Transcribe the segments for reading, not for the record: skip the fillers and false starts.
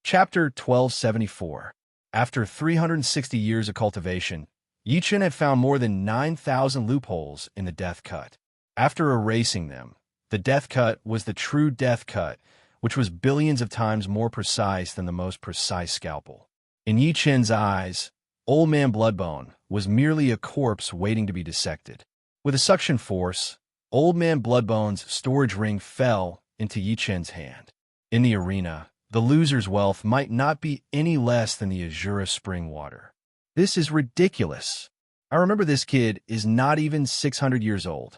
Chapter 1274. After 360 years of cultivation, Yichen had found more than 9,000 loopholes in the death cut. After erasing them, the death cut was the true death cut, which was billions of times more precise than the most precise scalpel. In Yichen's eyes, Old Man Bloodbone was merely a corpse waiting to be dissected. With a suction force, Old Man Bloodbone's storage ring fell into Yichen's hand. In the arena, the loser's wealth might not be any less than the Azura spring water. This is ridiculous. I remember this kid is not even 600 years old.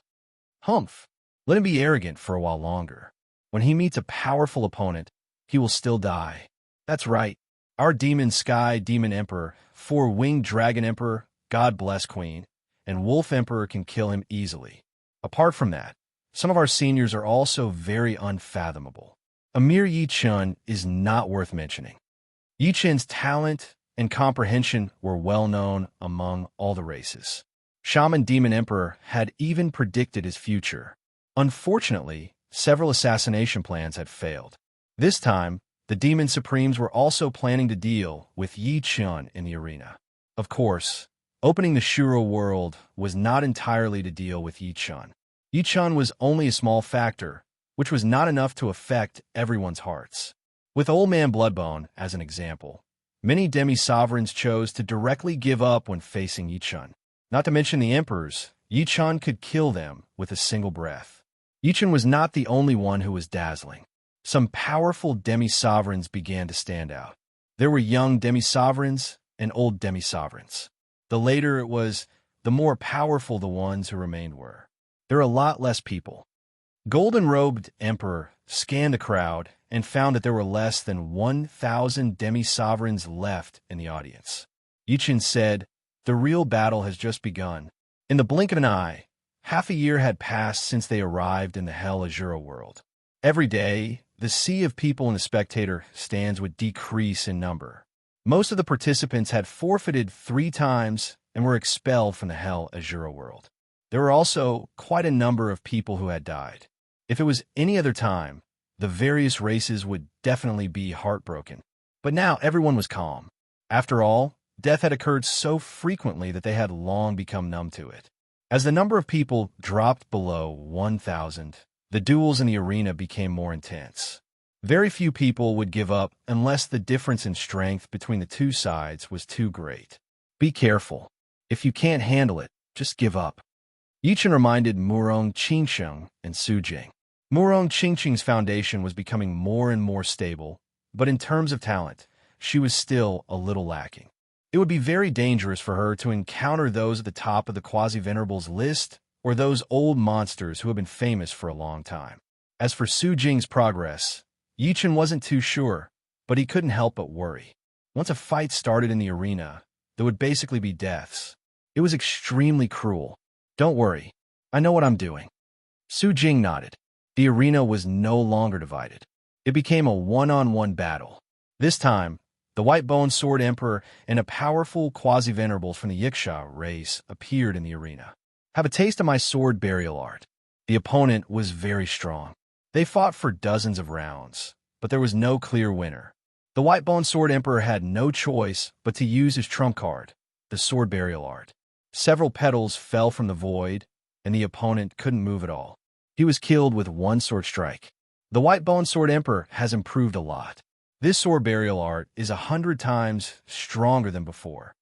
Humph. Let him be arrogant for a while longer. When he meets a powerful opponent, he will still die. That's right. Our Demon Sky Demon Emperor, Four-Winged Dragon Emperor, God Bless Queen, and Wolf Emperor can kill him easily. Apart from that, some of our seniors are also very unfathomable. Amir Yichen is not worth mentioning. Yichen's talent and comprehension were well known among all the races. Shaman Demon Emperor had even predicted his future. Unfortunately, several assassination plans had failed. This time, the Demon Supremes were also planning to deal with Yichen in the arena. Of course, opening the Shuro world was not entirely to deal with Yichen. Yichen was only a small factor, which was not enough to affect everyone's hearts. With Old Man Bloodbone as an example, many demi-sovereigns chose to directly give up when facing Yichen. Not to mention the emperors, Yichen could kill them with a single breath. Yichen was not the only one who was dazzling. Some powerful demi-sovereigns began to stand out. There were young demi-sovereigns and old demi-sovereigns. The later it was, the more powerful the ones who remained were. There are a lot less people. Golden-robed Emperor scanned the crowd and found that there were less than 1,000 demi-sovereigns left in the audience. Yichen said, "The real battle has just begun." In the blink of an eye, half a year had passed since they arrived in the Hell Azura world. Every day, the sea of people in the spectator stands would decrease in number. Most of the participants had forfeited 3 times and were expelled from the Hell Azura world. There were also quite a number of people who had died. If it was any other time, the various races would definitely be heartbroken. But now everyone was calm. After all, death had occurred so frequently that they had long become numb to it. As the number of people dropped below 1,000, the duels in the arena became more intense. Very few people would give up unless the difference in strength between the two sides was too great. Be careful. If you can't handle it, just give up. Yichen reminded Murong Qingsheng and Su Jing. Murong Qingsheng's foundation was becoming more and more stable, but in terms of talent, she was still a little lacking. It would be very dangerous for her to encounter those at the top of the Quasi-Venerables list or those old monsters who have been famous for a long time. As for Su Jing's progress, Yichen wasn't too sure, but he couldn't help but worry. Once a fight started in the arena, there would basically be deaths. It was extremely cruel. Don't worry, I know what I'm doing. Su Jing nodded. The arena was no longer divided. It became a one-on-one battle. This time, the White Bone Sword Emperor and a powerful Quasi-Venerables from the Yiksha race appeared in the arena. Have a taste of my sword burial art. The opponent was very strong. They fought for dozens of rounds, but there was no clear winner. The White Bone Sword Emperor had no choice but to use his trump card, the sword burial art. Several petals fell from the void, and the opponent couldn't move at all. He was killed with one sword strike. The White Bone Sword Emperor has improved a lot. This sword burial art is 100 times stronger than before.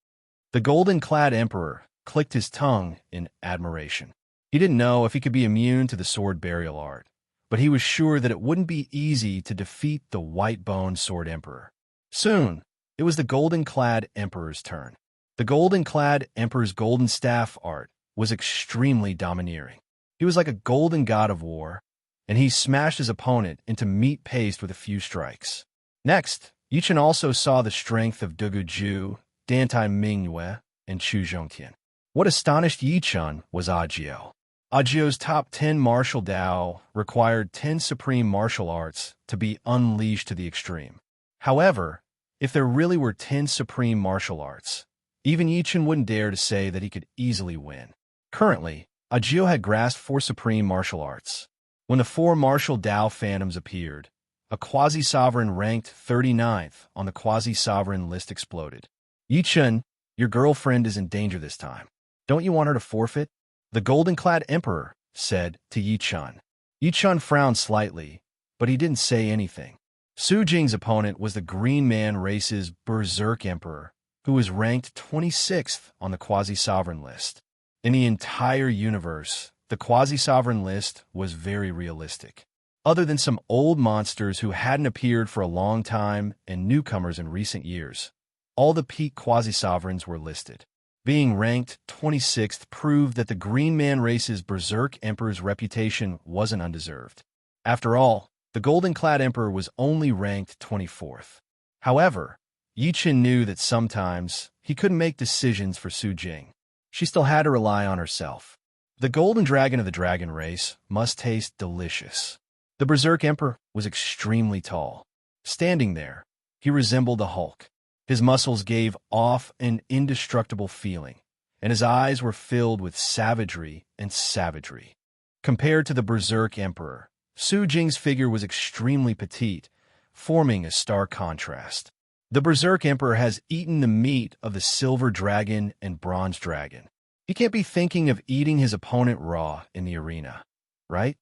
The golden-clad Emperor clicked his tongue in admiration. He didn't know if he could be immune to the sword burial art, but he was sure that it wouldn't be easy to defeat the White Bone Sword Emperor. Soon, it was the golden-clad Emperor's turn. The golden-clad Emperor's golden staff art was extremely domineering. He was like a golden god of war, and he smashed his opponent into meat paste with a few strikes. Next, Yichen also saw the strength of Dugu Ju, Dantai Mingyue, and Chu Zhongtian. What astonished Yichen was Agio. Agio's top 10 martial Dao required 10 supreme martial arts to be unleashed to the extreme. However, if there really were 10 supreme martial arts, even Yichen wouldn't dare to say that he could easily win. Currently, Agio had grasped 4 supreme martial arts. When the 4 martial Dao phantoms appeared, a quasi-sovereign ranked 39th on the quasi-sovereign list exploded. Yichun, your girlfriend is in danger this time. Don't you want her to forfeit? The golden-clad emperor said to Yichun. Yichun frowned slightly, but he didn't say anything. Su Jing's opponent was the Green Man race's Berserk Emperor, who was ranked 26th on the quasi-sovereign list. In the entire universe, the quasi-sovereign list was very realistic. Other than some old monsters who hadn't appeared for a long time and newcomers in recent years, all the peak quasi-sovereigns were listed. Being ranked 26th proved that the Green Man race's Berserk Emperor's reputation wasn't undeserved. After all, the golden-clad emperor was only ranked 24th. However, Yichun knew that sometimes he couldn't make decisions for Su Jing. She still had to rely on herself. The golden dragon of the dragon race must taste delicious. The Berserk Emperor was extremely tall. Standing there, he resembled the Hulk. His muscles gave off an indestructible feeling, and his eyes were filled with savagery and savagery. Compared to the Berserk Emperor, Su Jing's figure was extremely petite, forming a stark contrast. The Berserk Emperor has eaten the meat of the Silver Dragon and Bronze Dragon. He can't be thinking of eating his opponent raw in the arena, right?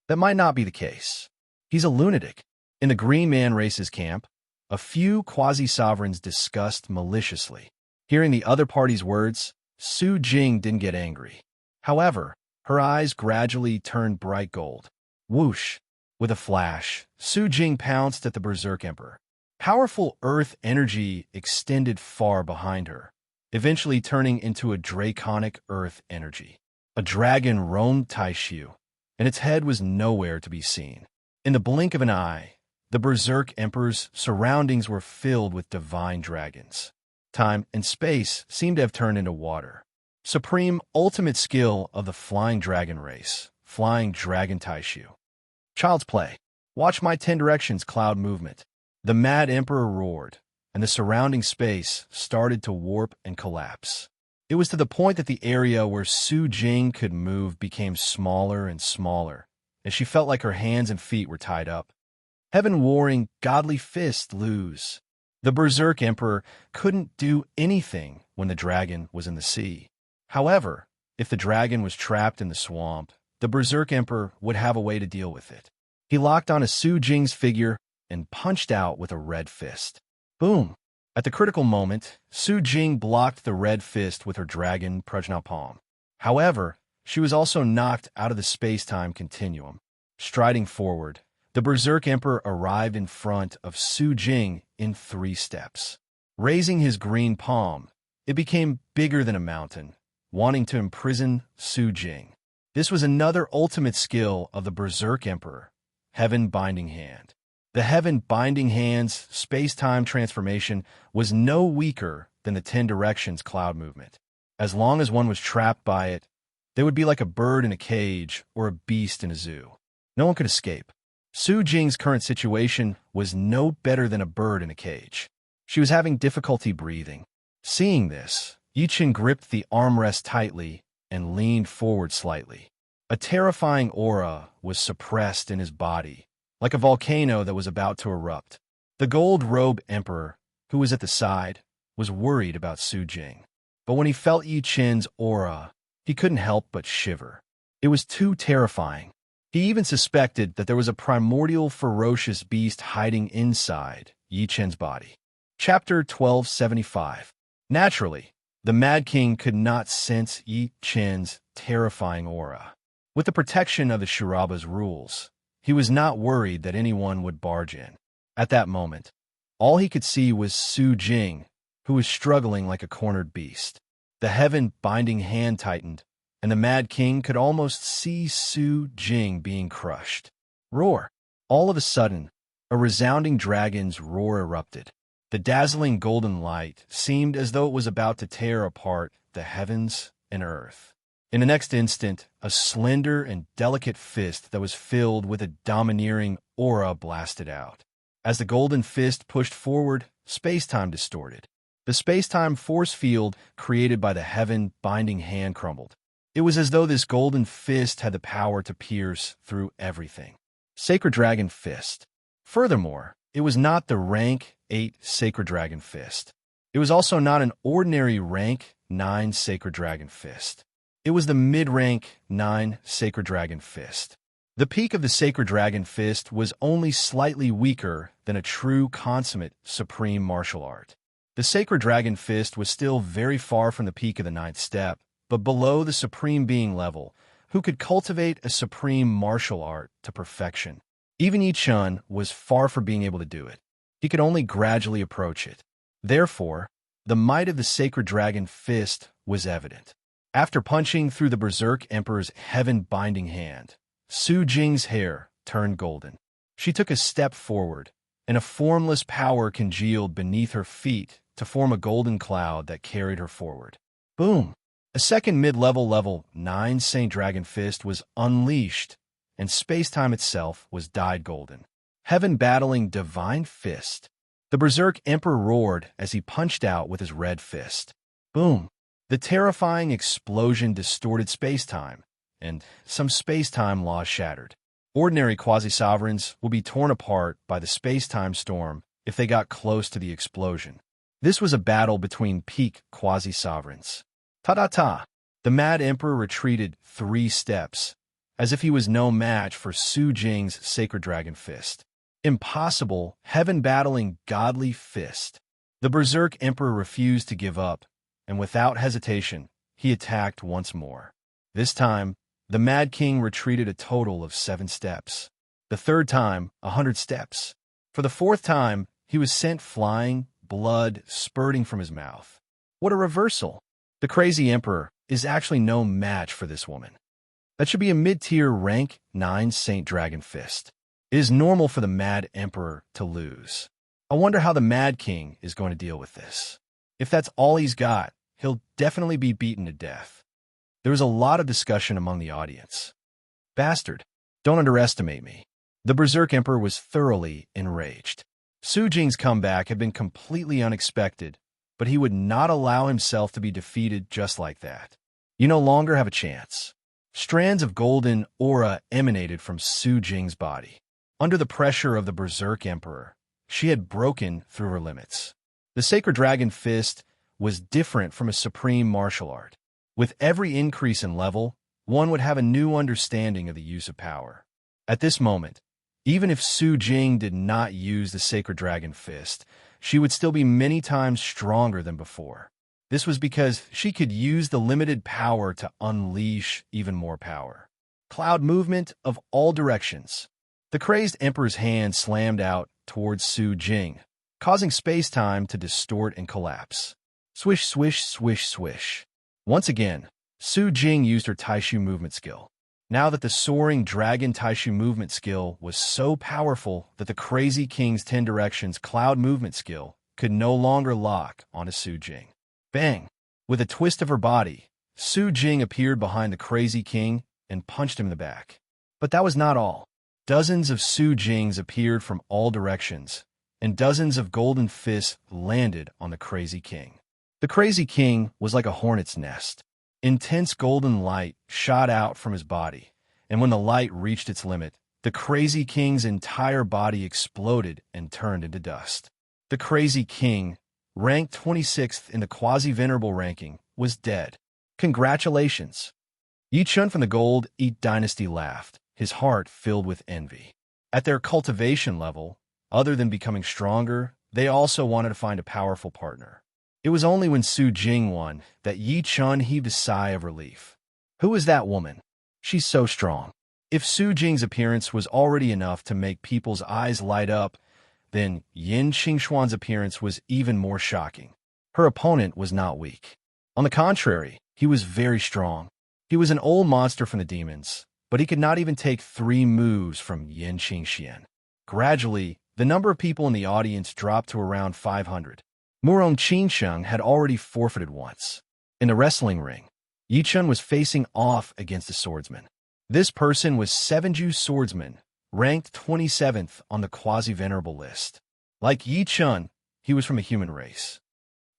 That might not be the case. He's a lunatic. In the Green Man race's camp, a few quasi-sovereigns discussed maliciously. Hearing the other party's words, Su Jing didn't get angry. However, her eyes gradually turned bright gold. Whoosh! With a flash, Su Jing pounced at the Berserk Emperor. Powerful earth energy extended far behind her, eventually turning into a draconic earth energy. A dragon roamed Taishu, and its head was nowhere to be seen. In the blink of an eye, the Berserk Emperor's surroundings were filled with divine dragons. Time and space seemed to have turned into water. Supreme ultimate skill of the Flying Dragon race, Flying Dragon Taishu. Child's play. Watch my 10 directions cloud movement. The Mad Emperor roared, and the surrounding space started to warp and collapse. It was to the point that the area where Su Jing could move became smaller and smaller, and she felt like her hands and feet were tied up. Heaven-warring, godly fist lose. The Berserk Emperor couldn't do anything when the dragon was in the sea. However, if the dragon was trapped in the swamp, the Berserk Emperor would have a way to deal with it. He locked onto Su Jing's figure and punched out with a red fist. Boom! At the critical moment, Su Jing blocked the red fist with her dragon Prajna palm. However, she was also knocked out of the space-time continuum. Striding forward, the Berserk Emperor arrived in front of Su Jing in 3 steps. Raising his green palm, it became bigger than a mountain, wanting to imprison Su Jing. This was another ultimate skill of the Berserk Emperor, Heaven Binding Hand. The Heaven Binding Hand's space-time transformation was no weaker than the 10 directions cloud movement. As long as one was trapped by it, they would be like a bird in a cage or a beast in a zoo. No one could escape. Su Jing's current situation was no better than a bird in a cage. She was having difficulty breathing. Seeing this, Yichun gripped the armrest tightly and leaned forward slightly. A terrifying aura was suppressed in his body, like a volcano that was about to erupt. The gold-robed emperor, who was at the side, was worried about Su Jing. But when he felt Yichun's aura, he couldn't help but shiver. It was too terrifying. He even suspected that there was a primordial ferocious beast hiding inside Yichun's body. Chapter 1275. Naturally, the Mad King could not sense Yichun's terrifying aura. With the protection of the Shiraba's rules, he was not worried that anyone would barge in. At that moment, all he could see was Su Jing, who was struggling like a cornered beast. The Heaven Binding Hand tightened, and the Mad King could almost see Su Jing being crushed. Roar! All of a sudden, a resounding dragon's roar erupted. The dazzling golden light seemed as though it was about to tear apart the heavens and earth. In the next instant, a slender and delicate fist that was filled with a domineering aura blasted out. As the golden fist pushed forward, space-time distorted. The space-time force field created by the Heaven Binding Hand crumbled. It was as though this golden fist had the power to pierce through everything. Sacred Dragon Fist. Furthermore, it was not the rank 8 Sacred Dragon Fist. It was also not an ordinary rank 9 Sacred Dragon Fist. It was the mid-rank 9 Sacred Dragon Fist. The peak of the Sacred Dragon Fist was only slightly weaker than a true consummate supreme martial art. The Sacred Dragon Fist was still very far from the peak of the 9th step, but below the supreme being level, who could cultivate a supreme martial art to perfection. Even Yi Chun was far from being able to do it. He could only gradually approach it. Therefore, the might of the Sacred Dragon Fist was evident. After punching through the Berserk Emperor's heaven-binding hand, Su Jing's hair turned golden. She took a step forward, and a formless power congealed beneath her feet to form a golden cloud that carried her forward. Boom! A second mid-level level 9 Saint Dragon Fist was unleashed, and space-time itself was dyed golden. Heaven-battling Divine Fist. The Berserk Emperor roared as he punched out with his red fist. Boom! The terrifying explosion distorted space-time, and some space-time laws shattered. Ordinary quasi-sovereigns will be torn apart by the space-time storm if they got close to the explosion. This was a battle between peak quasi-sovereigns. Ta-da-ta! The Mad Emperor retreated 3 steps, as if he was no match for Su Jing's Sacred Dragon Fist. Impossible, heaven-battling godly fist. The Berserk Emperor refused to give up, and without hesitation, he attacked once more. This time, the Mad King retreated a total of 7 steps. The third time, 100 steps. For the 4th time, he was sent flying, blood spurting from his mouth. What a reversal! The crazy Emperor is actually no match for this woman. That should be a mid-tier rank 9 Saint Dragon Fist. It is normal for the Mad Emperor to lose. I wonder how the Mad King is going to deal with this. If that's all he's got, he'll definitely be beaten to death. There was a lot of discussion among the audience. Bastard, don't underestimate me. The Berserk Emperor was thoroughly enraged. Su Jing's comeback had been completely unexpected, but he would not allow himself to be defeated just like that. You no longer have a chance. Strands of golden aura emanated from Su Jing's body. Under the pressure of the Berserk Emperor, she had broken through her limits. The Sacred Dragon Fist was different from a supreme martial art. With every increase in level, one would have a new understanding of the use of power. At this moment, even if Su Jing did not use the Sacred Dragon Fist, she would still be many times stronger than before. This was because she could use the limited power to unleash even more power. Cloud movement of all directions. The crazed Emperor's hand slammed out towards Su Jing, causing space-time to distort and collapse. Swish, swish, swish, swish. Once again, Su Jing used her Taishu movement skill. Now that the soaring dragon Taishu movement skill was so powerful that the crazy king's 10 directions cloud movement skill could no longer lock onto Su Jing. Bang! With a twist of her body, Su Jing appeared behind the crazy king and punched him in the back. But that was not all. Dozens of Su Jings appeared from all directions, and dozens of golden fists landed on the crazy king. The crazy king was like a hornet's nest. Intense golden light shot out from his body, and when the light reached its limit, the crazy king's entire body exploded and turned into dust. The crazy king, ranked 26th in the quasi-venerable ranking, was dead. Congratulations! Yi Chun from the Gold Eat Dynasty laughed, his heart filled with envy. At their cultivation level, other than becoming stronger, they also wanted to find a powerful partner. It was only when Su Jing won that Yi Chun heaved a sigh of relief. Who is that woman? She's so strong. If Su Jing's appearance was already enough to make people's eyes light up, then Yin Qingxuan's appearance was even more shocking. Her opponent was not weak. On the contrary, he was very strong. He was an old monster from the demons, but he could not even take 3 moves from Yin Qingxian. Gradually, the number of people in the audience dropped to around 500. Murong Qingsheng had already forfeited once. In the wrestling ring, Yi Chun was facing off against a swordsman. This person was Sevenju Swordsman, ranked 27th on the quasi-venerable list. Like Yi Chun, he was from a human race.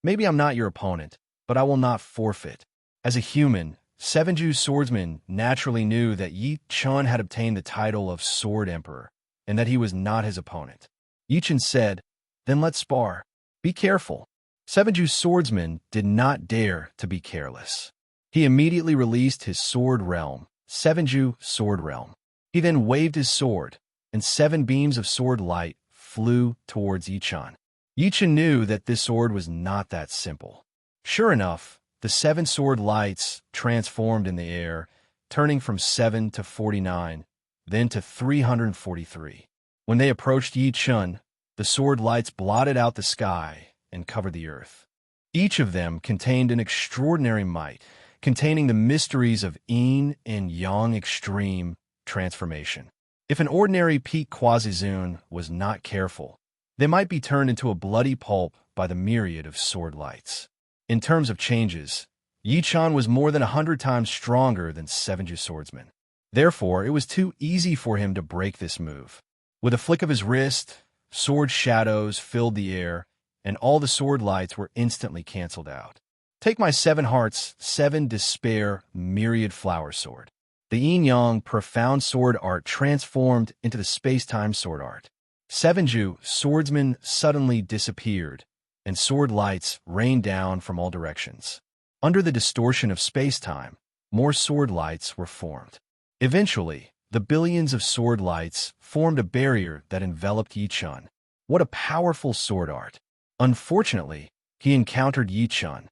Maybe I'm not your opponent, but I will not forfeit. As a human, Sevenju Swordsman naturally knew that Yi Chun had obtained the title of Sword Emperor, and that he was not his opponent. Yichen said, "Then let's spar. Be careful." Sevenju's swordsman did not dare to be careless. He immediately released his sword realm, Sevenju Sword Realm. He then waved his sword, and 7 beams of sword light flew towards Yichen. Yichen knew that this sword was not that simple. Sure enough, the 7 sword lights transformed in the air, turning from 7 to 49, then to 343. When they approached Yichen, the sword lights blotted out the sky and covered the earth. Each of them contained an extraordinary might, containing the mysteries of yin and yang extreme transformation. If an ordinary peak quasi-zune was not careful, they might be turned into a bloody pulp by the myriad of sword lights. In terms of changes, Yichen was more than 100 times stronger than Sevenju's swordsman. Therefore, it was too easy for him to break this move. With a flick of his wrist, sword shadows filled the air, and all the sword lights were instantly cancelled out. Take my 7 hearts, 7 despair, myriad flower sword. The yin-yang profound sword art transformed into the space-time sword art. Sevenju, swordsman, suddenly disappeared, and sword lights rained down from all directions. Under the distortion of space-time, more sword lights were formed. Eventually, the billions of sword lights formed a barrier that enveloped Yichen. What a powerful sword art! Unfortunately, he encountered Yichen.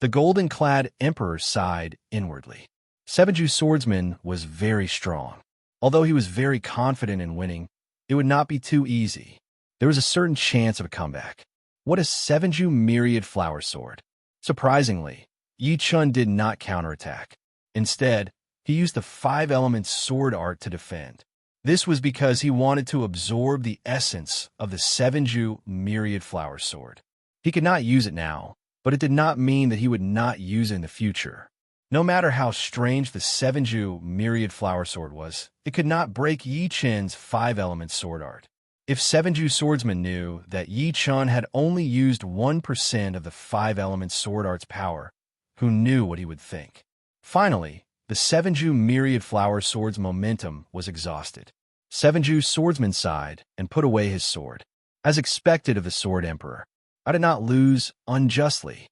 The golden-clad emperor sighed inwardly. Sevenju's swordsman was very strong. Although he was very confident in winning, it would not be too easy. There was a certain chance of a comeback. What a Sevenju myriad flower sword! Surprisingly, Yichen did not counterattack. Instead, he used the 5 elements sword art to defend. This was because he wanted to absorb the essence of the Sevenju myriad flower sword. He could not use it now, but it did not mean that he would not use it in the future. No matter how strange the Sevenju myriad flower sword was, it could not break Yichen's 5-element sword art. If Sevenju swordsman knew that Yichen had only used 1% of the 5-element sword art's power, who knew what he would think? Finally, the Sevenju myriad flower sword's momentum was exhausted. Sevenju's swordsman sighed and put away his sword. As expected of the Sword Emperor, I did not lose unjustly.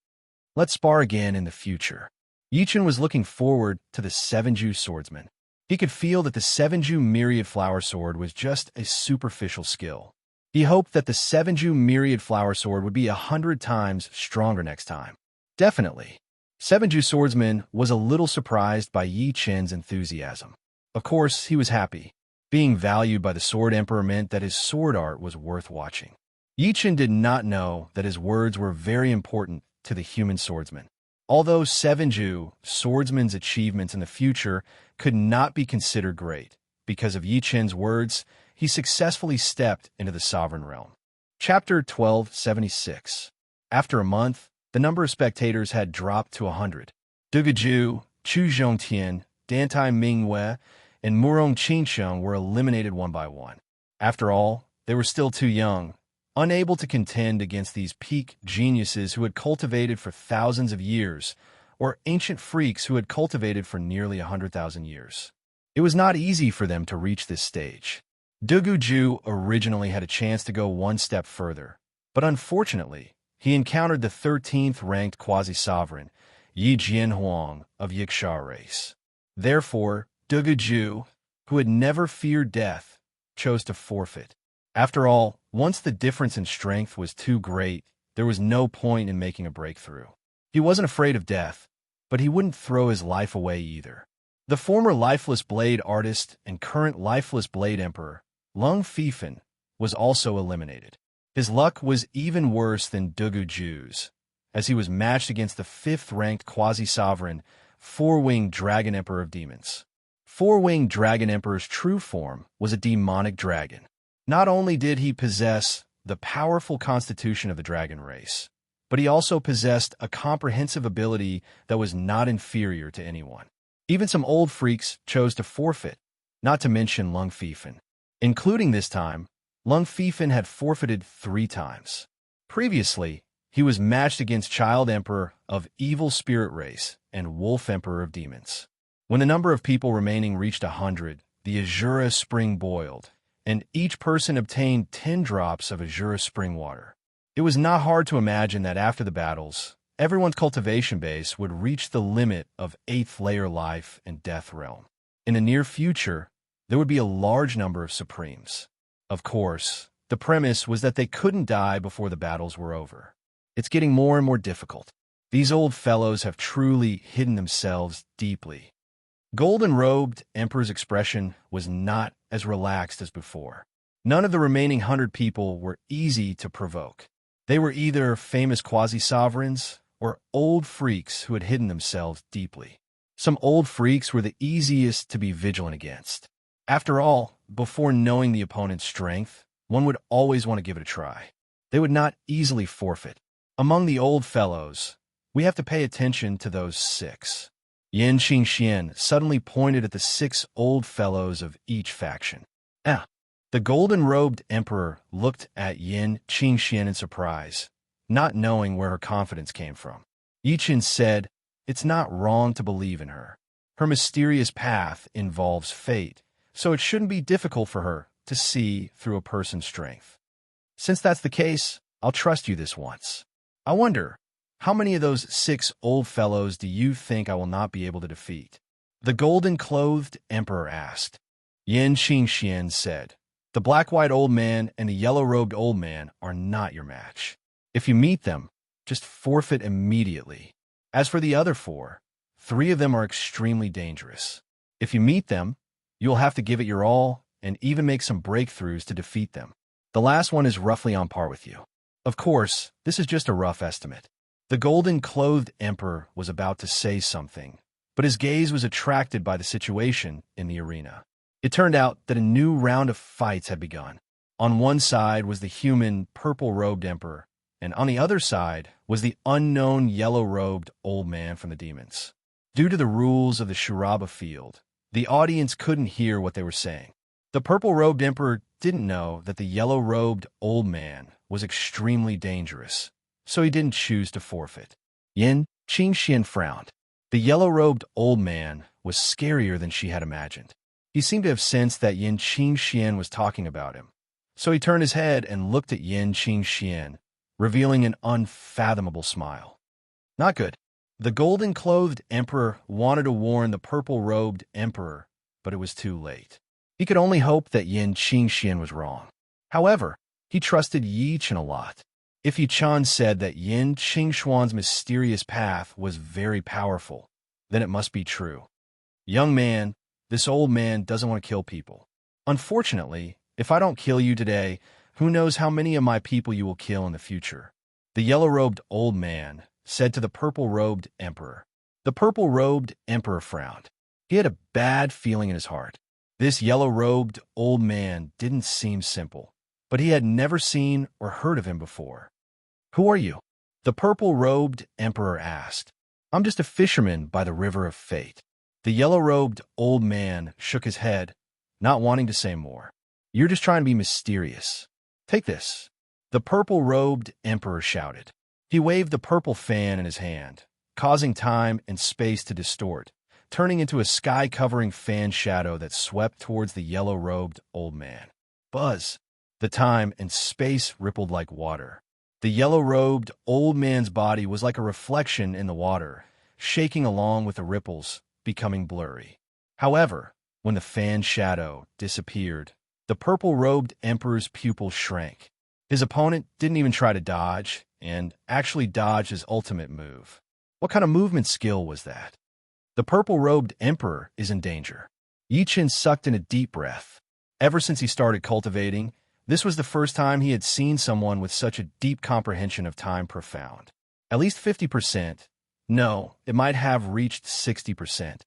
Let's spar again in the future. Yichen was looking forward to the Sevenju swordsman. He could feel that the Sevenju myriad flower sword was just a superficial skill. He hoped that the Sevenju myriad flower sword would be 100 times stronger next time. Definitely. Sevenju swordsman was a little surprised by Yichen's enthusiasm. Of course, he was happy. Being valued by the Sword Emperor meant that his sword art was worth watching. Yichen did not know that his words were very important to the human swordsman. Although Sevenju swordsman's achievements in the future could not be considered great, because of Yichen's words, he successfully stepped into the sovereign realm. Chapter 1276. After a month, the number of spectators had dropped to 100. Duguju, Chu Zhongtian, Dantai Mingwei, and Murong Qingsheng were eliminated one by one. After all, they were still too young, unable to contend against these peak geniuses who had cultivated for thousands of years, or ancient freaks who had cultivated for nearly 100,000 years. It was not easy for them to reach this stage. Duguju originally had a chance to go one step further, but unfortunately, he encountered the 13th ranked quasi-sovereign, Yi Jianhuang of Yiksha race. Therefore, Duguju, who had never feared death, chose to forfeit. After all, once the difference in strength was too great, there was no point in making a breakthrough. He wasn't afraid of death, but he wouldn't throw his life away either. The former lifeless blade artist and current lifeless blade emperor, Lung Fifan, was also eliminated. His luck was even worse than Duguju's, as he was matched against the 5th-ranked quasi-sovereign, Four-Winged Dragon Emperor of Demons. Four-Winged Dragon Emperor's true form was a demonic dragon. Not only did he possess the powerful constitution of the dragon race, but he also possessed a comprehensive ability that was not inferior to anyone. Even some old freaks chose to forfeit, not to mention Lung Fifan. Including this time, Lung Fifan had forfeited 3 times. Previously, he was matched against Child Emperor of Evil Spirit Race and Wolf Emperor of Demons. When the number of people remaining reached 100, the Azura spring boiled, and each person obtained 10 drops of azure spring water. It was not hard to imagine that after the battles, everyone's cultivation base would reach the limit of 8th layer life and death realm. In the near future, there would be a large number of Supremes. Of course, the premise was that they couldn't die before the battles were over. It's getting more and more difficult. These old fellows have truly hidden themselves deeply. Golden-robed Emperor's expression was not as relaxed as before. None of the remaining 100 people were easy to provoke. They were either famous quasi-sovereigns or old freaks who had hidden themselves deeply. Some old freaks were the easiest to be vigilant against. After all, before knowing the opponent's strength, one would always want to give it a try. They would not easily forfeit. Among the old fellows, we have to pay attention to those 6. Yin Qingxian suddenly pointed at the 6 old fellows of each faction. The golden-robed emperor looked at Yin Qingxian in surprise, not knowing where her confidence came from. Yichen said, "It's not wrong to believe in her. Her mysterious path involves fate, so it shouldn't be difficult for her to see through a person's strength. Since that's the case, I'll trust you this once. I wonder, how many of those 6 old fellows do you think I will not be able to defeat?" The golden-clothed emperor asked. Yin Qingxian said, "The black-white old man and the yellow-robed old man are not your match. If you meet them, just forfeit immediately. As for the other 4, 3 of them are extremely dangerous. If you meet them, you'll have to give it your all and even make some breakthroughs to defeat them. The last one is roughly on par with you. Of course, this is just a rough estimate." The golden-clothed emperor was about to say something, but his gaze was attracted by the situation in the arena. It turned out that a new round of fights had begun. On one side was the human purple-robed emperor, and on the other side was the unknown yellow-robed old man from the demons. Due to the rules of the Shuraba field, the audience couldn't hear what they were saying. The purple-robed emperor didn't know that the yellow-robed old man was extremely dangerous, so he didn't choose to forfeit. Yin Qingxian frowned. The yellow-robed old man was scarier than she had imagined. He seemed to have sensed that Yin Qingxian was talking about him, so he turned his head and looked at Yin Qingxian, revealing an unfathomable smile. Not good. The golden-clothed emperor wanted to warn the purple-robed emperor, but it was too late. He could only hope that Yin Qingxian was wrong. However, he trusted Yi Chen a lot. If Yi Chen said that Yin Qingxuan's mysterious path was very powerful, then it must be true. "Young man, this old man doesn't want to kill people. Unfortunately, if I don't kill you today, who knows how many of my people you will kill in the future," the yellow-robed old man said to the purple-robed emperor. The purple-robed emperor frowned. He had a bad feeling in his heart. This yellow-robed old man didn't seem simple, but he had never seen or heard of him before. "Who are you?" the purple-robed emperor asked. "I'm just a fisherman by the river of fate." The yellow-robed old man shook his head, not wanting to say more. "You're just trying to be mysterious. Take this." The purple-robed emperor shouted. He waved the purple fan in his hand, causing time and space to distort, turning into a sky-covering fan shadow that swept towards the yellow-robed old man. Buzz! The time and space rippled like water. The yellow-robed old man's body was like a reflection in the water, shaking along with the ripples, becoming blurry. However, when the fan shadow disappeared, the purple-robed emperor's pupil shrank. His opponent didn't even try to dodge, and actually dodged his ultimate move. What kind of movement skill was that? The purple-robed emperor is in danger. Yi Chen sucked in a deep breath. Ever since he started cultivating, this was the first time he had seen someone with such a deep comprehension of time profound. At least 50%. No, it might have reached 60%.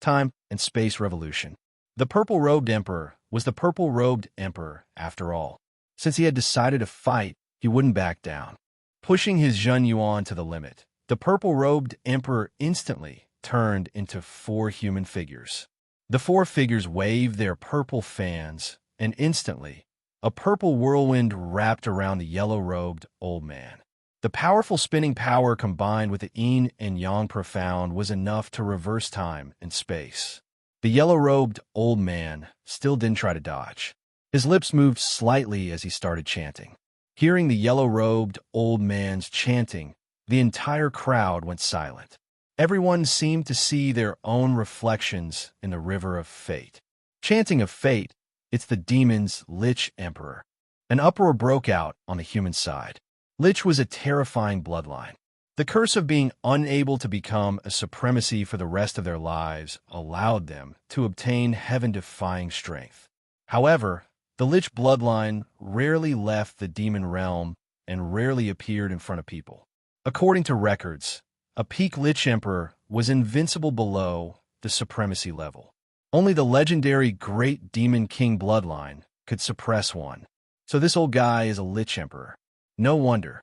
Time and space revolution. The purple-robed emperor was the purple-robed emperor after all. Since he had decided to fight, he wouldn't back down. Pushing his Zhen Yuan to the limit, the purple-robed emperor instantly turned into 4 human figures. The 4 figures waved their purple fans, and instantly, a purple whirlwind wrapped around the yellow-robed old man. The powerful spinning power combined with the yin and yang profound was enough to reverse time and space. The yellow-robed old man still didn't try to dodge. His lips moved slightly as he started chanting. Hearing the yellow-robed old man's chanting, the entire crowd went silent. Everyone seemed to see their own reflections in the river of fate. Chanting of fate, it's the demon's Lich Emperor. An uproar broke out on the human side. Lich was a terrifying bloodline. The curse of being unable to become a supremacy for the rest of their lives allowed them to obtain heaven-defying strength. However, the Lich bloodline rarely left the demon realm and rarely appeared in front of people. According to records, a peak Lich Emperor was invincible below the supremacy level. Only the legendary Great Demon King bloodline could suppress one. So this old guy is a Lich Emperor. No wonder.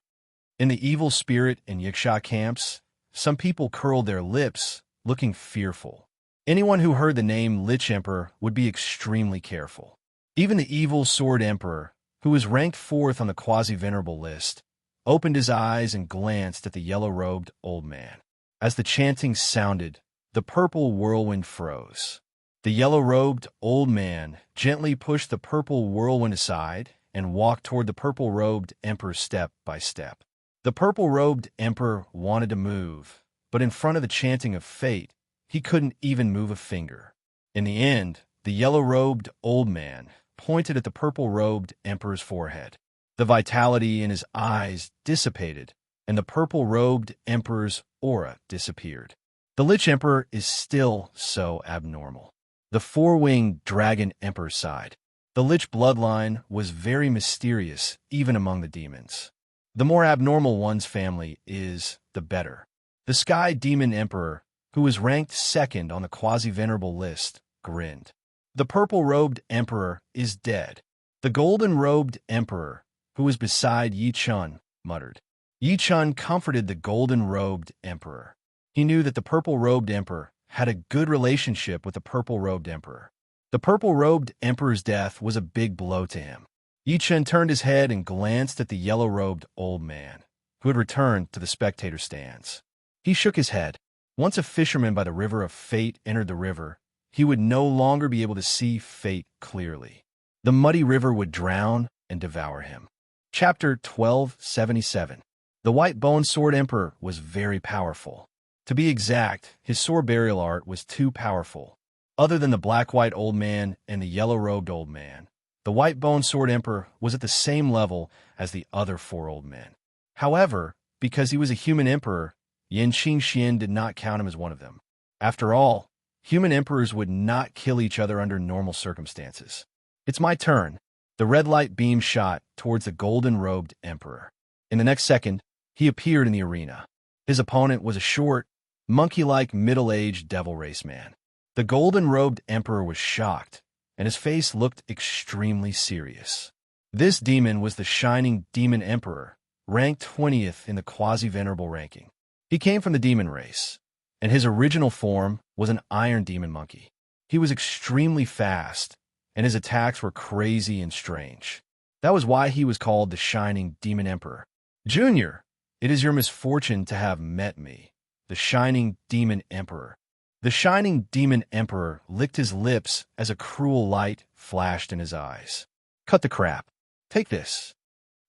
In the evil spirit and Yiksha camps, some people curled their lips, looking fearful. Anyone who heard the name Lich Emperor would be extremely careful. Even the evil Sword Emperor, who was ranked 4th on the quasi-venerable list, opened his eyes and glanced at the yellow-robed old man. As the chanting sounded, the purple whirlwind froze. The yellow-robed old man gently pushed the purple whirlwind aside and walked toward the purple-robed emperor step by step. The purple-robed emperor wanted to move, but in front of the chanting of fate, he couldn't even move a finger. In the end, the yellow-robed old man pointed at the purple-robed emperor's forehead. The vitality in his eyes dissipated, and the purple-robed emperor's aura disappeared. The Lich Emperor is still so abnormal. The four-winged dragon emperor sighed. The Lich bloodline was very mysterious, even among the demons. The more abnormal one's family is, the better. The Sky Demon Emperor, who was ranked 2nd on the quasi-venerable list, grinned. The purple-robed emperor is dead. The golden-robed emperor, who was beside Yi Chun, muttered. Yi Chun comforted the golden-robed emperor. He knew that the purple-robed emperor had a good relationship with the purple-robed emperor. The purple-robed emperor's death was a big blow to him. Yi Chun turned his head and glanced at the yellow-robed old man, who had returned to the spectator stands. He shook his head. Once a fisherman by the river of fate entered the river, he would no longer be able to see fate clearly. The muddy river would drown and devour him. Chapter 1277. The White Bone Sword Emperor was very powerful. To be exact, his sword burial art was too powerful. Other than the black-white old man and the yellow-robed old man, the White Bone Sword Emperor was at the same level as the other 4 old men. However, because he was a human emperor, Yin Qingxian did not count him as one of them. After all, human emperors would not kill each other under normal circumstances. It's my turn. The red light beam shot towards the golden-robed emperor. In the next second, he appeared in the arena. His opponent was a short, monkey-like middle-aged devil race man. The golden-robed emperor was shocked, and his face looked extremely serious. This demon was the Shining Demon Emperor, ranked 20th in the quasi-venerable ranking. He came from the demon race, and his original form was an iron demon monkey. He was extremely fast, and his attacks were crazy and strange. That was why he was called the Shining Demon Emperor. Junior, it is your misfortune to have met me, the Shining Demon Emperor. The Shining Demon Emperor licked his lips as a cruel light flashed in his eyes. Cut the crap. Take this.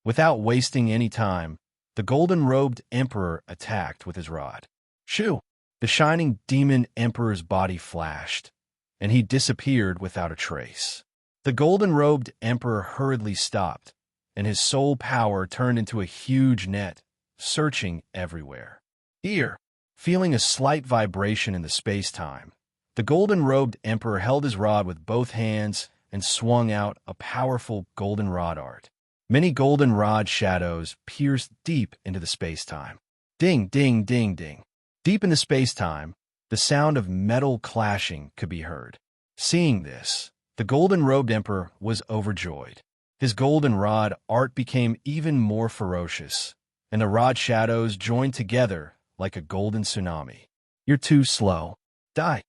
Without wasting any time, the golden-robed emperor attacked with his rod. Shoo! The Shining Demon Emperor's body flashed, and he disappeared without a trace. The golden-robed emperor hurriedly stopped, and his soul power turned into a huge net, searching everywhere. Here, feeling a slight vibration in the space-time, the golden-robed emperor held his rod with both hands and swung out a powerful golden rod art. Many golden rod shadows pierced deep into the space-time. Ding, ding, ding, ding. Deep in the space-time, the sound of metal clashing could be heard. Seeing this, the golden-robed emperor was overjoyed. His golden rod art became even more ferocious, and the rod shadows joined together like a golden tsunami. You're too slow. Die.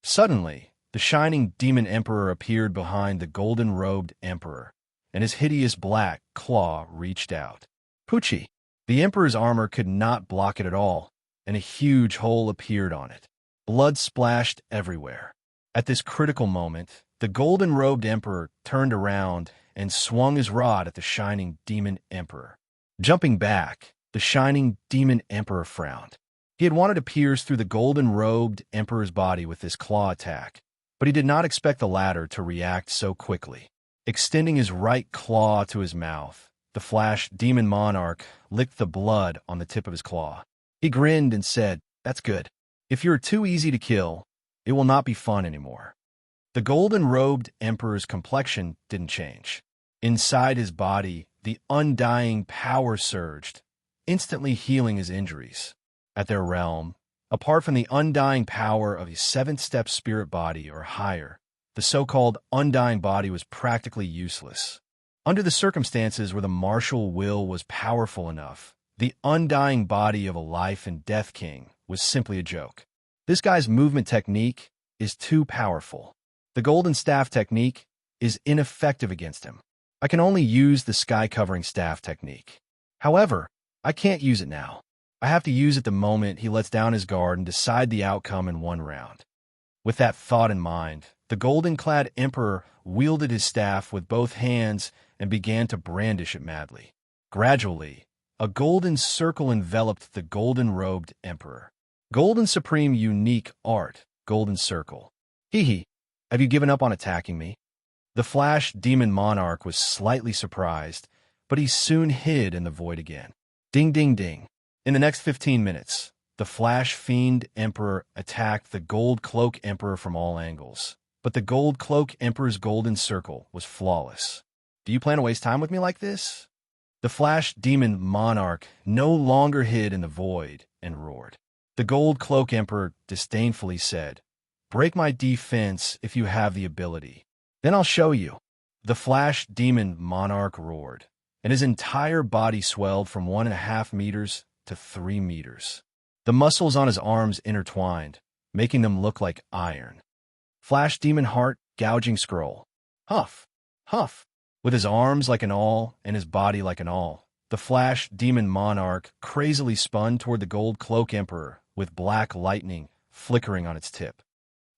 Suddenly, the Shining Demon Emperor appeared behind the golden-robed emperor, and his hideous black claw reached out. Poochie! The emperor's armor could not block it at all, and a huge hole appeared on it. Blood splashed everywhere. At this critical moment, the golden-robed emperor turned around and swung his rod at the shining demon emperor. Jumping back, the shining demon emperor frowned. He had wanted to pierce through the golden-robed emperor's body with this claw attack, but he did not expect the latter to react so quickly. Extending his right claw to his mouth, the flash demon monarch licked the blood on the tip of his claw. He grinned and said, "That's good. If you're too easy to kill, it will not be fun anymore." The golden-robed emperor's complexion didn't change. Inside his body, the undying power surged, instantly healing his injuries. At their realm, apart from the undying power of a seventh-step spirit body or higher, the so-called undying body was practically useless. Under the circumstances where the martial will was powerful enough, the undying body of a life and death king was simply a joke. This guy's movement technique is too powerful. The golden staff technique is ineffective against him. I can only use the sky-covering staff technique. However, I can't use it now. I have to use it the moment he lets down his guard and decide the outcome in one round. With that thought in mind, the golden-clad emperor wielded his staff with both hands and began to brandish it madly. Gradually, a golden circle enveloped the golden-robed emperor. Golden Supreme Unique Art, Golden Circle. Hee. Have you given up on attacking me? The flash demon monarch was slightly surprised, but he soon hid in the void again. Ding, ding, ding. In the next 15 minutes, the flash fiend emperor attacked the gold cloak emperor from all angles. But the gold cloak emperor's golden circle was flawless. Do you plan to waste time with me like this? The flash demon monarch no longer hid in the void and roared. The gold cloak emperor disdainfully said, "Break my defense if you have the ability. Then I'll show you." The flash demon monarch roared, and his entire body swelled from 1.5 meters to 3 meters. The muscles on his arms intertwined, making them look like iron. Flash demon heart gouging scroll. Huff, huff. With his arms like an awl and his body like an awl, the flash demon monarch crazily spun toward the gold cloak emperor with black lightning flickering on its tip.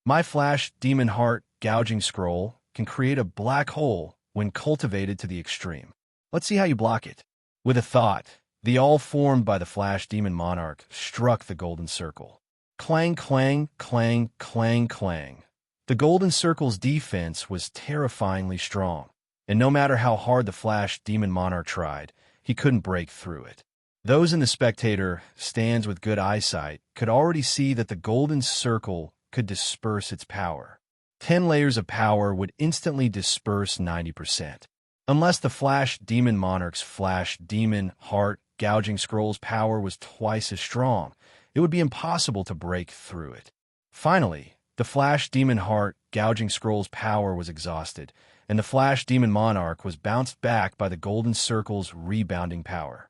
My flash demon heart gouging scroll can create a black hole when cultivated to the extreme. Let's see how you block it. With a thought, the awl formed by the flash demon monarch struck the golden circle. Clang, clang, clang, clang, clang. The golden circle's defense was terrifyingly strong, and no matter how hard the flash demon monarch tried, he couldn't break through it. Those in the spectator stands with good eyesight could already see that the golden circle could disperse its power. 10 layers of power would instantly disperse 90%. Unless the flash demon monarch's flash demon heart gouging scroll's power was twice as strong, it would be impossible to break through it. Finally, the flash demon heart gouging scroll's power was exhausted, and the flash demon monarch was bounced back by the golden circle's rebounding power.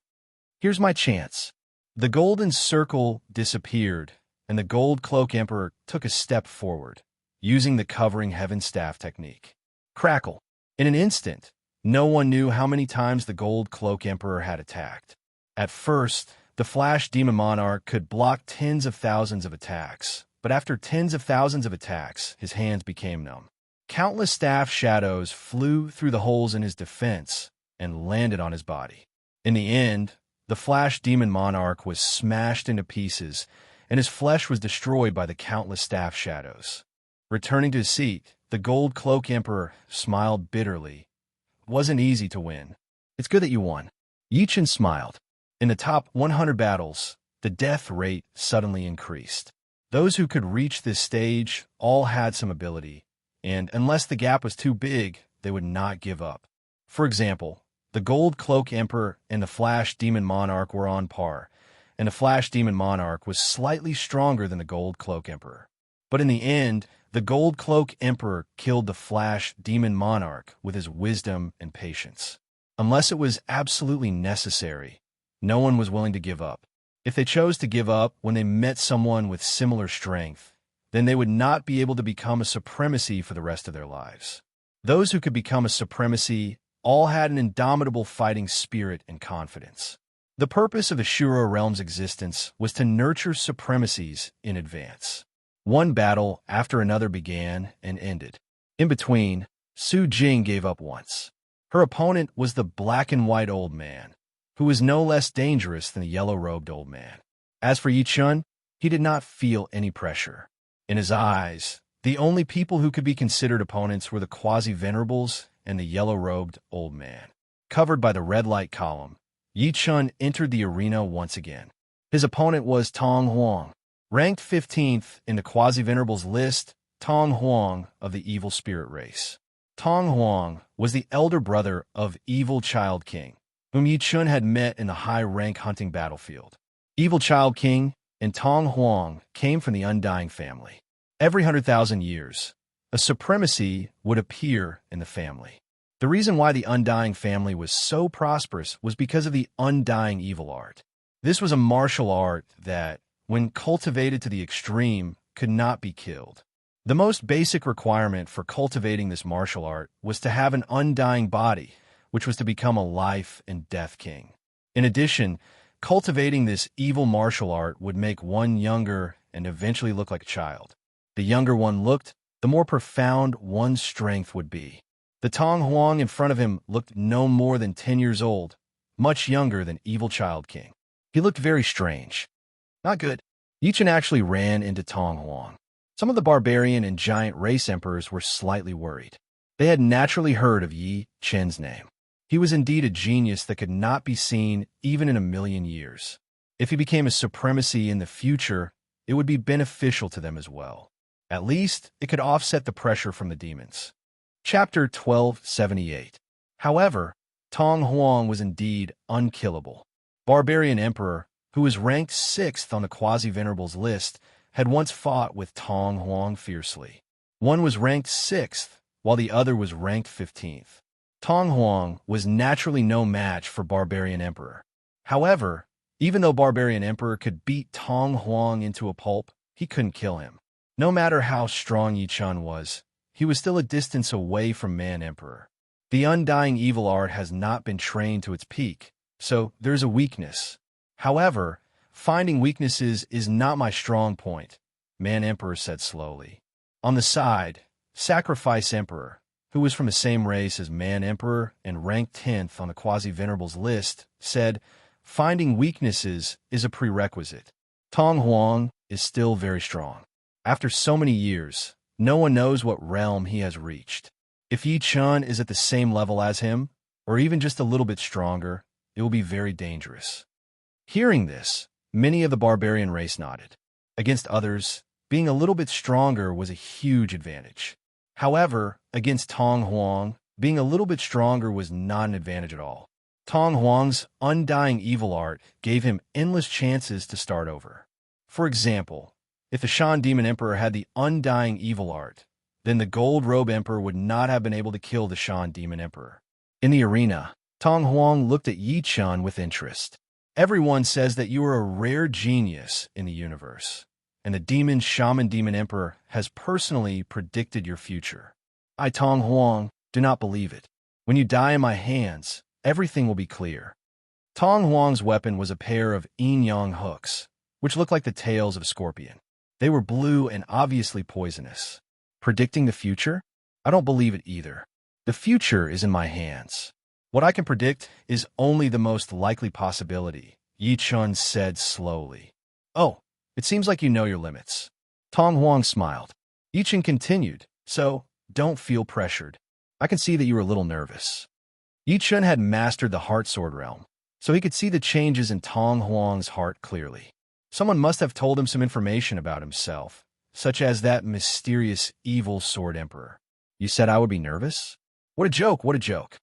Here's my chance. The golden circle disappeared, and the gold cloak emperor took a step forward, using the covering heaven staff technique. Crackle. In an instant, no one knew how many times the gold cloak emperor had attacked. At first, the flash demon monarch could block tens of thousands of attacks, but after tens of thousands of attacks, his hands became numb. Countless staff shadows flew through the holes in his defense and landed on his body. In the end, the flash demon monarch was smashed into pieces, and his flesh was destroyed by the countless staff shadows. Returning to his seat, the gold cloak emperor smiled bitterly. It wasn't easy to win. It's good that you won. Yichen smiled. In the top 100 battles, the death rate suddenly increased. Those who could reach this stage all had some ability, and unless the gap was too big, they would not give up. For example, the gold cloak emperor and the flash demon monarch were on par, and the flash demon monarch was slightly stronger than the gold cloak emperor. But in the end, the gold cloak emperor killed the flash demon monarch with his wisdom and patience. Unless it was absolutely necessary, no one was willing to give up. If they chose to give up when they met someone with similar strength, then they would not be able to become a supremacy for the rest of their lives. Those who could become a supremacy all had an indomitable fighting spirit and confidence. The purpose of the Shura realm's existence was to nurture supremacies in advance. One battle after another began and ended. In between, Su Jing gave up once. Her opponent was the black and white old man, who was no less dangerous than the yellow-robed old man. As for Yi Chun, he did not feel any pressure. In his eyes, the only people who could be considered opponents were the quasi-venerables and the yellow-robed old man. Covered by the red light column, Yi Chun entered the arena once again. His opponent was Tong Huang. Ranked 15th in the quasi-venerables list, Tong Huang of the evil spirit race. Tong Huang was the elder brother of Evil Child King, whom Yi Chun had met in the high-rank hunting battlefield. Evil Child King and Tong Huang came from the Undying family. Every 100,000 years, a supremacy would appear in the family. The reason why the Undying family was so prosperous was because of the Undying evil art. This was a martial art that, when cultivated to the extreme, could not be killed. The most basic requirement for cultivating this martial art was to have an undying body, which was to become a life and death king. In addition, cultivating this evil martial art would make one younger and eventually look like a child. The younger one looked, the more profound one's strength would be. The Tong Huang in front of him looked no more than 10 years old, much younger than Evil Child King. He looked very strange. Not good. Yi Chun actually ran into Tong Huang. Some of the barbarian and giant race emperors were slightly worried. They had naturally heard of Yi Chun's name. He was indeed a genius that could not be seen even in 1,000,000 years. If he became a supremacy in the future, it would be beneficial to them as well. At least, it could offset the pressure from the demons. Chapter 1278. However, Tong Huang was indeed unkillable. Barbarian Emperor, who was ranked 6th on the quasi-venerables list, had once fought with Tong Huang fiercely. One was ranked 6th, while the other was ranked 15th. Tong Huang was naturally no match for Barbarian Emperor. However, even though Barbarian Emperor could beat Tong Huang into a pulp, he couldn't kill him. No matter how strong Yi Chun was, he was still a distance away from Man Emperor. The Undying evil art has not been trained to its peak, so there's a weakness. However, finding weaknesses is not my strong point, Man Emperor said slowly. On the side, Sacrifice Emperor, who was from the same race as Man Emperor and ranked 10th on the quasi-venerables list, said, finding weaknesses is a prerequisite. Tong Huang is still very strong. After so many years, no one knows what realm he has reached. If Yi Chun is at the same level as him, or even just a little bit stronger, it will be very dangerous. Hearing this, many of the barbarian race nodded. Against others, being a little bit stronger was a huge advantage. However, against Tong Huang, being a little bit stronger was not an advantage at all. Tong Huang's Undying evil art gave him endless chances to start over. For example, if the Shan Demon Emperor had the Undying evil art, then the Gold Robe Emperor would not have been able to kill the Shan Demon Emperor. In the arena, Tong Huang looked at Yi Chun with interest. Everyone says that you are a rare genius in the universe, and the Shaman Demon Emperor has personally predicted your future. I, Tong Huang, do not believe it. When you die in my hands, everything will be clear. Tong Huang's weapon was a pair of yin-yang hooks, which looked like the tails of a scorpion. They were blue and obviously poisonous. Predicting the future? I don't believe it either. The future is in my hands. What I can predict is only the most likely possibility, Yi Chun said slowly. Oh, it seems like you know your limits. Tong Huang smiled. Yi Chun continued, so don't feel pressured. I can see that you were a little nervous. Yi Chun had mastered the Heart Sword realm, so he could see the changes in Tong Huang's heart clearly. Someone must have told him some information about himself, such as that mysterious evil sword emperor. You said I would be nervous? What a joke, what a joke.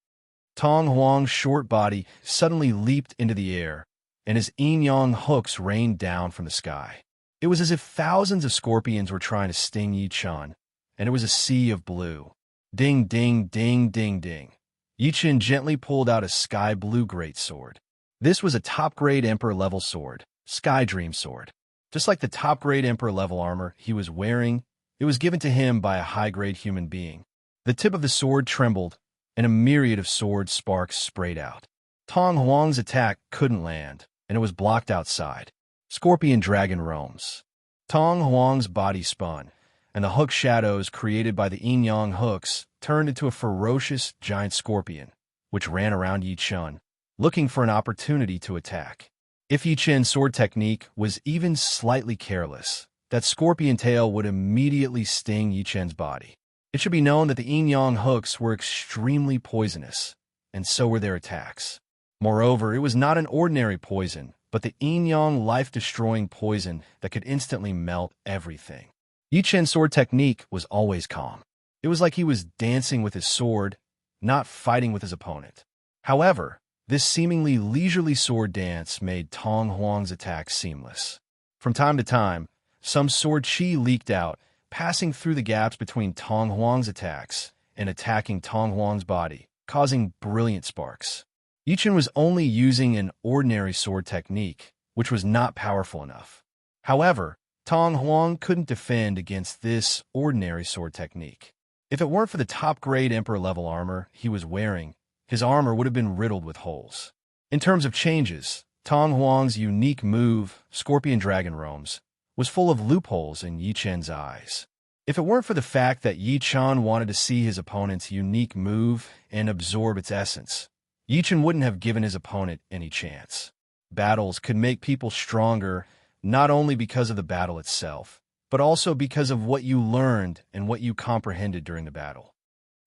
Tong Huang's short body suddenly leaped into the air, and his yin-yang hooks rained down from the sky. It was as if thousands of scorpions were trying to sting Yi Chun, and it was a sea of blue. Ding, ding, ding, ding, ding. Yi Chun gently pulled out a sky-blue greatsword. This was a top-grade Emperor-level sword, Sky Dream Sword. Just like the top-grade Emperor-level armor he was wearing, it was given to him by a high-grade human being. The tip of the sword trembled, and a myriad of sword sparks sprayed out. Tong Huang's attack couldn't land, and it was blocked outside. Scorpion Dragon roams. Tong Huang's body spun, and the hook shadows created by the yin-yang hooks turned into a ferocious giant scorpion, which ran around Yi Chun, looking for an opportunity to attack. If Yi Chun's sword technique was even slightly careless, that scorpion tail would immediately sting Yi Chun's body. It should be known that the yin-yang hooks were extremely poisonous, and so were their attacks. Moreover, it was not an ordinary poison, but the yin-yang life-destroying poison that could instantly melt everything. Yi Chun's sword technique was always calm. It was like he was dancing with his sword, not fighting with his opponent. However, this seemingly leisurely sword dance made Tong Huang's attacks seamless. From time to time, some sword chi leaked out, passing through the gaps between Tong Huang's attacks and attacking Tong Huang's body, causing brilliant sparks. Yi Chun was only using an ordinary sword technique, which was not powerful enough. However, Tong Huang couldn't defend against this ordinary sword technique. If it weren't for the top-grade Emperor-level armor he was wearing, his armor would have been riddled with holes. In terms of changes, Tong Huang's unique move, Scorpion Dragon Roams, was full of loopholes in Yi Chun's eyes. If it weren't for the fact that Yi Chun wanted to see his opponent's unique move and absorb its essence, Yi Chun wouldn't have given his opponent any chance. Battles could make people stronger not only because of the battle itself, but also because of what you learned and what you comprehended during the battle.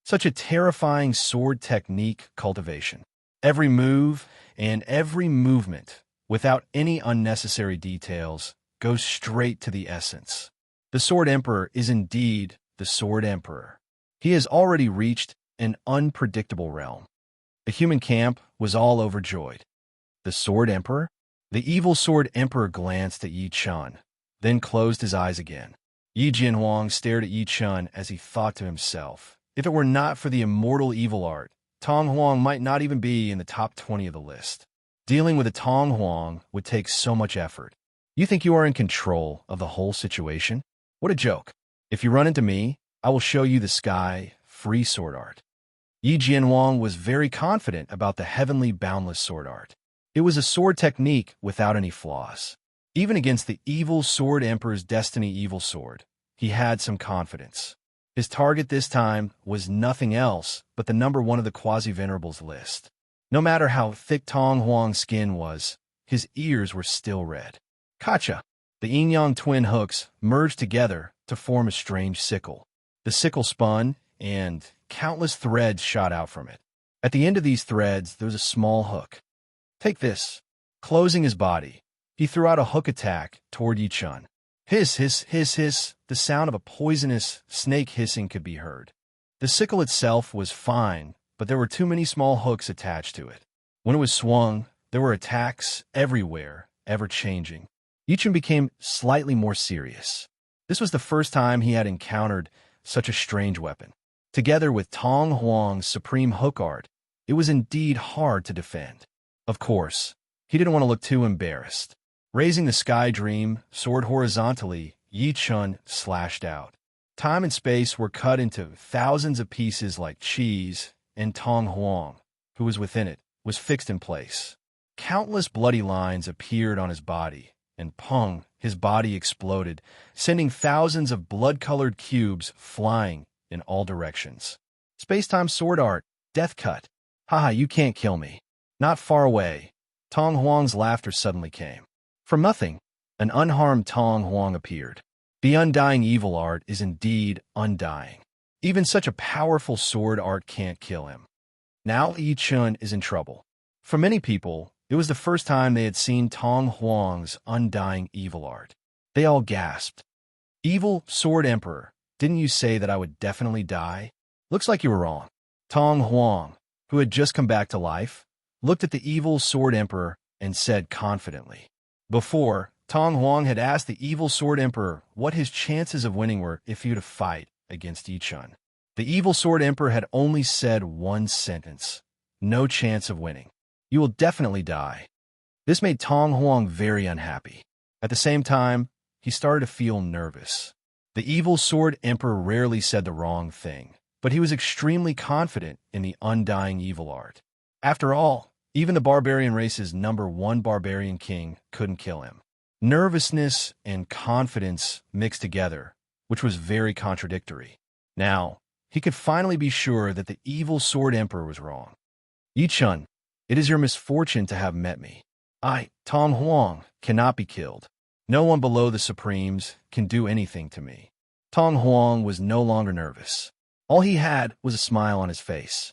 Such a terrifying sword technique cultivation. Every move and every movement, without any unnecessary details, goes straight to the essence. The Sword Emperor is indeed the Sword Emperor. He has already reached an unpredictable realm. The human camp was all overjoyed. The Sword Emperor? The evil Sword Emperor glanced at Yi Chun, then closed his eyes again. Yi Jinhuang stared at Yi Chun as he thought to himself, if it were not for the immortal evil art, Tong Huang might not even be in the top 20 of the list. Dealing with a Tong Huang would take so much effort. You think you are in control of the whole situation? What a joke. If you run into me, I will show you the sky, free sword art. Yi Jianhuang was very confident about the heavenly boundless sword art. It was a sword technique without any flaws. Even against the evil Sword Emperor's Destiny Evil Sword, he had some confidence. His target this time was nothing else but the number 1 of the Quasi-Venerables list. No matter how thick Tong Huang's skin was, his ears were still red. Kacha! The yin-yang twin hooks merged together to form a strange sickle. The sickle spun, and countless threads shot out from it. At the end of these threads, there was a small hook. Take this. Closing his body, he threw out a hook attack toward Yi Chun. Hiss, hiss, hiss, hiss. The sound of a poisonous snake hissing could be heard. The sickle itself was fine, but there were too many small hooks attached to it. When it was swung, there were attacks everywhere, ever-changing. Yi Chun became slightly more serious. This was the first time he had encountered such a strange weapon. Together with Tong Huang's supreme hook art, it was indeed hard to defend. Of course, he didn't want to look too embarrassed. Raising the Sky Dream, sword horizontally, Yi Chun slashed out. Time and space were cut into thousands of pieces like cheese, and Tong Huang, who was within it, was fixed in place. Countless bloody lines appeared on his body, and pung, his body exploded, sending thousands of blood-colored cubes flying in all directions. Space-time sword art, death cut. Haha, you can't kill me. Not far away, Tong Huang's laughter suddenly came. From nothing, an unharmed Tong Huang appeared. The undying evil art is indeed undying. Even such a powerful sword art can't kill him. Now Yi Chun is in trouble. For many people, it was the first time they had seen Tong Huang's undying evil art. They all gasped. Evil Sword Emperor, didn't you say that I would definitely die? Looks like you were wrong. Tong Huang, who had just come back to life, looked at the evil Sword Emperor and said confidently. Before, Tong Huang had asked the evil Sword Emperor what his chances of winning were if he were to fight against Yi Chun. The evil Sword Emperor had only said one sentence. No chance of winning. You will definitely die. This made Tong Huang very unhappy. At the same time, he started to feel nervous. The evil Sword Emperor rarely said the wrong thing, but he was extremely confident in the undying evil art. After all, even the barbarian race's number 1 barbarian king couldn't kill him. Nervousness and confidence mixed together which was very contradictory. Now, he could finally be sure that the evil Sword Emperor was wrong. Yi-chun, it is your misfortune to have met me. I, Tong Huang, cannot be killed. No one below the Supremes can do anything to me. Tong Huang was no longer nervous. All he had was a smile on his face.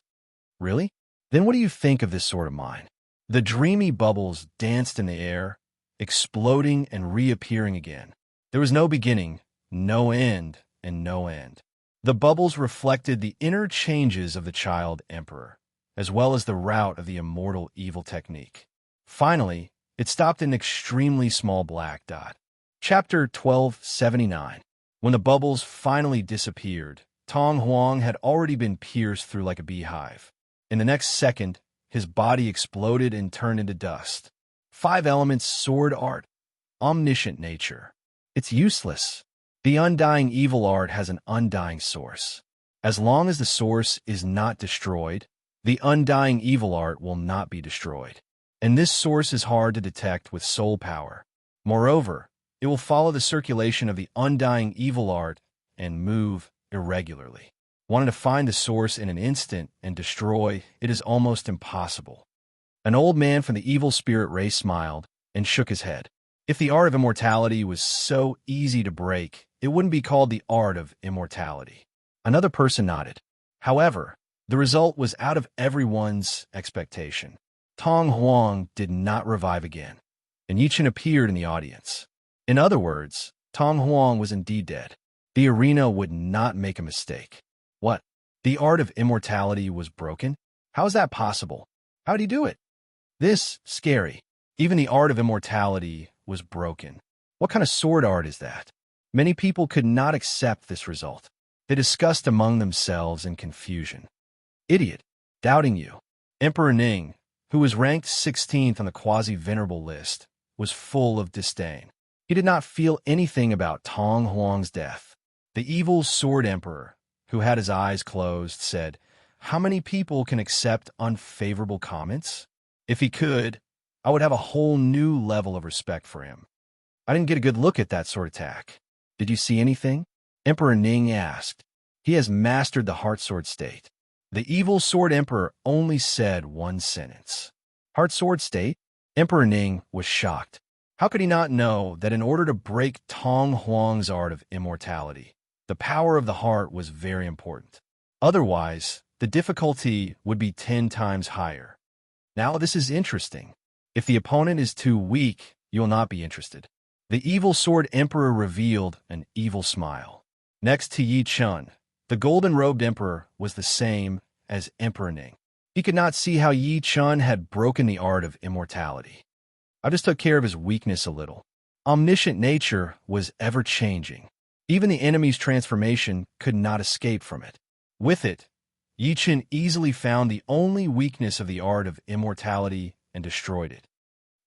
Really? Then what do you think of this sword of mine? The dreamy bubbles danced in the air, exploding and reappearing again. There was no beginning, no end, and no end. The bubbles reflected the inner changes of the child emperor, as well as the rout of the immortal evil technique. Finally, it stopped an extremely small black dot. Chapter 1279. When the bubbles finally disappeared, Tong Huang had already been pierced through like a beehive. In the next second, his body exploded and turned into dust. 5 elements sword art. Omniscient nature. It's useless. The undying evil art has an undying source. As long as the source is not destroyed, the undying evil art will not be destroyed. And this source is hard to detect with soul power. Moreover, it will follow the circulation of the undying evil art and move irregularly. Wanting to find the source in an instant and destroy it is almost impossible. An old man from the evil spirit race smiled and shook his head. If the art of immortality was so easy to break, it wouldn't be called the art of immortality. Another person nodded. However, the result was out of everyone's expectation. Tong Huang did not revive again, and Yi-chun appeared in the audience. In other words, Tong Huang was indeed dead. The arena would not make a mistake. What? The art of immortality was broken? How is that possible? How'd he do it? This, scary. Even the art of immortality was broken. What kind of sword art is that? Many people could not accept this result. They discussed among themselves in confusion. Idiot. Doubting you. Emperor Ning, who was ranked 16th on the quasi-venerable list, was full of disdain. He did not feel anything about Tong Huang's death. The evil Sword Emperor, who had his eyes closed, said, "How many people can accept unfavorable comments? If he could, I would have a whole new level of respect for him." I didn't get a good look at that sword attack. Did you see anything? Emperor Ning asked. He has mastered the heart sword state. The evil Sword Emperor only said one sentence. Heart sword state? Emperor Ning was shocked. How could he not know that in order to break Tong Huang's art of immortality, the power of the heart was very important? Otherwise, the difficulty would be 10 times higher. Now this is interesting. If the opponent is too weak, you will not be interested. The evil Sword Emperor revealed an evil smile. Next to Yi-chun, the golden-robed emperor was the same as Emperor Ning. He could not see how Yi-chun had broken the art of immortality. I just took care of his weakness a little. Omniscient nature was ever-changing. Even the enemy's transformation could not escape from it. With it, Yi-chun easily found the only weakness of the art of immortality and destroyed it.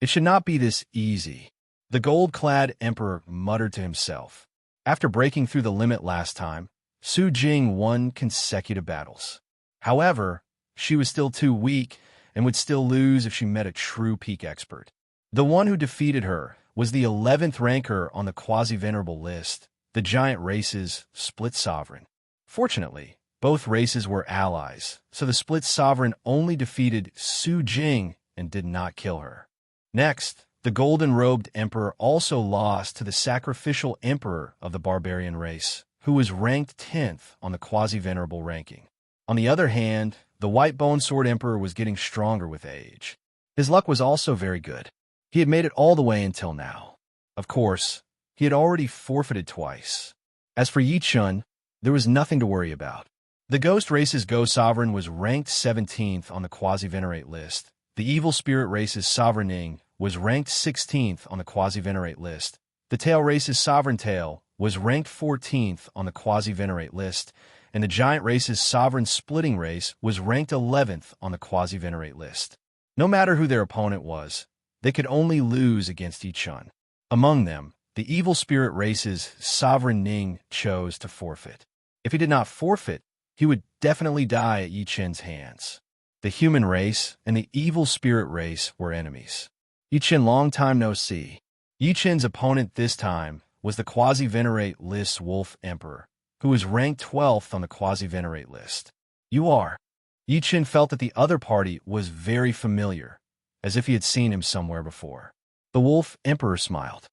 It should not be this easy. The gold-clad emperor muttered to himself. After breaking through the limit last time, Su Jing won consecutive battles. However, she was still too weak and would still lose if she met a true peak expert. The one who defeated her was the 11th ranker on the quasi-venerable list, the giant race's split sovereign. Fortunately, both races were allies, so the split sovereign only defeated Su Jing and did not kill her. Next, the golden-robed emperor also lost to the sacrificial emperor of the barbarian race, who was ranked 10th on the quasi-venerable ranking. On the other hand, the white-bone sword emperor was getting stronger with age. His luck was also very good. He had made it all the way until now. Of course, he had already forfeited twice. As for Yi-chun, there was nothing to worry about. The ghost race's Go Sovereign was ranked 17th on the quasi-venerate list. The evil spirit race's Sovereign Ning was ranked 16th on the quasi-venerate list. The tail race's Sovereign Tail was ranked 14th on the quasi-venerate list, and the giant race's Sovereign Splitting race was ranked 11th on the quasi-venerate list. No matter who their opponent was, they could only lose against Yi-chun. Among them, the evil spirit race's Sovereign Ning chose to forfeit. If he did not forfeit, he would definitely die at Yi-chun's hands. The human race and the evil spirit race were enemies. Yi-chun long time no see. Yi-chun's opponent this time was the Quasi-Venerate list's Wolf Emperor, who was ranked 12th on the Quasi-Venerate list. You are. Yi Chen felt that the other party was very familiar, as if he had seen him somewhere before. The Wolf Emperor smiled.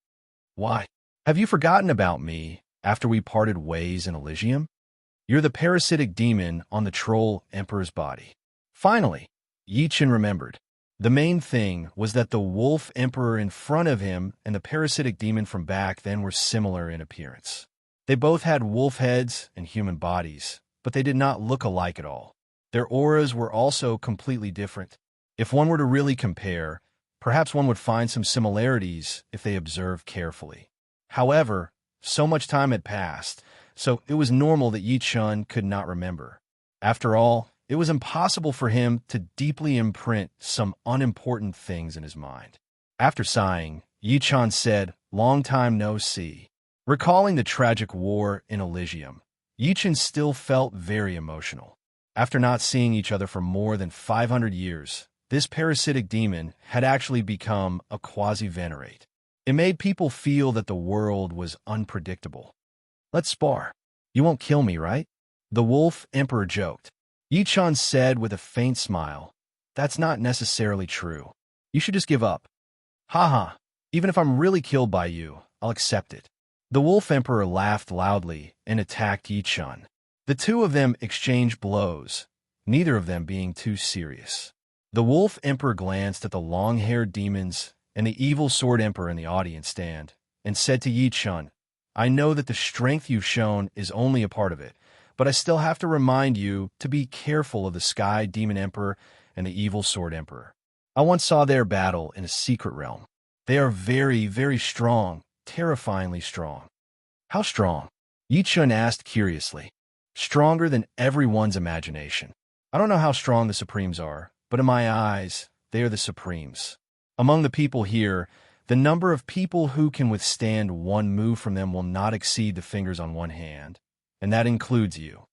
Why? Have you forgotten about me after we parted ways in Elysium? You're the parasitic demon on the Troll Emperor's body. Finally, Yi Chen remembered. The main thing was that the Wolf Emperor in front of him and the parasitic demon from back then were similar in appearance. They both had wolf heads and human bodies, but they did not look alike at all. Their auras were also completely different. If one were to really compare, perhaps one would find some similarities if they observed carefully. However, so much time had passed, so it was normal that Yi Chen could not remember. After all, it was impossible for him to deeply imprint some unimportant things in his mind. After sighing, Yi Chen said, "Long time no see." Recalling the tragic war in Elysium, Yi Chen still felt very emotional. After not seeing each other for more than 500 years, this parasitic demon had actually become a Quasi-Venerate. It made people feel that the world was unpredictable. "Let's spar. You won't kill me, right?" The Wolf Emperor joked. Yi Chen said with a faint smile, "That's not necessarily true. You should just give up." "Haha, even if I'm really killed by you, I'll accept it." The Wolf Emperor laughed loudly and attacked Yi Chen. The two of them exchanged blows, neither of them being too serious. The Wolf Emperor glanced at the long-haired demons and the evil Sword Emperor in the audience stand and said to Yi Chen, "I know that the strength you've shown is only a part of it, but I still have to remind you to be careful of the Sky Demon Emperor and the evil Sword Emperor. I once saw their battle in a secret realm. They are very, very strong, terrifyingly strong." "How strong?" Yi Chen asked curiously. "Stronger than everyone's imagination. I don't know how strong the Supremes are, but in my eyes, they are the Supremes. Among the people here, the number of people who can withstand one move from them will not exceed the fingers on one hand, and that includes you."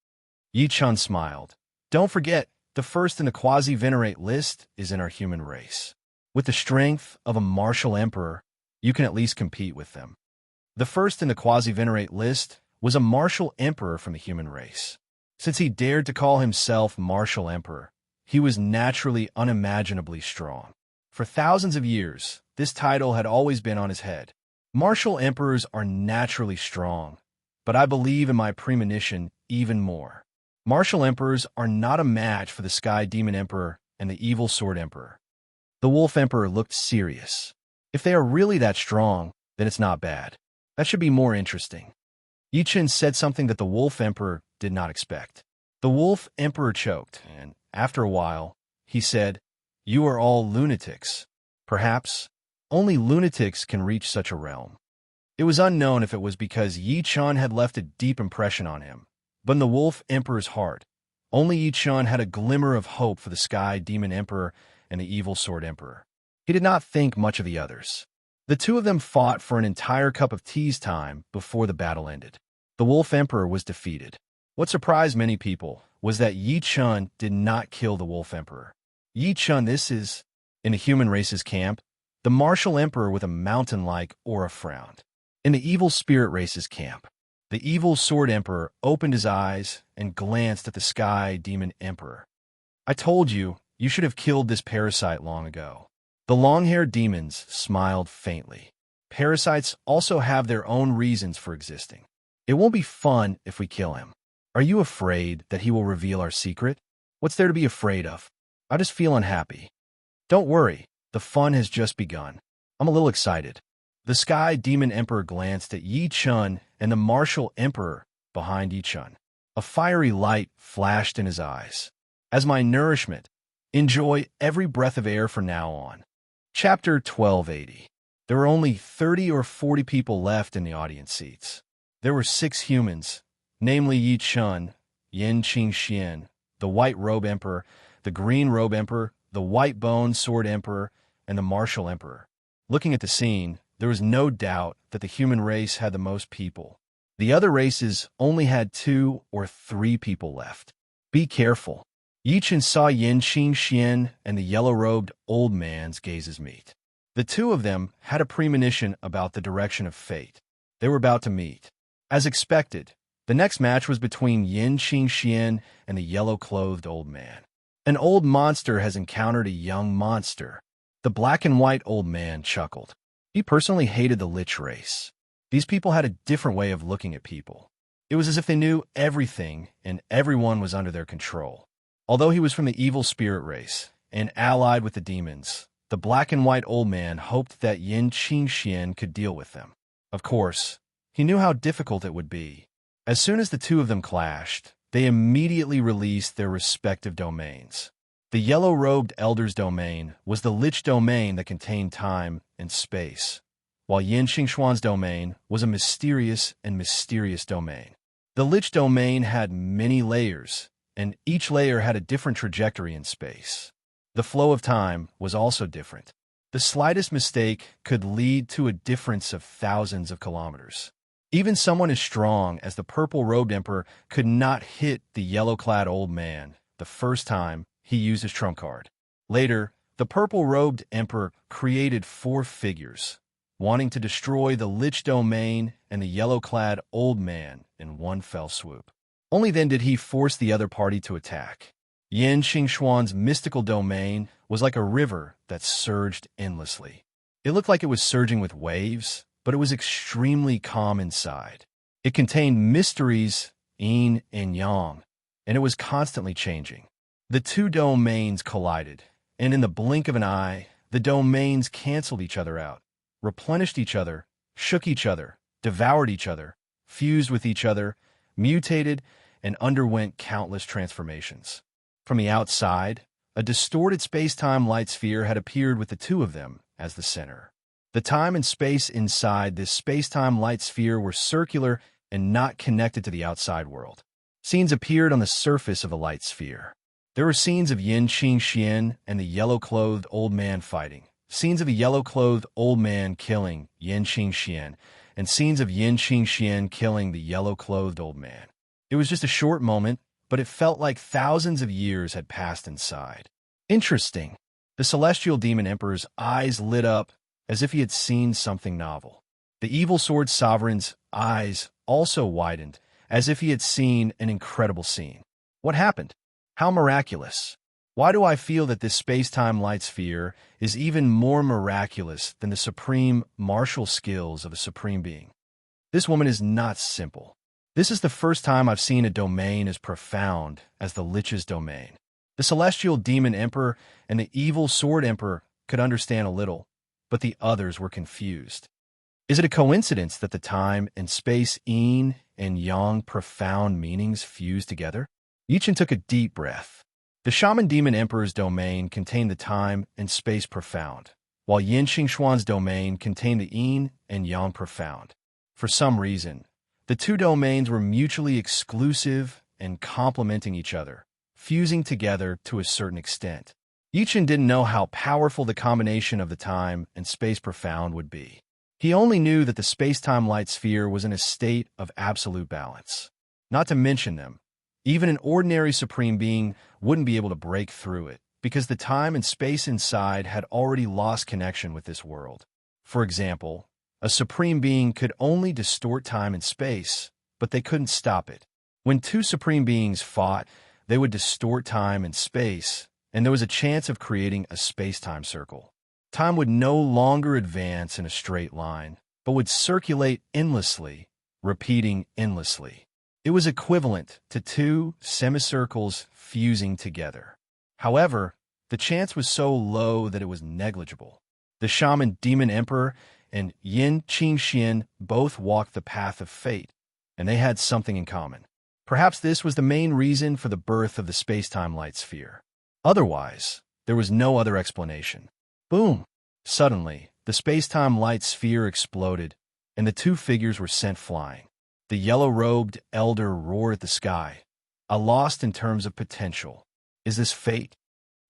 Yi Chen smiled. "Don't forget, the first in the Quasi-Venerate list is in our human race. With the strength of a martial emperor, you can at least compete with them." The first in the Quasi-Venerate list was a martial emperor from the human race. Since he dared to call himself martial emperor, he was naturally unimaginably strong. For thousands of years, this title had always been on his head. Martial emperors are naturally strong, but I believe in my premonition even more. Martial emperors are not a match for the Sky Demon Emperor and the evil Sword Emperor. The Wolf Emperor looked serious. If they are really that strong, then it's not bad. That should be more interesting. Yi Chen said something that the Wolf Emperor did not expect. The Wolf Emperor choked, and after a while, he said, "You are all lunatics. Perhaps only lunatics can reach such a realm." It was unknown if it was because Yi Chen had left a deep impression on him, but in the Wolf Emperor's heart, only Yi Chen had a glimmer of hope for the Sky Demon Emperor and the evil Sword Emperor. He did not think much of the others. The two of them fought for an entire cup of tea's time before the battle ended. The Wolf Emperor was defeated. What surprised many people was that Yi Chen did not kill the Wolf Emperor. Yi Chen, this is, in the human race's camp, the martial emperor with a mountain-like aura frowned. In the evil spirit race's camp, the evil Sword Emperor opened his eyes and glanced at the Sky Demon Emperor. "I told you, you should have killed this parasite long ago." The long-haired demons smiled faintly. Parasites also have their own reasons for existing. "It won't be fun if we kill him. Are you afraid that he will reveal our secret? What's there to be afraid of? I just feel unhappy." "Don't worry, the fun has just begun. I'm a little excited." The Sky Demon Emperor glanced at Yi Chen and the martial emperor behind Yi Chen. A fiery light flashed in his eyes. "As my nourishment, enjoy every breath of air from now on." Chapter 1280. There were only 30 or 40 people left in the audience seats. There were 6 humans, namely Yi Chen, Yin Qingxian, the White Robe Emperor, the Green Robe Emperor, the White Bone Sword Emperor, and the Martial Emperor. Looking at the scene, there was no doubt that the human race had the most people. The other races only had 2 or 3 people left. Be careful. Yi Chen saw Yin Qingxian and the yellow-robed old man's gazes meet. The two of them had a premonition about the direction of fate. They were about to meet. As expected, the next match was between Yin Qingxian and the yellow-clothed old man. An old monster has encountered a young monster. The black-and-white old man chuckled. He personally hated the Lich race. These people had a different way of looking at people. It was as if they knew everything and everyone was under their control. Although he was from the evil spirit race and allied with the demons, the black-and-white old man hoped that Yin Qingxian could deal with them. Of course, he knew how difficult it would be. As soon as the two of them clashed, they immediately released their respective domains. The yellow-robed elder's domain was the Lich domain that contained time and space, while Yin Xingxuan's domain was a mysterious domain. The Lich domain had many layers, and each layer had a different trajectory in space. The flow of time was also different. The slightest mistake could lead to a difference of thousands of kilometers. Even someone as strong as the purple-robed emperor could not hit the yellow-clad old man the first time he used his trump card. Later, the purple-robed emperor created 4 figures, wanting to destroy the Lich domain and the yellow-clad old man in one fell swoop. Only then did he force the other party to attack. Yin Xingxuan's mystical domain was like a river that surged endlessly. It looked like it was surging with waves, but it was extremely calm inside. It contained mysteries, yin and yang, and it was constantly changing. The two domains collided, and in the blink of an eye, the domains canceled each other out, replenished each other, shook each other, devoured each other, fused with each other, mutated, and underwent countless transformations. From the outside, a distorted space-time light sphere had appeared with the two of them as the center. The time and space inside this space-time light sphere were circular and not connected to the outside world. Scenes appeared on the surface of a light sphere. There were scenes of Yin Qingxian and the yellow-clothed old man fighting, scenes of the yellow-clothed old man killing Yin Qingxian, and scenes of Yin Qingxian killing the yellow-clothed old man. It was just a short moment, but it felt like thousands of years had passed inside. Interesting. The celestial demon emperor's eyes lit up as if he had seen something novel. The evil sword sovereign's eyes also widened as if he had seen an incredible scene. What happened? How miraculous. Why do I feel that this space-time light sphere is even more miraculous than the supreme martial skills of a supreme being? This woman is not simple. This is the first time I've seen a domain as profound as the Lich's domain. The celestial demon emperor and the evil sword emperor could understand a little, but the others were confused. Is it a coincidence that the time and space yin and yang profound meanings fused together? Yichen took a deep breath. The shaman demon emperor's domain contained the time and space profound, while Yin Xingxuan's domain contained the yin and yang profound. For some reason, the two domains were mutually exclusive and complementing each other, fusing together to a certain extent. Yichen didn't know how powerful the combination of the time and space profound would be. He only knew that the space-time light sphere was in a state of absolute balance. Not to mention them, even an ordinary supreme being wouldn't be able to break through it, because the time and space inside had already lost connection with this world. For example, a supreme being could only distort time and space, but they couldn't stop it. When two supreme beings fought, they would distort time and space, and there was a chance of creating a space-time circle. Time would no longer advance in a straight line, but would circulate endlessly, repeating endlessly. It was equivalent to two semicircles fusing together. However, the chance was so low that it was negligible. The shaman demon emperor and Yin Qingxian both walked the path of fate, and they had something in common. Perhaps this was the main reason for the birth of the space-time light sphere. Otherwise, there was no other explanation. Boom! Suddenly, the space-time light sphere exploded, and the two figures were sent flying. The yellow-robed elder roared at the sky, lost in terms of potential. Is this fate?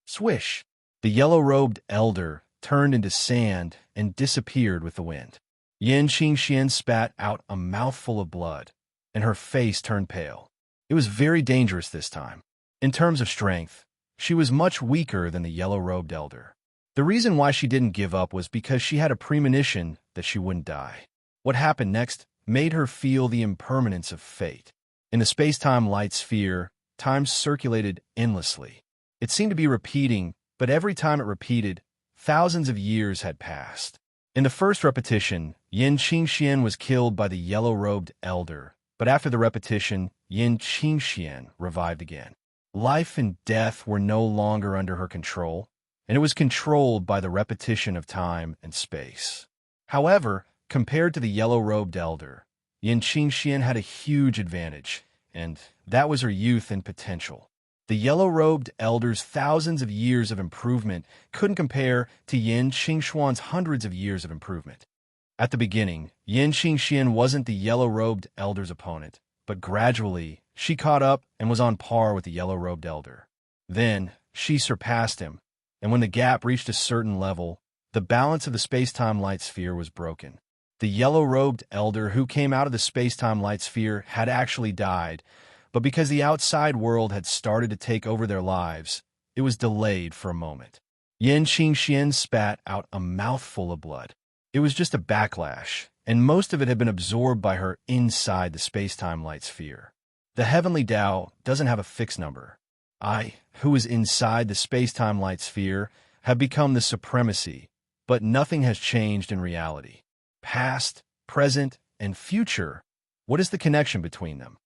Swish! The yellow-robed elder turned into sand and disappeared with the wind. Yin Qingxian spat out a mouthful of blood, and her face turned pale. It was very dangerous this time. In terms of strength, she was much weaker than the yellow-robed elder. The reason why she didn't give up was because she had a premonition that she wouldn't die. What happened next made her feel the impermanence of fate. In the space-time light sphere, time circulated endlessly. It seemed to be repeating, but every time it repeated, thousands of years had passed. In the first repetition, Yin Qingxian was killed by the yellow-robed elder, but after the repetition, Yin Qingxian revived again. Life and death were no longer under her control, and it was controlled by the repetition of time and space. However, compared to the yellow-robed elder, Yin Qingxian had a huge advantage, and that was her youth and potential. The yellow-robed elder's thousands of years of improvement couldn't compare to Yin Qingxuan's hundreds of years of improvement. At the beginning, Yin Qingxian wasn't the yellow-robed elder's opponent, but gradually, she caught up and was on par with the yellow-robed elder. Then, she surpassed him, and when the gap reached a certain level, the balance of the space-time light sphere was broken. The yellow-robed elder who came out of the space-time light sphere had actually died, but because the outside world had started to take over their lives, it was delayed for a moment. Yin Qingxian spat out a mouthful of blood. It was just a backlash, and most of it had been absorbed by her inside the space-time light sphere. The heavenly Tao doesn't have a fixed number. I, who is inside the space-time light sphere, have become the supremacy, but nothing has changed in reality. Past, present, and future, what is the connection between them?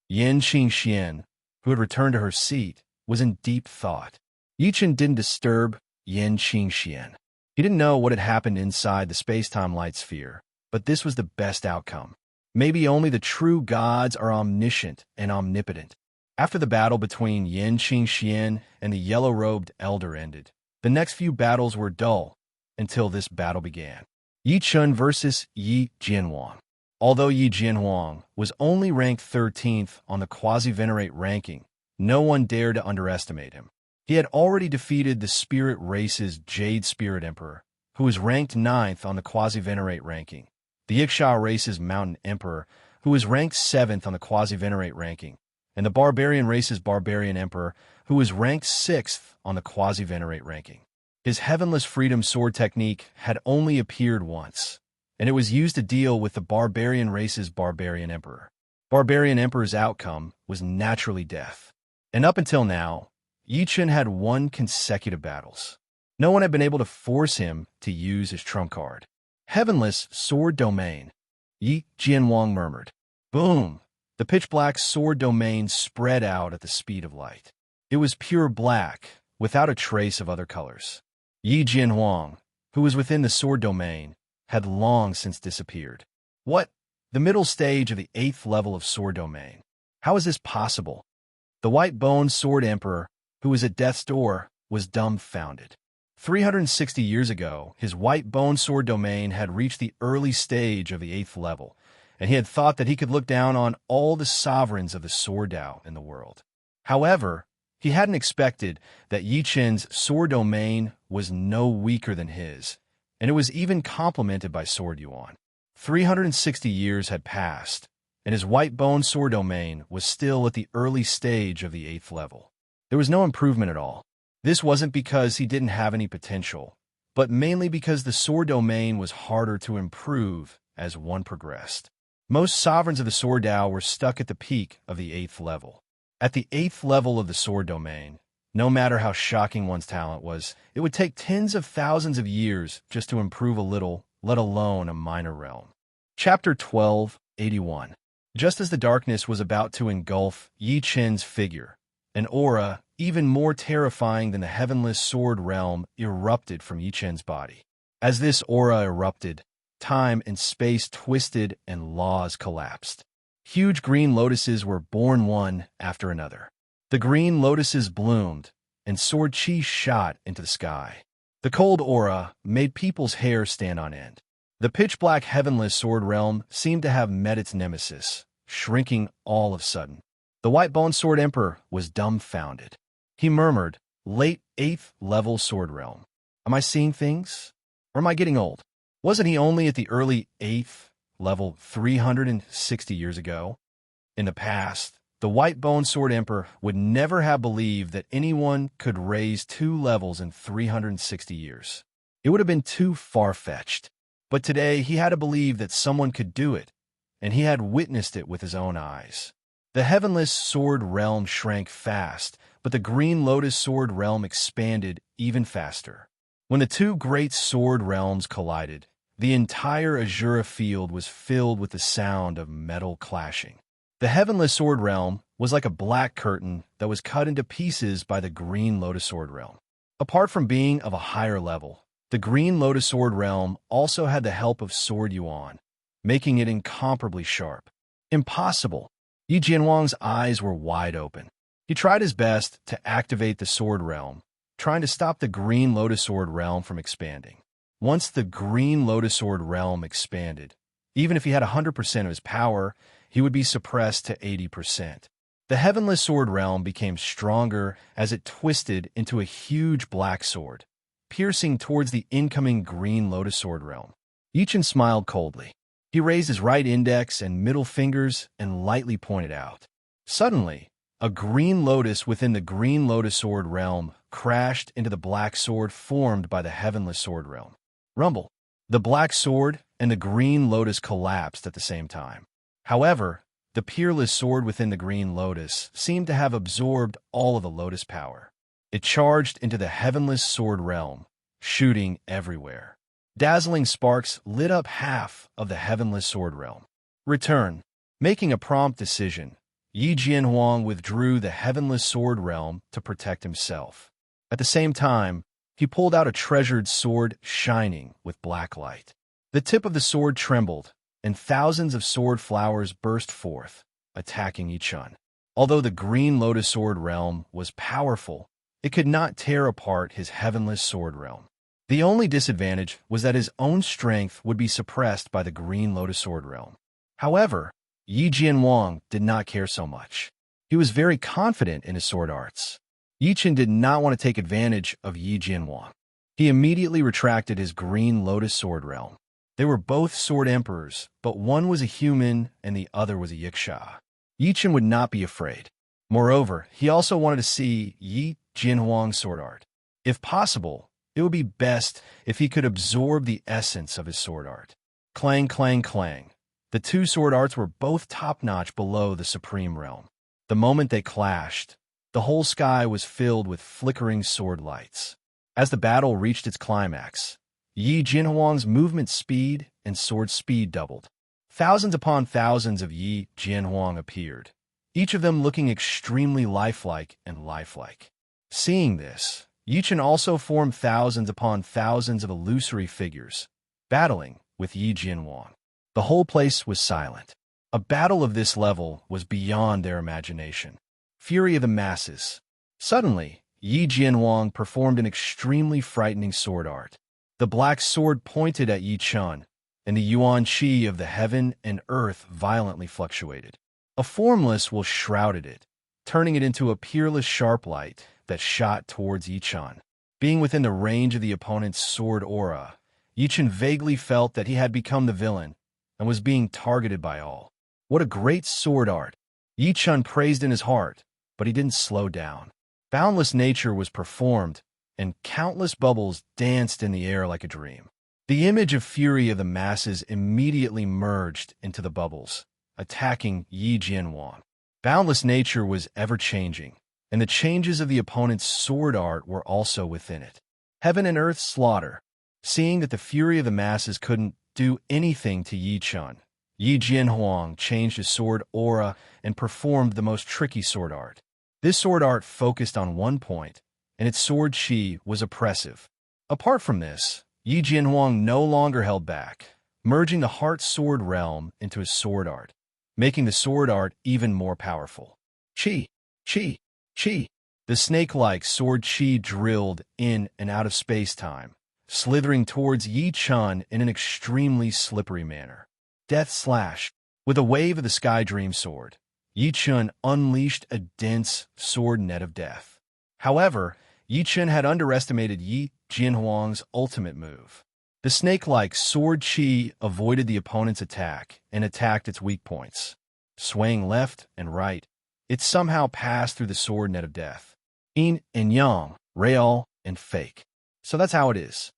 Yin Qingxian, who had returned to her seat, was in deep thought. Yichen didn't disturb Yin Qingxian. He didn't know what had happened inside the space-time light sphere, but this was the best outcome. Maybe only the true gods are omniscient and omnipotent. After the battle between Yin Qingxian and the yellow-robed elder ended, the next few battles were dull, until this battle began. Yi Chun versus Yi Jianhuang. Although Yi Jianhuang was only ranked 13th on the quasi-venerate ranking, no one dared to underestimate him. He had already defeated the spirit race's Jade Spirit Emperor, who was ranked 9th on the quasi-venerate ranking, the Ixia race's Mountain Emperor, who was ranked 7th on the quasi-venerate ranking, and the Barbarian race's Barbarian Emperor, who was ranked 6th on the quasi-venerate ranking. His Heavenless Freedom Sword technique had only appeared once, and it was used to deal with the Barbarian race's Barbarian Emperor. Barbarian Emperor's outcome was naturally death. And up until now, Yichen had won consecutive battles. No one had been able to force him to use his trump card. Heavenless Sword Domain, Yi Jianhuang murmured. Boom! The pitch-black sword domain spread out at the speed of light. It was pure black, without a trace of other colors. Yi Jianhuang, who was within the sword domain, had long since disappeared. What? The middle stage of the 8th level of sword domain. How is this possible? The white-boned sword emperor, who was at death's door, was dumbfounded. 360 years ago, his white-boned sword domain had reached the early stage of the 8th level, and he had thought that he could look down on all the sovereigns of the sword Tao in the world. However, he hadn't expected that Yi Chen's sword domain was no weaker than his, and it was even complemented by sword yuan. 360 years had passed, and his white-boned sword domain was still at the early stage of the 8th level. There was no improvement at all. This wasn't because he didn't have any potential, but mainly because the sword domain was harder to improve as one progressed. Most sovereigns of the sword Tao were stuck at the peak of the 8th level. At the 8th level of the sword domain, no matter how shocking one's talent was, it would take tens of thousands of years just to improve a little, let alone a minor realm. Chapter 12:81. Just as the darkness was about to engulf Yi Chen's figure, an aura, even more terrifying than the heavenless sword realm, erupted from Yi Chen's body. As this aura erupted, time and space twisted and laws collapsed. Huge green lotuses were born one after another. The green lotuses bloomed, and sword chi shot into the sky. The cold aura made people's hair stand on end. The pitch-black heavenless sword realm seemed to have met its nemesis, shrinking all of a sudden. The white-boned sword emperor was dumbfounded. He murmured, "Late 8th level sword realm. Am I seeing things? Or am I getting old? Wasn't he only at the early 8th level 360 years ago?" In the past, the white-boned sword emperor would never have believed that anyone could raise 2 levels in 360 years. It would have been too far-fetched. But today he had to believe that someone could do it, and he had witnessed it with his own eyes. The heavenless sword realm shrank fast, but the green lotus sword realm expanded even faster. When the two great sword realms collided, the entire Azura field was filled with the sound of metal clashing. The heavenless sword realm was like a black curtain that was cut into pieces by the green lotus sword realm. Apart from being of a higher level, the green lotus sword realm also had the help of Sword Yuan, making it incomparably sharp. Impossible! Yi Jianhuang's eyes were wide open. He tried his best to activate the sword realm, trying to stop the green lotus sword realm from expanding. Once the green lotus sword realm expanded, even if he had 100% of his power, he would be suppressed to 80%. The heavenless sword realm became stronger as it twisted into a huge black sword, piercing towards the incoming green lotus sword realm. Yichen smiled coldly. He raised his right index and middle fingers and lightly pointed out. Suddenly, a green lotus within the green lotus sword realm crashed into the black sword formed by the heavenless sword realm. Rumble. The black sword and the green lotus collapsed at the same time. However, the peerless sword within the green lotus seemed to have absorbed all of the lotus power. It charged into the heavenless sword realm, shooting everywhere. Dazzling sparks lit up half of the heavenless sword realm. Return. Making a prompt decision, Yi Jianhuang withdrew the heavenless sword realm to protect himself. At the same time, he pulled out a treasured sword shining with black light. The tip of the sword trembled, and thousands of sword flowers burst forth, attacking Yichun. Although the green lotus sword realm was powerful, it could not tear apart his heavenless sword realm. The only disadvantage was that his own strength would be suppressed by the green lotus sword realm. However, Yi Jianhuang did not care so much. He was very confident in his sword arts. Yichen did not want to take advantage of Yi Jianhuang. He immediately retracted his green lotus sword realm. They were both sword emperors, but one was a human and the other was a yiksha. Yichen would not be afraid. Moreover, he also wanted to see Yi Jianhuang's sword art. If possible, it would be best if he could absorb the essence of his sword art. Clang, clang, clang. The two sword arts were both top-notch below the supreme realm. The moment they clashed, the whole sky was filled with flickering sword lights. As the battle reached its climax, Yi Jianhuang's movement speed and sword speed doubled. Thousands upon thousands of Yi Jianhuang appeared, each of them looking extremely lifelike and lifelike. Seeing this, Yichen also formed thousands upon thousands of illusory figures, battling with Yi Jianhuang. The whole place was silent. A battle of this level was beyond their imagination. Fury of the masses. Suddenly, Yi Jianhuang performed an extremely frightening sword art. The black sword pointed at Yi Chun, and the yuan qi of the heaven and earth violently fluctuated. A formless will shrouded it, turning it into a peerless sharp light that shot towards Yi Chun. Being within the range of the opponent's sword aura, Yi Chun vaguely felt that he had become the villain and was being targeted by all. What a great sword art! Yi Chun praised in his heart, but he didn't slow down. Boundless nature was performed, and countless bubbles danced in the air like a dream. The image of fury of the masses immediately merged into the bubbles, attacking Yi Jianhuang. Boundless nature was ever-changing, and the changes of the opponent's sword art were also within it. Heaven and earth slaughter. Seeing that the fury of the masses couldn't do anything to Yi Chun, Yi Jianhuang changed his sword aura and performed the most tricky sword art. This sword art focused on one point, and its sword qi was oppressive. Apart from this, Yi Jianhuang no longer held back, merging the heart sword realm into his sword art, making the sword art even more powerful. Qi, qi, qi. The snake-like sword qi drilled in and out of space-time, slithering towards Yi Chun in an extremely slippery manner. Death slash. With a wave of the Sky Dream Sword, Yi Chun unleashed a dense sword net of death. However, Yi Chun had underestimated Yi Jianhuang's ultimate move. The snake-like sword qi avoided the opponent's attack and attacked its weak points. Swaying left and right, it somehow passed through the sword net of death. Yin and yang, real and fake. So that's how it is.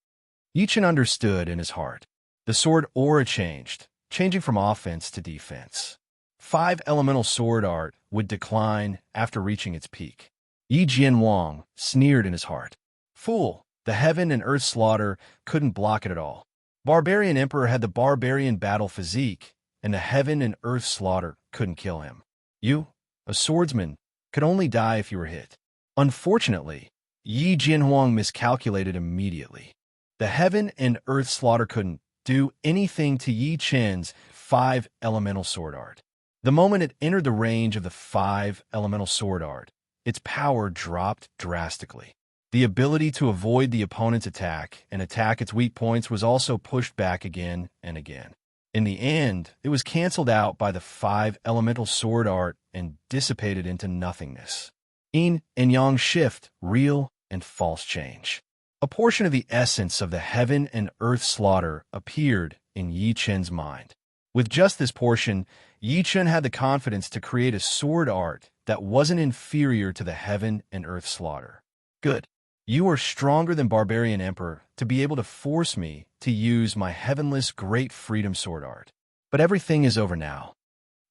Yi Chun understood in his heart. The sword aura changed, changing from offense to defense. 5 elemental sword art would decline after reaching its peak. Yi Jianhuang sneered in his heart. Fool, the heaven and earth slaughter couldn't block it at all. Barbarian Emperor had the barbarian battle physique, and the heaven and earth slaughter couldn't kill him. You, a swordsman, could only die if you were hit. Unfortunately, Yi Jianhuang miscalculated immediately. The heaven and earth slaughter couldn't do anything to Yi Chen's 5 elemental sword art. The moment it entered the range of the 5 elemental sword art, its power dropped drastically. The ability to avoid the opponent's attack and attack its weak points was also pushed back again and again. In the end, it was cancelled out by the 5 elemental sword art and dissipated into nothingness. Yin and Yang shift, real and false change. A portion of the essence of the heaven and earth slaughter appeared in Yi Chen's mind. With just this portion, Yi Chen had the confidence to create a sword art that wasn't inferior to the heaven and earth slaughter. Good. You are stronger than Barbarian Emperor to be able to force me to use my heavenless great freedom sword art. But everything is over now.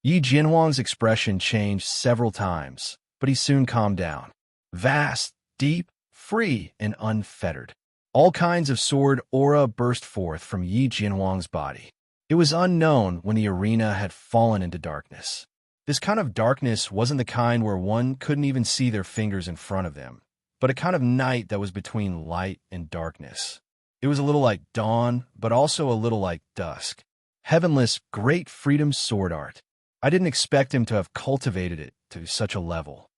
Yi Jianhuang's expression changed several times, but he soon calmed down. Vast, deep, free, and unfettered. All kinds of sword aura burst forth from Yi Jianhuang's body. It was unknown when the arena had fallen into darkness. This kind of darkness wasn't the kind where one couldn't even see their fingers in front of them, but a kind of night that was between light and darkness. It was a little like dawn, but also a little like dusk. Heavenless, great freedom sword art. I didn't expect him to have cultivated it to such a level.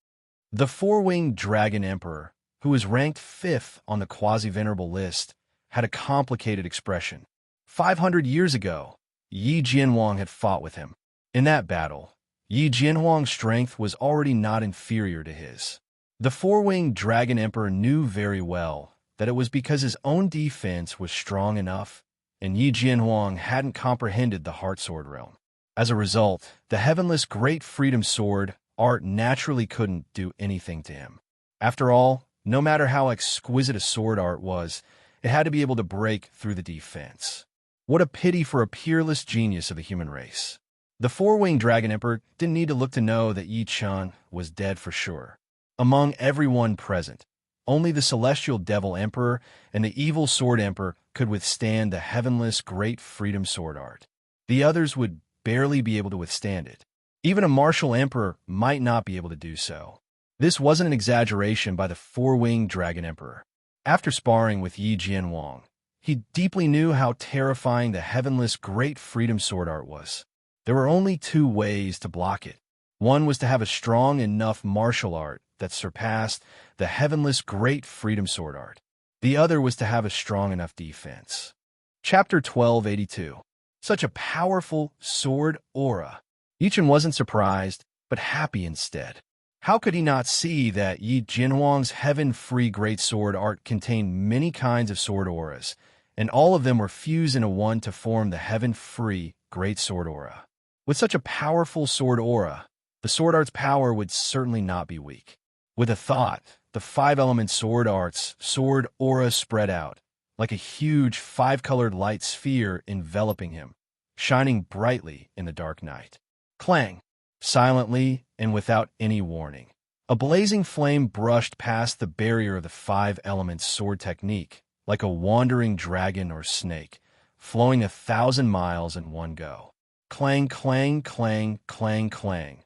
The four-winged dragon emperor, who was ranked 5th on the quasi-venerable list, had a complicated expression. 500 years ago, Yi Jianhuang had fought with him. In that battle, Yi Jianhuang's strength was already not inferior to his. The four-winged dragon emperor knew very well that it was because his own defense was strong enough, and Yi Jianhuang hadn't comprehended the heart sword realm. As a result, the heavenless great freedom sword art naturally couldn't do anything to him. After all, no matter how exquisite a sword art was, it had to be able to break through the defense. What a pity for a peerless genius of the human race. The four-winged dragon emperor didn't need to look to know that Yi Chen was dead for sure. Among everyone present, only the celestial devil emperor and the evil sword emperor could withstand the heavenless great freedom sword art. The others would barely be able to withstand it. Even a martial emperor might not be able to do so. This wasn't an exaggeration by the four-winged dragon emperor. After sparring with Yi Jianhuang, he deeply knew how terrifying the heavenless great freedom sword art was. There were only 2 ways to block it. One was to have a strong enough martial art that surpassed the heavenless great freedom sword art. The other was to have a strong enough defense. Chapter 1282. Such a powerful sword aura. Yi Chen wasn't surprised, but happy instead. How could he not see that Yi Jianhuang's heaven-free great sword art contained many kinds of sword auras, and all of them were fused into one to form the heaven-free great sword aura? With such a powerful sword aura, the sword art's power would certainly not be weak. With a thought, the 5-element sword art's sword aura spread out, like a huge 5-colored light sphere enveloping him, shining brightly in the dark night. Clang! Silently and without any warning, a blazing flame brushed past the barrier of the 5-element sword technique, like a wandering dragon or snake, flowing 1,000 miles in one go. Clang, clang, clang, clang, clang.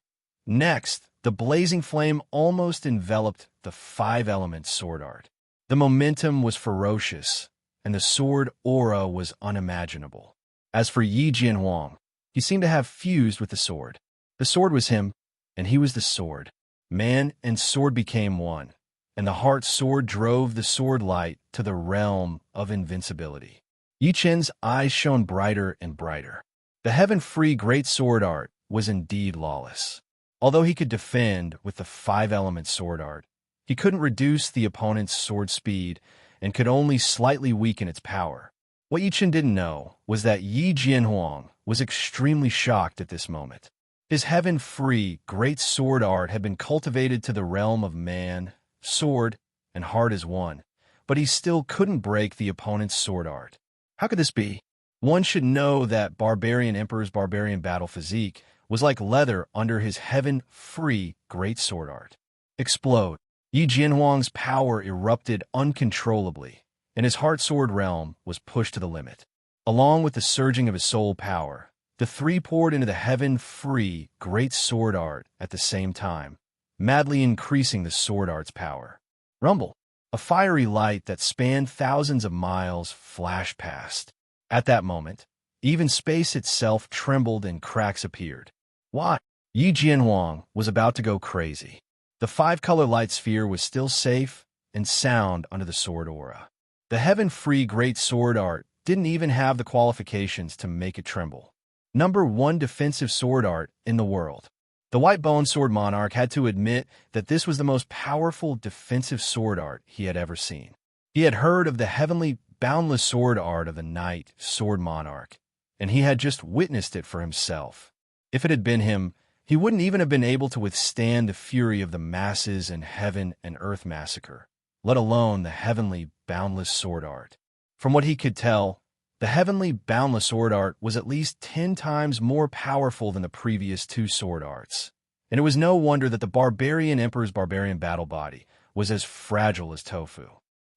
Next, the blazing flame almost enveloped the 5-element sword art. The momentum was ferocious, and the sword aura was unimaginable. As for Yi Jianhuang, he seemed to have fused with the sword. The sword was him, and he was the sword. Man and sword became one, and the heart sword drove the sword light to the realm of invincibility. Yi Chen's eyes shone brighter and brighter. The heaven-free great sword art was indeed lawless. Although he could defend with the 5-element sword art, he couldn't reduce the opponent's sword speed and could only slightly weaken its power. What Yi Chen didn't know was that Yi Jianhuang was extremely shocked at this moment. His heaven-free great sword art had been cultivated to the realm of man, sword, and heart as one, but he still couldn't break the opponent's sword art. How could this be? One should know that Barbarian Emperor's barbarian battle physique was like leather under his heaven-free great sword art. Explode. Yi Jianhuang's power erupted uncontrollably, and his heart sword realm was pushed to the limit. Along with the surging of his soul power, the three poured into the heaven-free great sword art at the same time, madly increasing the sword art's power. Rumble. A fiery light that spanned thousands of miles flashed past. At that moment, even space itself trembled and cracks appeared. Why? Yi Jianhuang was about to go crazy. The five-color light sphere was still safe and sound under the sword aura. The heaven-free great sword art didn't even have the qualifications to make it tremble. Number 1 defensive sword art in the world. The White Bone Sword Monarch had to admit that this was the most powerful defensive sword art he had ever seen. He had heard of the heavenly boundless sword art of the Knight Sword Monarch, and he had just witnessed it for himself. If it had been him, he wouldn't even have been able to withstand the fury of the masses and heaven and earth massacre, let alone the heavenly boundless sword art. From what he could tell, the heavenly boundless sword art was at least 10 times more powerful than the previous 2 sword arts, and it was no wonder that the Barbarian Emperor's barbarian battle body was as fragile as tofu.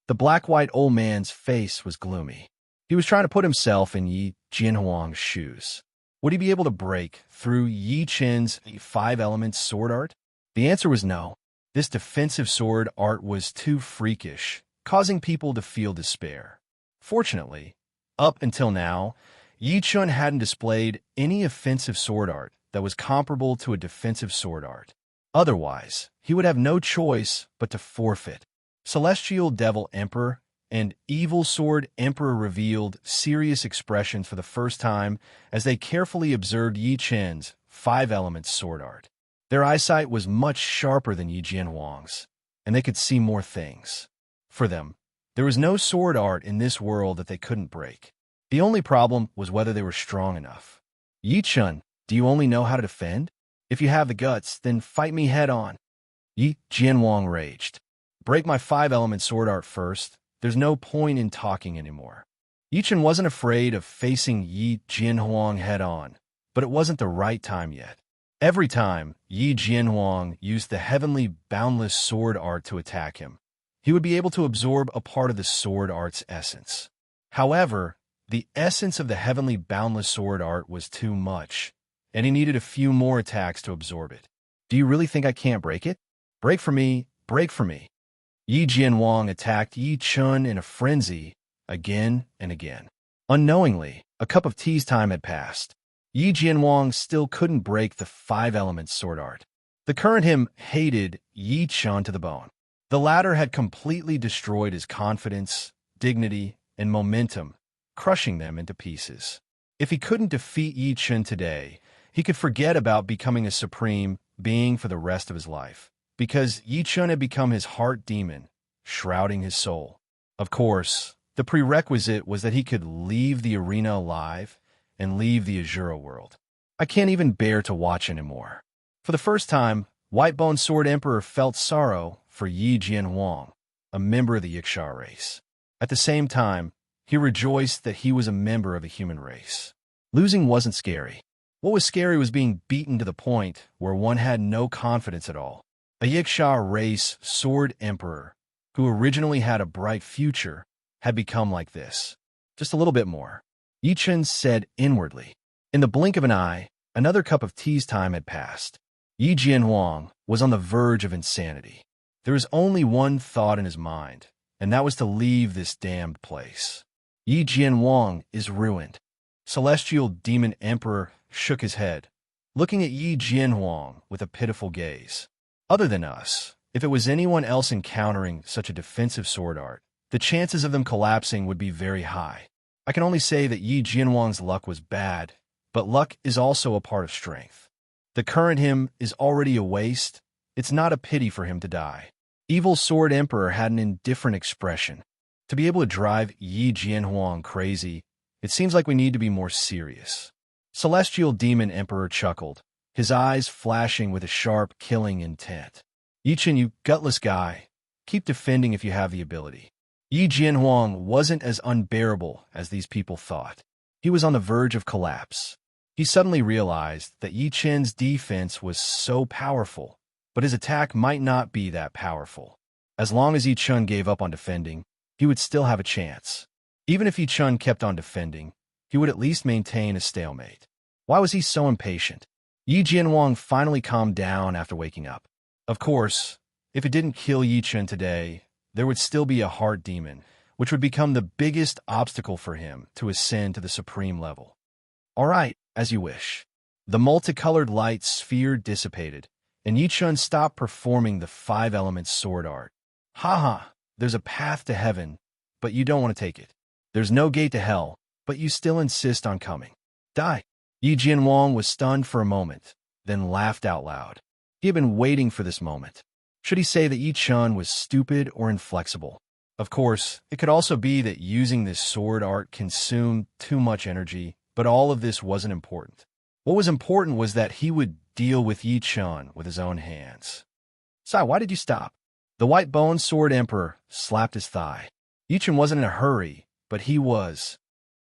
The black-white old man's face was gloomy. He was trying to put himself in Yi Jianhuang's shoes. Would he be able to break through Yi Chen's 5-element sword art? The answer was no. This defensive sword art was too freakish, causing people to feel despair. Fortunately, up until now, Yi Chen hadn't displayed any offensive sword art that was comparable to a defensive sword art. Otherwise, he would have no choice but to forfeit. Celestial Devil Emperor and Evil Sword Emperor revealed serious expressions for the first time as they carefully observed Yi Chen's 5-element sword art. Their eyesight was much sharper than Yi Jianhuang's, and they could see more things. For them, there was no sword art in this world that they couldn't break. The only problem was whether they were strong enough. Yi Chen, do you only know how to defend? If you have the guts, then fight me head-on. Yi Jianhuang raged. Break my 5-element sword art first. There's no point in talking anymore. Yi Chen wasn't afraid of facing Yi Jianhuang head-on, but it wasn't the right time yet. Every time Yi Jianhuang used the heavenly boundless sword art to attack him, he would be able to absorb a part of the sword art's essence. However, the essence of the heavenly boundless sword art was too much, and he needed a few more attacks to absorb it. Do you really think I can't break it? Break for me, break for me. Yi Jianhuang attacked Yi Chen in a frenzy again and again. Unknowingly, a cup of tea's time had passed. Yi Jianhuang still couldn't break the 5-element sword art. The current him hated Yi Chen to the bone. The latter had completely destroyed his confidence, dignity, and momentum, crushing them into pieces. If he couldn't defeat Yi Chen today, he could forget about becoming a supreme being for the rest of his life, because Yi Chen had become his heart demon, shrouding his soul. Of course, the prerequisite was that he could leave the arena alive and leave the Azura world. I can't even bear to watch anymore. For the first time, Whitebone Sword Emperor felt sorrow for Yi Jianhuang, a member of the Yiksha race. At the same time, he rejoiced that he was a member of a human race. Losing wasn't scary. What was scary was being beaten to the point where one had no confidence at all. A Yiksha race Sword Emperor, who originally had a bright future, had become like this. Just a little bit more. Yi Chen said inwardly. In the blink of an eye, another cup of tea's time had passed. Yi Jianhuang was on the verge of insanity. There was only one thought in his mind, and that was to leave this damned place. Yi Jianhuang is ruined. Celestial Demon Emperor shook his head, looking at Yi Jianhuang with a pitiful gaze. Other than us, if it was anyone else encountering such a defensive sword art, the chances of them collapsing would be very high. I can only say that Yi Jianhuang's luck was bad, but luck is also a part of strength. The current him is already a waste. It's not a pity for him to die. Evil Sword Emperor had an indifferent expression. To be able to drive Yi Jianhuang crazy, it seems like we need to be more serious. Celestial Demon Emperor chuckled, his eyes flashing with a sharp, killing intent. Yi Chen, you gutless guy, keep defending if you have the ability. Yi Jianhuang wasn't as unbearable as these people thought. He was on the verge of collapse. He suddenly realized that Yi Chen's defense was so powerful, but his attack might not be that powerful. As long as Yi Chen gave up on defending, he would still have a chance. Even if Yi Chen kept on defending, he would at least maintain a stalemate. Why was he so impatient? Yi Jianhuang finally calmed down after waking up. Of course, if it didn't kill Yi Chen today, there would still be a heart demon, which would become the biggest obstacle for him to ascend to the supreme level. All right, as you wish. The multicolored light sphere dissipated, and Yi Chen stopped performing the 5-element sword art. Haha, there's a path to heaven, but you don't want to take it. There's no gate to hell, but you still insist on coming. Die. Yi Jianhuang was stunned for a moment, then laughed out loud. He had been waiting for this moment. Should he say that Yi Chen was stupid or inflexible? Of course, it could also be that using this sword art consumed too much energy, but all of this wasn't important. What was important was that he would deal with Yi Chen with his own hands. Sai, why did you stop? The white bone sword emperor slapped his thigh. Yi Chen wasn't in a hurry, but he was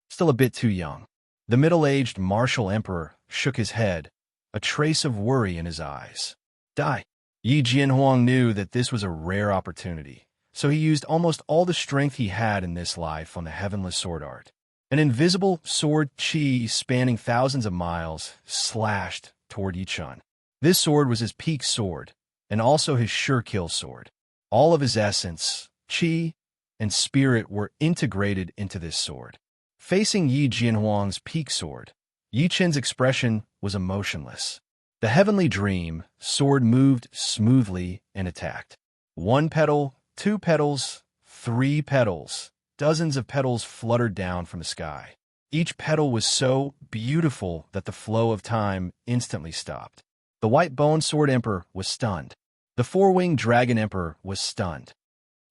still a bit too young. The middle-aged martial emperor shook his head, a trace of worry in his eyes. Die. Yi Jianhuang knew that this was a rare opportunity, so he used almost all the strength he had in this life on the heavenless sword art. An invisible sword qi spanning thousands of miles slashed toward Yi Chen. This sword was his peak sword, and also his sure-kill sword. All of his essence, qi, and spirit were integrated into this sword. Facing Yi Jianhuang's peak sword, Yi Chen's expression was emotionless. The heavenly dream sword moved smoothly and attacked. 1 petal, 2 petals, 3 petals. Dozens of petals fluttered down from the sky. Each petal was so beautiful that the flow of time instantly stopped. The white bone sword emperor was stunned. The 4-winged dragon emperor was stunned.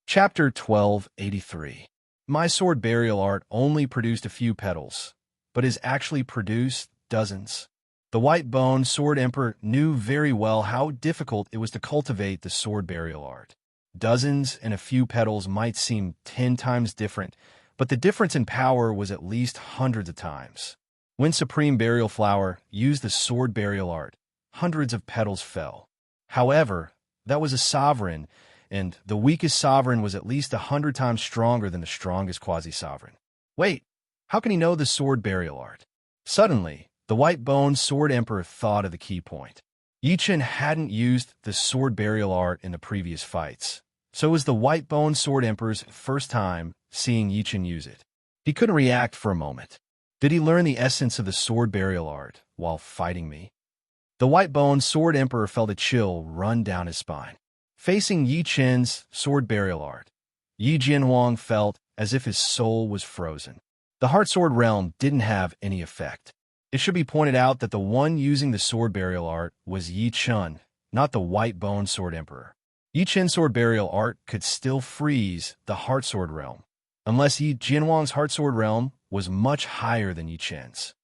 Chapter 1283. My sword burial art only produced a few petals, but has actually produced dozens. The white bone sword emperor knew very well how difficult it was to cultivate the sword burial art. Dozens and a few petals might seem 10 times different, but the difference in power was at least hundreds of times. When Supreme Burial Flower used the sword burial art, hundreds of petals fell. However, that was a sovereign, and the weakest sovereign was at least 100 times stronger than the strongest quasi-sovereign. Wait, how can he know the sword burial art? Suddenly, the white-boned sword emperor thought of the key point. Yi Chen hadn't used the sword burial art in the previous fights, so it was the white-boned sword emperor's first time seeing Yi Chen use it. He couldn't react for a moment. Did he learn the essence of the sword burial art while fighting me? The white-boned sword emperor felt a chill run down his spine. Facing Yi Chen's sword burial art, Yi Jianhuang felt as if his soul was frozen. The heart sword realm didn't have any effect. It should be pointed out that the one using the sword burial art was Yi Chen, not the white bone sword emperor. Yi Chen's sword burial art could still freeze the heart sword realm, unless Yi Jianhuang's heart sword realm was much higher than Yi Chen's.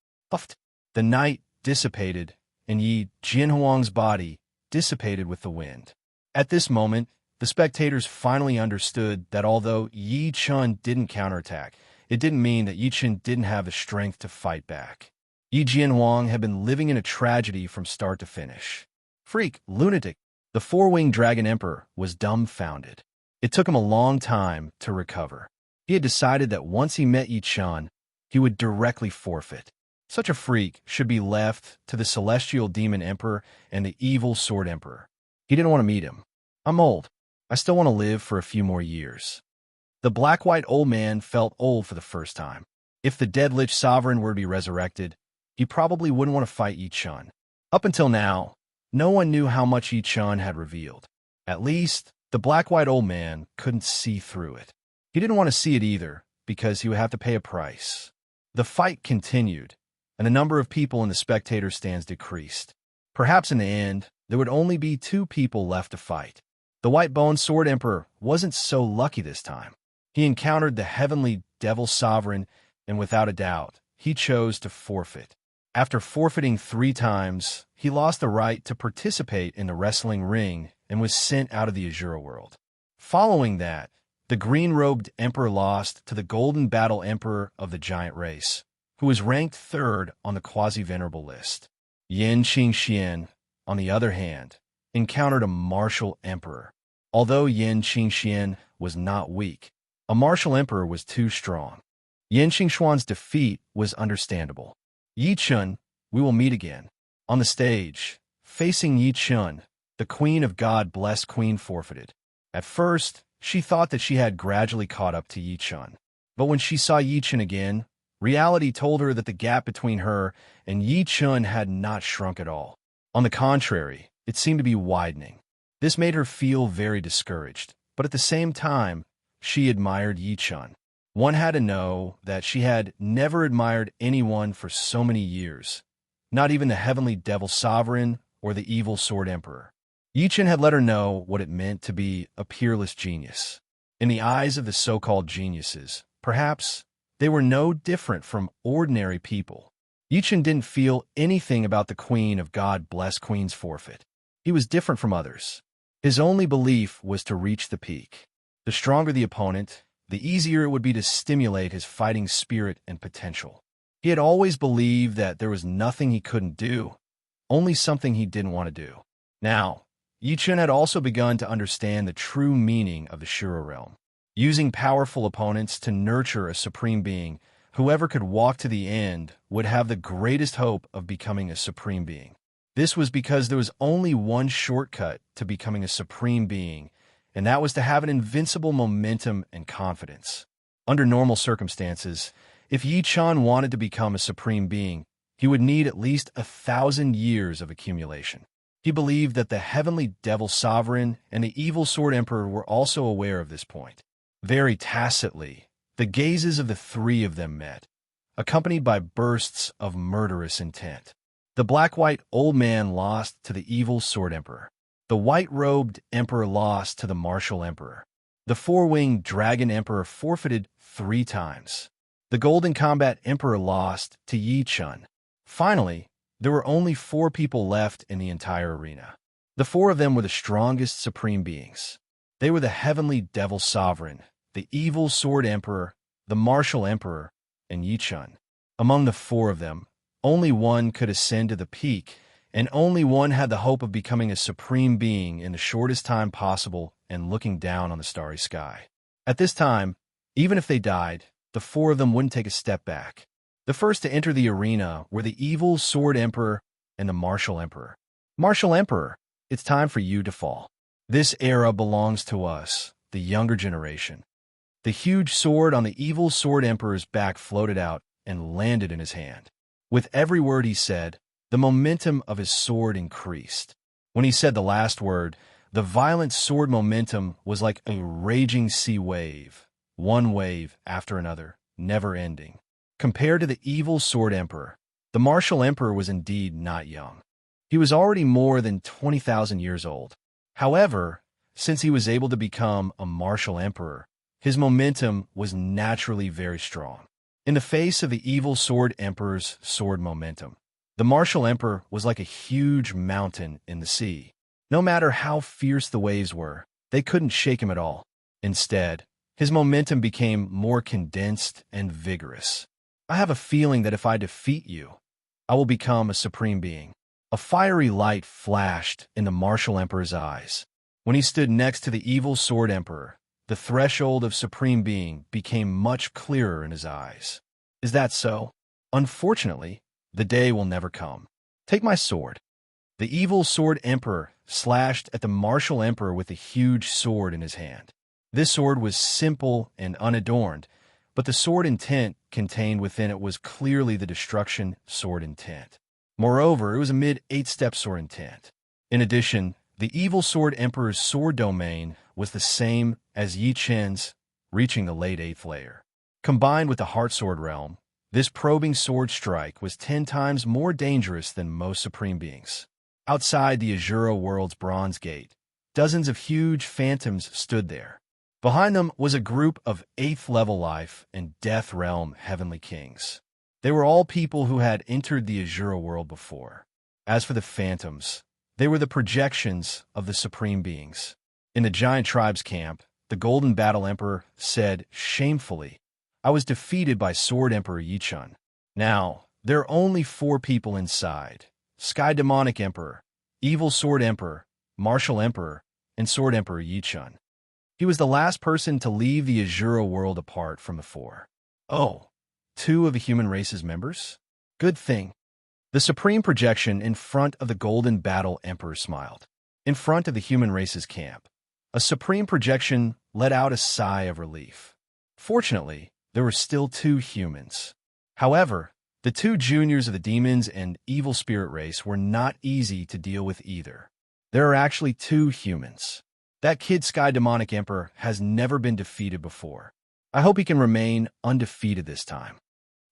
The night dissipated, and Yi Jianhuang's body dissipated with the wind. At this moment, the spectators finally understood that although Yi Chen didn't counterattack, it didn't mean that Yi Chen didn't have the strength to fight back. Yi Jianhuang had been living in a tragedy from start to finish. Freak, lunatic. The 4-winged dragon emperor was dumbfounded. It took him a long time to recover. He had decided that once he met Yi Chen, he would directly forfeit. Such a freak should be left to the celestial demon emperor and the evil sword emperor. He didn't want to meet him. I'm old. I still want to live for a few more years. The black-white old man felt old for the first time. If the dead Lich sovereign were to be resurrected, he probably wouldn't want to fight Yi Chen. Up until now, no one knew how much Yi Chen had revealed. At least, the black-white old man couldn't see through it. He didn't want to see it either, because he would have to pay a price. The fight continued, and the number of people in the spectator stands decreased. Perhaps in the end, there would only be 2 people left to fight. The white-boned sword emperor wasn't so lucky this time. He encountered the heavenly devil sovereign, and without a doubt, he chose to forfeit. After forfeiting 3 times, he lost the right to participate in the wrestling ring and was sent out of the Azura world. Following that, the green-robed emperor lost to the golden battle emperor of the giant race, who was ranked third on the quasi-venerable list. Yin Qingxian, on the other hand, encountered a martial emperor. Although Yin Qingxian was not weak, a martial emperor was too strong. Yin Qingxuan's defeat was understandable. Yi Chun, we will meet again. On the stage, facing Yi Chun, the Queen of God-blessed Queen forfeited. At first, she thought that she had gradually caught up to Yi Chun. But when she saw Yi Chun again, reality told her that the gap between her and Yi Chun had not shrunk at all. On the contrary, it seemed to be widening. This made her feel very discouraged, but at the same time, she admired Yi Chun. One had to know that she had never admired anyone for so many years, not even the heavenly devil sovereign or the evil sword emperor. Yi Chun had let her know what it meant to be a peerless genius. In the eyes of the so-called geniuses, perhaps they were no different from ordinary people. Yi Chun didn't feel anything about the Queen of God-blessed Queen's forfeit. He was different from others. His only belief was to reach the peak. The stronger the opponent, the easier it would be to stimulate his fighting spirit and potential. He had always believed that there was nothing he couldn't do, only something he didn't want to do. Now, Yi Chun had also begun to understand the true meaning of the Shuro realm. Using powerful opponents to nurture a supreme being, whoever could walk to the end would have the greatest hope of becoming a supreme being. This was because there was only one shortcut to becoming a supreme being, and that was to have an invincible momentum and confidence. Under normal circumstances, if Yi Chun wanted to become a supreme being, he would need at least 1,000 years of accumulation. He believed that the heavenly devil sovereign and the evil sword emperor were also aware of this point. Very tacitly, the gazes of the three of them met, accompanied by bursts of murderous intent. The black-white old man lost to the evil sword emperor. The white-robed emperor lost to the martial emperor. The four-winged dragon emperor forfeited 3 times. The golden combat emperor lost to Yi Chun. Finally, there were only 4 people left in the entire arena. The 4 of them were the strongest supreme beings. They were the heavenly devil sovereign, the evil sword emperor, the martial emperor, and Yi Chun. Among the 4 of them, only one could ascend to the peak, and only one had the hope of becoming a supreme being in the shortest time possible and looking down on the starry sky. At this time, even if they died, the 4 of them wouldn't take a step back. The first to enter the arena were the evil sword emperor and the martial emperor. Martial emperor, it's time for you to fall. This era belongs to us, the younger generation. The huge sword on the evil sword emperor's back floated out and landed in his hand. With every word he said, the momentum of his sword increased. When he said the last word, the violent sword momentum was like a raging sea wave, one wave after another, never ending. Compared to the evil sword emperor, the martial emperor was indeed not young. He was already more than 20,000 years old. However, since he was able to become a martial emperor, his momentum was naturally very strong. In the face of the evil sword emperor's sword momentum, the martial emperor was like a huge mountain in the sea. No matter how fierce the waves were, they couldn't shake him at all. Instead, his momentum became more condensed and vigorous. I have a feeling that if I defeat you, I will become a supreme being. A fiery light flashed in the martial emperor's eyes. When he stood next to the evil sword emperor, the threshold of supreme being became much clearer in his eyes. Is that so? Unfortunately, the day will never come. Take my sword. The evil sword emperor slashed at the martial emperor with a huge sword in his hand. This sword was simple and unadorned, but the sword intent contained within it was clearly the destruction sword intent. Moreover, it was a mid-8-step sword intent. In addition, the evil sword emperor's sword domain was the same as Yi Chun's, reaching the late 8th layer. Combined with the heart sword realm, this probing sword strike was 10 times more dangerous than most supreme beings. Outside the Azura world's bronze gate, dozens of huge phantoms stood there. Behind them was a group of 8th-level life and death realm heavenly kings. They were all people who had entered the Azura world before. As for the phantoms, they were the projections of the supreme beings. In the giant tribe's camp, the Golden Battle Emperor said shamefully, "I was defeated by Sword Emperor Yi Chun." Now, there are only 4 people inside: Sky Demonic Emperor, Evil Sword Emperor, Martial Emperor, and Sword Emperor Yichun. He was the last person to leave the Azura world apart from the 4. Oh, 2 of the human race's members? Good thing. The supreme projection in front of the Golden Battle Emperor smiled. In front of the human race's camp, a supreme projection let out a sigh of relief. Fortunately, there were still 2 humans. However, the 2 juniors of the demons and evil spirit race were not easy to deal with either. There are actually 2 humans. That kid Sky Demonic Emperor has never been defeated before. I hope he can remain undefeated this time.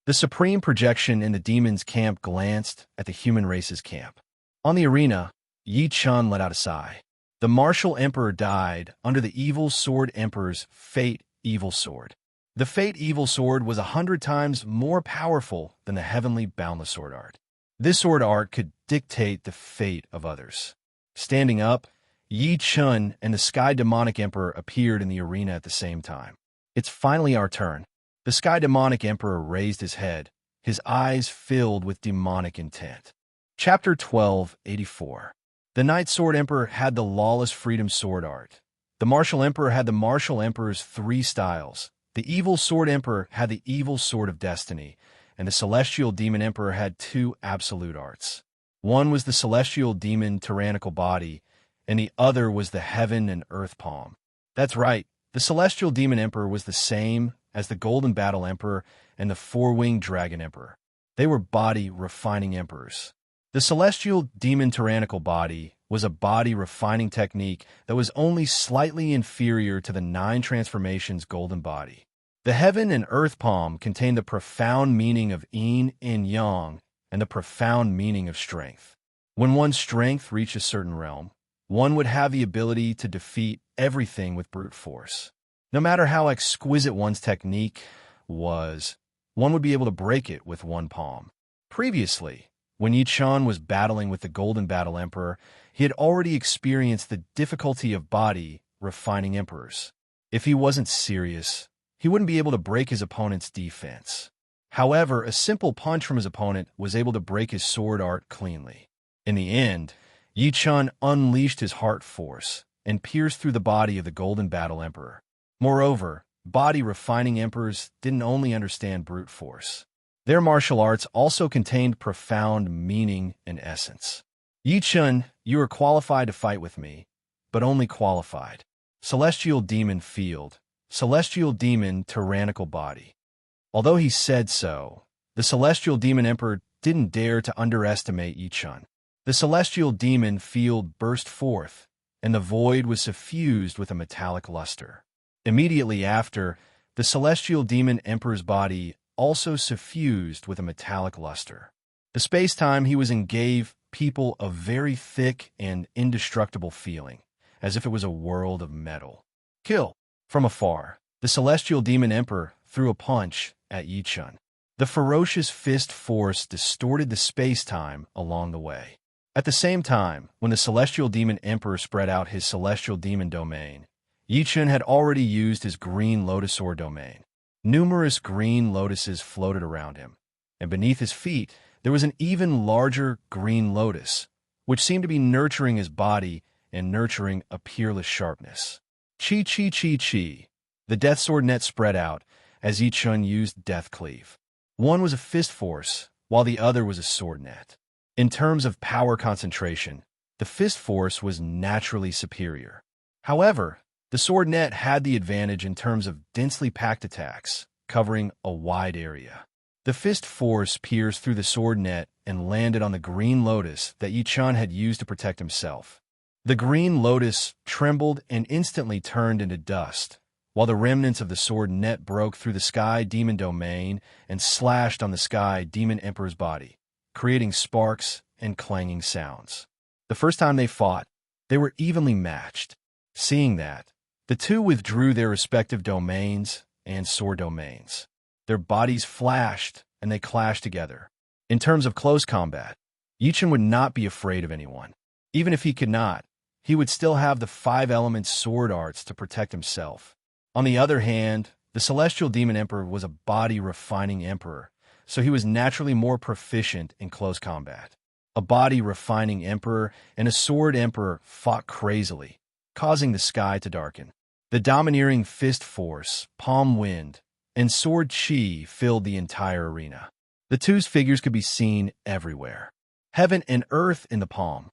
The supreme projection in the demon's camp glanced at the human race's camp. On the arena, Yi Chun let out a sigh. The Martial Emperor died under the Evil Sword Emperor's Fate Evil Sword. The Fate Evil Sword was 100 times more powerful than the Heavenly Boundless Sword Art. This sword art could dictate the fate of others. Standing up, Yi Chun and the Sky Demonic Emperor appeared in the arena at the same time. It's finally our turn. The Sky Demonic Emperor raised his head, his eyes filled with demonic intent. Chapter 1284. The Night Sword Emperor had the Lawless Freedom Sword Art. The Martial Emperor had the Martial Emperor's 3 styles. The Evil Sword Emperor had the Evil Sword of Destiny, and the Celestial Demon Emperor had 2 absolute arts. One was the Celestial Demon Tyrannical Body, and the other was the Heaven and Earth Palm. That's right, the Celestial Demon Emperor was the same as the Golden Battle Emperor and the 4-Winged Dragon Emperor. They were body-refining emperors. The Celestial Demon Tyrannical Body was a body-refining technique that was only slightly inferior to the 9 Transformations Golden Body. The Heaven and Earth Palm contained the profound meaning of yin and yang and the profound meaning of strength. When one's strength reached a certain realm, one would have the ability to defeat everything with brute force. No matter how exquisite one's technique was, one would be able to break it with one palm. Previously, when Yi Chun was battling with the Golden Battle Emperor, he had already experienced the difficulty of body-refining emperors. If he wasn't serious, he wouldn't be able to break his opponent's defense. However, a simple punch from his opponent was able to break his sword art cleanly. In the end, Yi Chun unleashed his heart force and pierced through the body of the Golden Battle Emperor. Moreover, body-refining emperors didn't only understand brute force. Their martial arts also contained profound meaning and essence. Yi Chun, you are qualified to fight with me, but only qualified. Celestial Demon Field, Celestial Demon Tyrannical Body. Although he said so, the Celestial Demon Emperor didn't dare to underestimate Yi Chun. The Celestial Demon Field burst forth, and the void was suffused with a metallic luster. Immediately after, the Celestial Demon Emperor's body also suffused with a metallic luster. The space-time he was in gave people a very thick and indestructible feeling, as if it was a world of metal. Kill! From afar, the Celestial Demon Emperor threw a punch at Yi Chun. The ferocious fist force distorted the space-time along the way. At the same time, when the Celestial Demon Emperor spread out his Celestial Demon Domain, Yi Chun had already used his Green Lotusaur Domain. Numerous green lotuses floated around him, and beneath his feet there was an even larger green lotus, which seemed to be nurturing his body and nurturing a peerless sharpness. Chi chi chi chi. The Death Sword net spread out as Yi Chun used Death Cleave. One was a fist force, while the other was a sword net. In terms of power concentration, the fist force was naturally superior. However, the sword net had the advantage in terms of densely packed attacks, covering a wide area. The fist force pierced through the sword net and landed on the green lotus that Yi Chun had used to protect himself. The green lotus trembled and instantly turned into dust, while the remnants of the sword net broke through the Sky Demon Domain and slashed on the Sky Demon Emperor's body, creating sparks and clanging sounds. The first time they fought, they were evenly matched. Seeing that, the 2 withdrew their respective domains and sword domains. Their bodies flashed, and they clashed together. In terms of close combat, Yi Chun would not be afraid of anyone. Even if he could not, he would still have the 5-element sword arts to protect himself. On the other hand, the Celestial Demon Emperor was a body-refining emperor, so he was naturally more proficient in close combat. A body-refining emperor and a sword emperor fought crazily, causing the sky to darken. The domineering fist force, palm wind, and sword chi filled the entire arena. The two figures could be seen everywhere. Heaven and earth in the palm.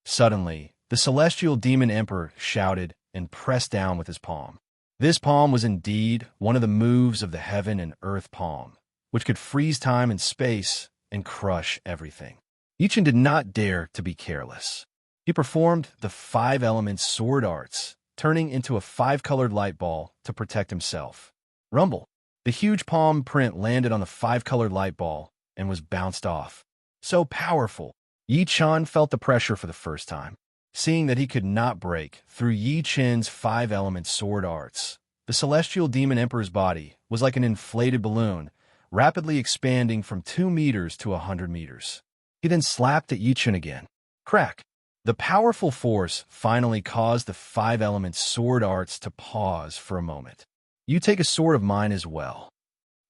Suddenly, the celestial demon emperor shouted and pressed down with his palm. This palm was indeed one of the moves of the heaven and earth palm, which could freeze time and space and crush everything. Yichen did not dare to be careless. He performed the 5 elements sword arts, turning into a 5-colored light ball to protect himself. Rumble. The huge palm print landed on the 5-colored light ball and was bounced off. So powerful. Yi Chen felt the pressure for the first time. Seeing that he could not break through Yi Chen's 5-element sword arts, the celestial demon emperor's body was like an inflated balloon, rapidly expanding from 2 meters to 100 meters. He then slapped at Yi Chen again. Crack! The powerful force finally caused the 5-element sword arts to pause for a moment. You take a sword of mine as well.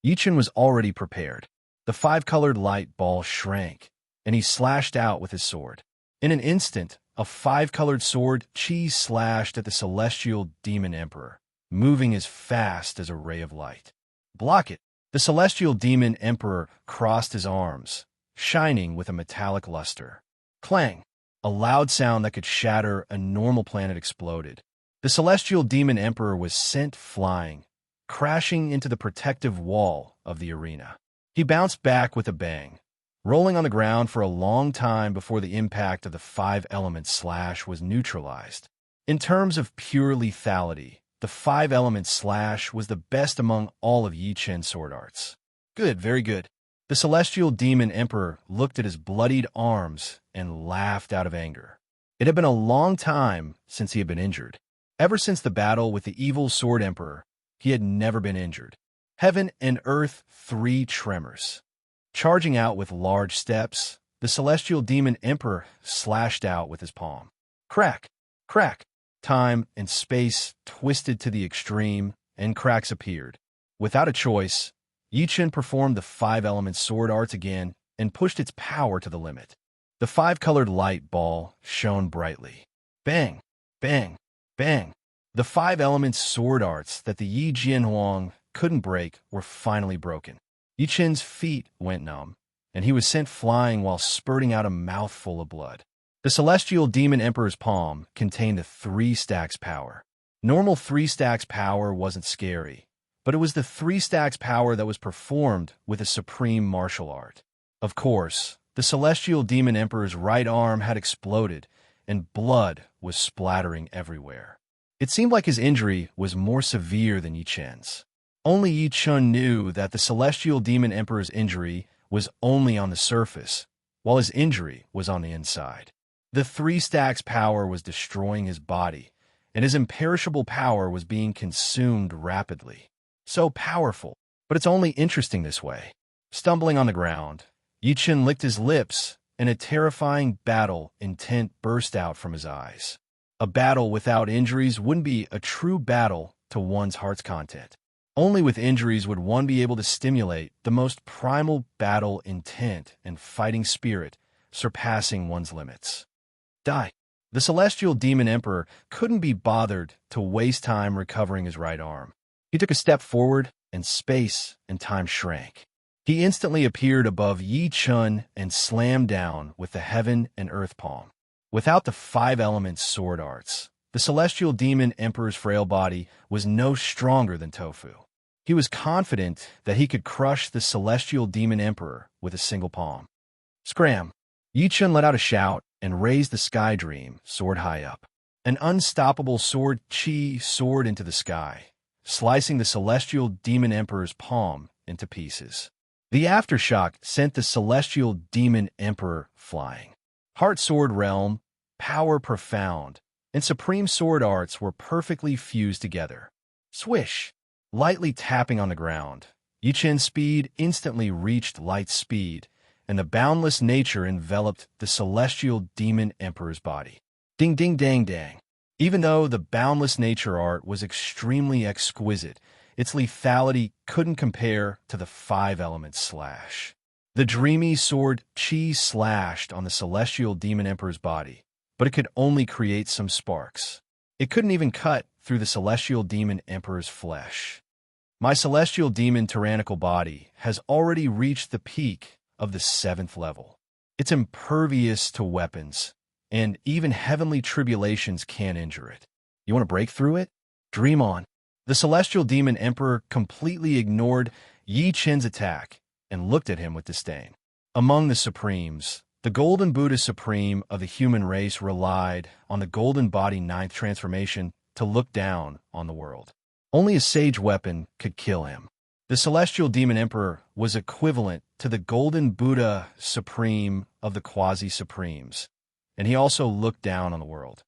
Yi Chen was already prepared. The 5-colored light ball shrank, and he slashed out with his sword. In an instant, a 5-colored sword chi slashed at the celestial demon emperor, moving as fast as a ray of light. Block it! The celestial demon emperor crossed his arms, shining with a metallic luster. Clang! A loud sound that could shatter a normal planet exploded. The celestial demon emperor was sent flying, crashing into the protective wall of the arena. He bounced back with a bang, rolling on the ground for a long time before the impact of the 5-element slash was neutralized. In terms of pure lethality, the 5-element slash was the best among all of Yi Chen's sword arts. Good, very good. The celestial demon emperor looked at his bloodied arms and laughed out of anger. It had been a long time since he had been injured. Ever since the battle with the evil sword emperor, he had never been injured. Heaven and earth 3 tremors. Charging out with large steps, the celestial demon emperor slashed out with his palm. Crack! Crack! Time and space twisted to the extreme, and cracks appeared. Without a choice, Yi Chen performed the 5-element sword arts again and pushed its power to the limit. The 5-colored light ball shone brightly. Bang! Bang! Bang! The 5-element sword arts that the Yi Jianhuang couldn't break were finally broken. Yi Chen's feet went numb, and he was sent flying while spurting out a mouthful of blood. The celestial demon emperor's palm contained the 3 stacks power. Normal 3 stacks power wasn't scary, but it was the 3 stacks power that was performed with a supreme martial art. Of course, the celestial demon emperor's right arm had exploded, and blood was splattering everywhere. It seemed like his injury was more severe than Yi Chen's. Only Yi Chen knew that the celestial demon emperor's injury was only on the surface, while his injury was on the inside. The 3 stacks power was destroying his body, and his imperishable power was being consumed rapidly. So powerful, but it's only interesting this way. Stumbling on the ground, Yi Chen licked his lips, and a terrifying battle intent burst out from his eyes. A battle without injuries wouldn't be a true battle to one's heart's content. Only with injuries would one be able to stimulate the most primal battle intent and fighting spirit, surpassing one's limits. Die. The celestial demon emperor couldn't be bothered to waste time recovering his right arm. He took a step forward, and space and time shrank. He instantly appeared above Yi Chen and slammed down with the heaven and earth palm. Without the 5-element sword arts, the celestial demon emperor's frail body was no stronger than tofu. He was confident that he could crush the celestial demon emperor with a single palm. Scram! Yi Chen let out a shout and raised the sky dream sword high up. An unstoppable sword chi soared into the sky, slicing the celestial demon emperor's palm into pieces. The aftershock sent the celestial demon emperor flying. Heart sword realm, power profound, and supreme sword arts were perfectly fused together. Swish! Lightly tapping on the ground, Yi Chen's speed instantly reached light speed, and the boundless nature enveloped the celestial demon emperor's body. Ding ding dang dang. Even though the boundless nature art was extremely exquisite, its lethality couldn't compare to the five-element slash. The dreamy sword chi slashed on the celestial demon emperor's body, but it could only create some sparks. It couldn't even cut through the celestial demon emperor's flesh. My celestial demon tyrannical body has already reached the peak of the 7th level. It's impervious to weapons, and even heavenly tribulations can't injure it. You want to break through it? Dream on. The celestial demon emperor completely ignored Yi Qin's attack and looked at him with disdain. Among the supremes, the Golden Buddha Supreme of the human race relied on the Golden Body 9th transformation to look down on the world. Only a sage weapon could kill him. The celestial demon emperor was equivalent to the Golden Buddha Supreme of the Quasi-Supremes, and he also looked down on the world.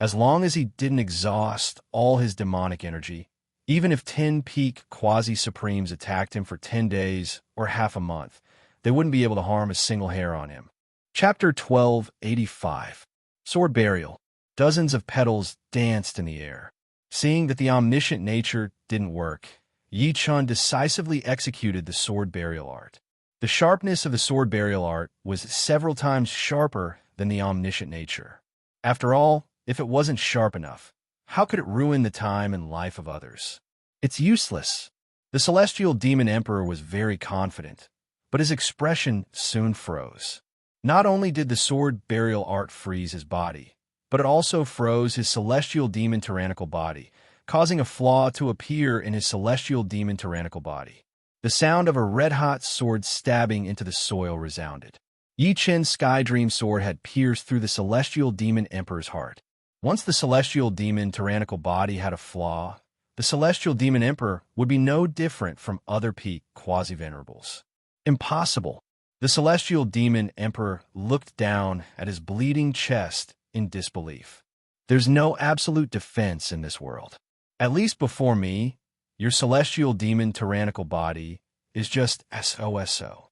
As long as he didn't exhaust all his demonic energy, even if 10 peak Quasi-Supremes attacked him for 10 days or half a month, they wouldn't be able to harm a single hair on him. Chapter 1285. Sword Burial. Dozens of petals danced in the air. Seeing that the omniscient nature didn't work, Yi Qin decisively executed the sword burial art. The sharpness of the sword burial art was several times sharper than the omniscient nature. After all, if it wasn't sharp enough, how could it ruin the time and life of others? It's useless. The celestial demon emperor was very confident, but his expression soon froze. Not only did the sword burial art freeze his body, but it also froze his celestial demon tyrannical body, causing a flaw to appear in his celestial demon tyrannical body. The sound of a red-hot sword stabbing into the soil resounded. Yi Qin's Sky Dream sword had pierced through the celestial demon emperor's heart. Once the celestial demon tyrannical body had a flaw, the celestial demon emperor would be no different from other peak quasi-venerables. Impossible. The celestial demon emperor looked down at his bleeding chest in disbelief. There's no absolute defense in this world. At least before me, your celestial demon tyrannical body is just SOSO.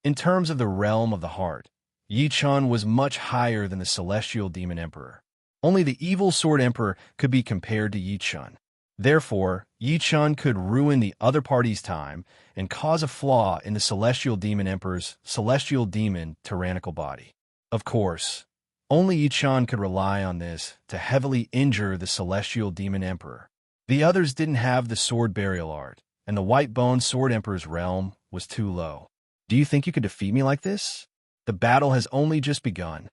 In terms of the realm of the heart, Yi Qin was much higher than the celestial demon emperor. Only the evil sword emperor could be compared to Yi Qin. Therefore, Yi Qin could ruin the other party's time and cause a flaw in the celestial demon emperor's celestial demon tyrannical body. Of course, only Yi Qin could rely on this to heavily injure the celestial demon emperor. The others didn't have the sword burial art, and the white-boned sword emperor's realm was too low. Do you think you could defeat me like this? The battle has only just begun.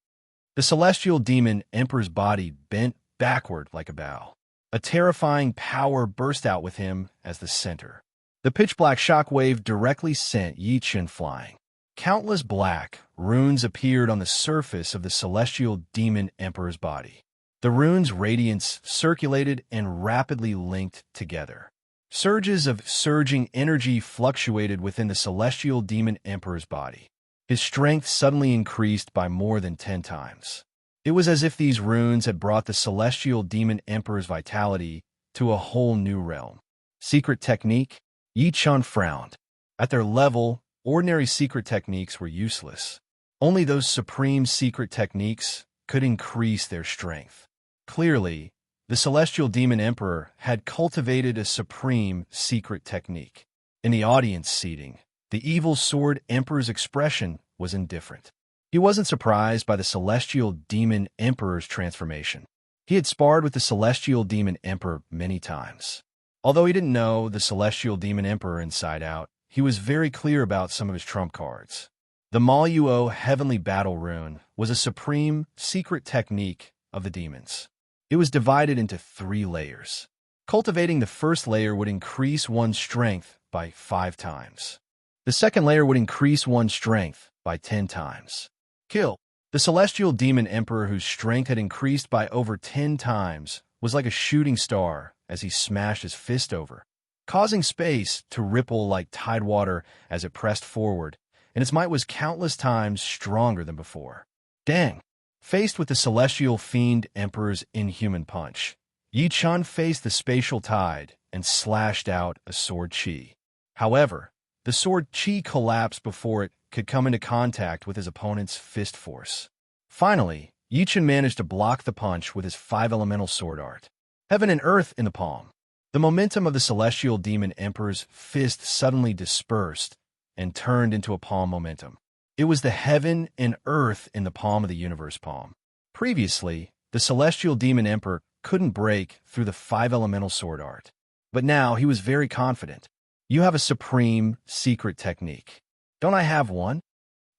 The celestial demon emperor's body bent backward like a bow. A terrifying power burst out with him as the center. The pitch-black shockwave directly sent Yi Qin flying. Countless black runes appeared on the surface of the celestial demon emperor's body. The runes' radiance circulated and rapidly linked together. Surges of surging energy fluctuated within the celestial demon emperor's body. His strength suddenly increased by more than 10 times. It was as if these runes had brought the celestial demon emperor's vitality to a whole new realm. Secret technique? Yi Qin frowned. At their level, ordinary secret techniques were useless. Only those supreme secret techniques could increase their strength. Clearly, the celestial demon emperor had cultivated a supreme secret technique. In the audience seating, the evil sword emperor's expression was indifferent. He wasn't surprised by the celestial demon emperor's transformation. He had sparred with the celestial demon emperor many times. Although he didn't know the celestial demon emperor inside out, he was very clear about some of his trump cards. The Maluo Heavenly Battle Rune was a supreme secret technique of the demons. It was divided into 3 layers. Cultivating the first layer would increase one's strength by 5 times. The second layer would increase one's strength by 10 times. Kill. The celestial demon emperor, whose strength had increased by over 10 times, was like a shooting star as he smashed his fist over, causing space to ripple like tidewater as it pressed forward, and its might was countless times stronger than before. Dang! Faced with the celestial fiend emperor's inhuman punch, Yi Qin faced the spatial tide and slashed out a sword chi. However, the sword chi collapsed before it could come into contact with his opponent's fist force. Finally, Yi Qin managed to block the punch with his 5 elemental sword art. Heaven and earth in the palm. The The momentum of the Celestial Demon Emperor's fist suddenly dispersed and turned into a palm momentum. It was the heaven and earth in the palm of the universe palm. Previously, the Celestial Demon Emperor couldn't break through the five elemental sword art. But now he was very confident. You have a supreme, secret technique. Don't I have one?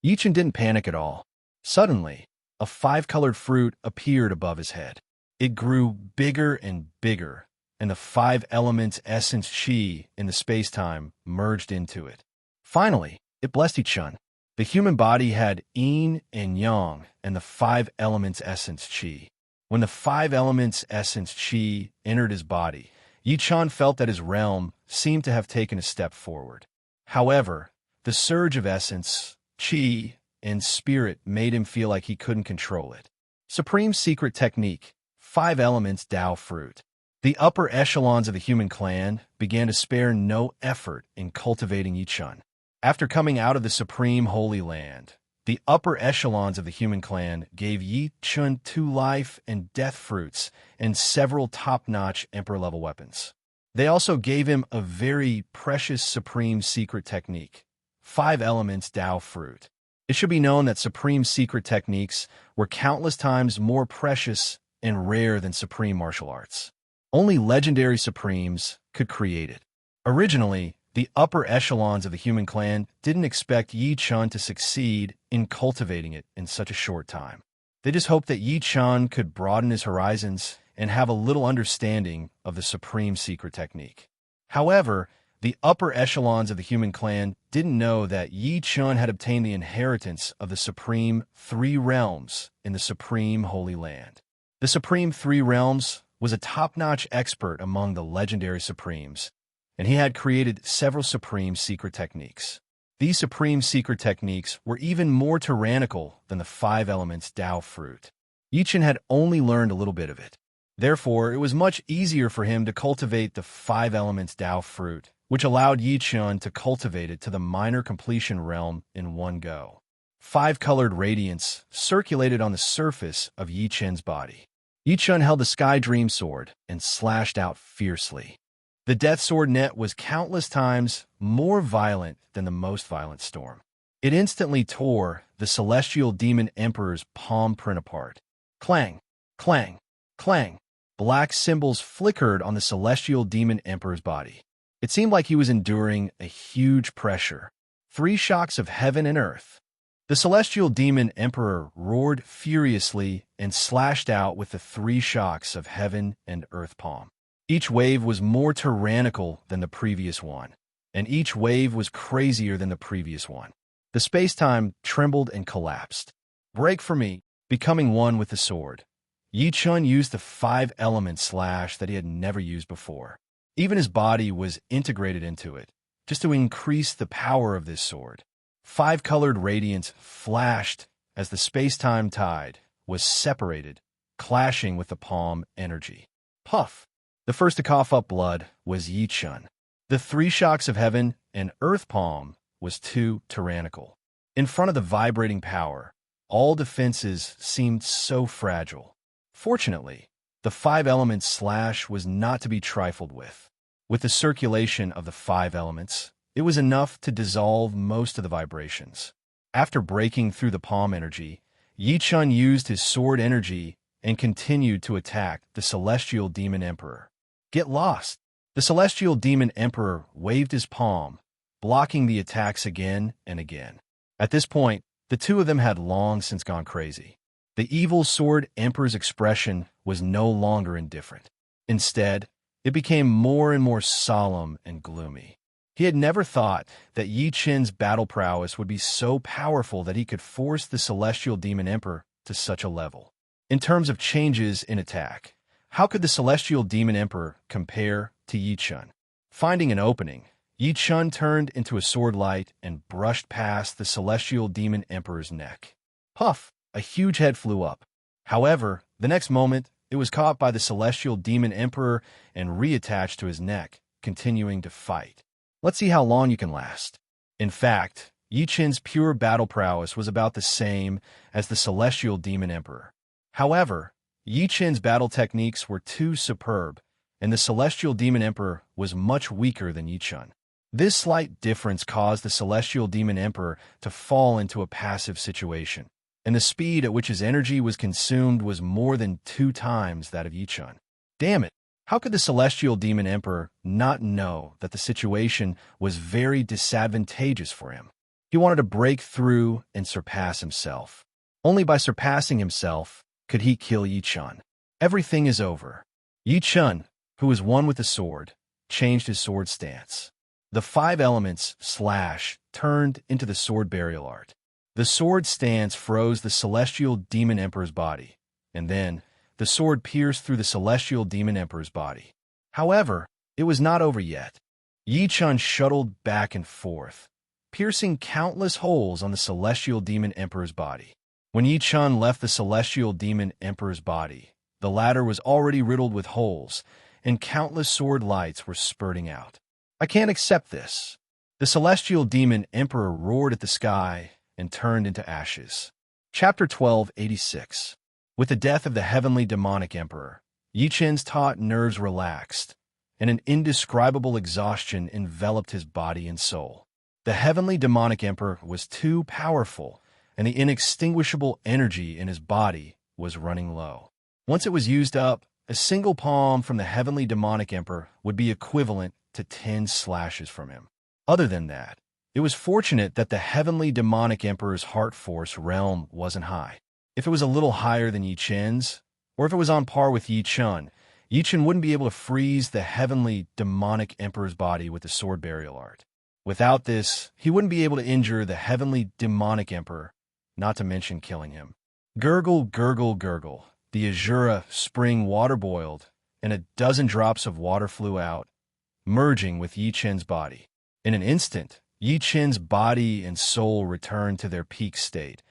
Yichen didn't panic at all. Suddenly, a five-colored fruit appeared above his head. It grew bigger and bigger, and the five elements essence chi in the space-time merged into it. Finally, it blessed Yichen. The human body had yin and yang and the five elements essence chi. When the five elements essence chi entered his body, Yichen felt that his realm seemed to have taken a step forward. However, the surge of essence, chi, and spirit made him feel like he couldn't control it. Supreme Secret Technique, Five Elements Tao Fruit. The upper echelons of the human clan began to spare no effort in cultivating Yichen. After coming out of the Supreme Holy Land, the upper echelons of the human clan gave Yichen 2 life and death fruits and several top-notch Emperor-level weapons. They also gave him a very precious Supreme Secret Technique, Five Elements Tao Fruit. It should be known that Supreme Secret Techniques were countless times more precious and rare than Supreme Martial Arts. Only legendary Supremes could create it. Originally, the upper echelons of the human clan didn't expect Yichen to succeed in cultivating it in such a short time. They just hoped that Yichen could broaden his horizons and have a little understanding of the Supreme Secret Technique. However, the upper echelons of the human clan didn't know that Yichen had obtained the inheritance of the Supreme Three Realms in the Supreme Holy Land. The Supreme Three Realms was a top-notch expert among the legendary Supremes, and he had created several Supreme Secret Techniques. These Supreme Secret Techniques were even more tyrannical than the Five Elements Tao Fruit. Yichen had only learned a little bit of it. Therefore, it was much easier for him to cultivate the Five Elements Tao Fruit, which allowed Yichen to cultivate it to the minor completion realm in one go. Five-colored radiance circulated on the surface of Yichen's body. Yichen held the Sky Dream Sword and slashed out fiercely. The Death Sword net was countless times more violent than the most violent storm. It instantly tore the Celestial Demon Emperor's palm print apart. Clang, clang, clang. Black symbols flickered on the Celestial Demon Emperor's body. It seemed like he was enduring a huge pressure. 3 shocks of heaven and earth. The Celestial Demon Emperor roared furiously and slashed out with the 3 shocks of heaven and earth palm. Each wave was more tyrannical than the previous one, and each wave was crazier than the previous one. The space-time trembled and collapsed. Break for me, becoming one with the sword. Yichen used the 5-element slash that he had never used before. Even his body was integrated into it, just to increase the power of this sword. 5-colored radiance flashed as the space-time tide was separated, clashing with the palm energy. Puff! The first to cough up blood was Yichen. The 3 shocks of heaven and earth palm was too tyrannical. In front of the vibrating power, all defenses seemed so fragile. Fortunately, the 5-element slash was not to be trifled with. With the circulation of the 5 elements, it was enough to dissolve most of the vibrations. After breaking through the palm energy, Yichen used his sword energy and continued to attack the Celestial Demon Emperor. Get lost! The Celestial Demon Emperor waved his palm, blocking the attacks again and again. At this point, the two of them had long since gone crazy. The evil sword emperor's expression was no longer indifferent. Instead, it became more and more solemn and gloomy. He had never thought that Yichen's battle prowess would be so powerful that he could force the Celestial Demon Emperor to such a level. In terms of changes in attack, how could the Celestial Demon Emperor compare to Yichen? Finding an opening, Yichen turned into a sword light and brushed past the Celestial Demon Emperor's neck. Puff! A huge head flew up. However, the next moment, it was caught by the Celestial Demon Emperor and reattached to his neck, continuing to fight. Let's see how long you can last. In fact, Yichen's pure battle prowess was about the same as the Celestial Demon Emperor. However, Yichen's battle techniques were too superb, and the Celestial Demon Emperor was much weaker than Yi Chun. This slight difference caused the Celestial Demon Emperor to fall into a passive situation, and the speed at which his energy was consumed was more than 2 times that of Yi Chun. Damn it! How could the Celestial Demon Emperor not know that the situation was very disadvantageous for him? He wanted to break through and surpass himself. Only by surpassing himself could he kill Yi Chun. Everything is over. Yi Chun, who was one with the sword, changed his sword stance. The 5 elements turned into the sword burial art. The sword stance froze the Celestial Demon Emperor's body, and then the sword pierced through the Celestial Demon Emperor's body. However, it was not over yet. Yi Chun shuttled back and forth, piercing countless holes on the Celestial Demon Emperor's body. When Yi Chun left the Celestial Demon Emperor's body, the latter was already riddled with holes, and countless sword lights were spurting out. I can't accept this. The Celestial Demon Emperor roared at the sky and turned into ashes. Chapter 1286. With the death of the Heavenly Demonic Emperor, Yi Chun's taut nerves relaxed, and an indescribable exhaustion enveloped his body and soul. The Heavenly Demonic Emperor was too powerful, and the inextinguishable energy in his body was running low. Once it was used up, a single palm from the Heavenly Demonic Emperor would be equivalent to 10 slashes from him. Other than that, it was fortunate that the Heavenly Demonic Emperor's heart force realm wasn't high. If it was a little higher than Yi Chun's, or if it was on par with Yi Chun wouldn't be able to freeze the Heavenly Demonic Emperor's body with the sword burial art. Without this, he wouldn't be able to injure the Heavenly Demonic Emperor, not to mention killing him. Gurgle, gurgle, gurgle. The Azura spring water boiled, and a dozen drops of water flew out, merging with Yi Chun's body. In an instant, Yi Chun's body and soul returned to their peak state,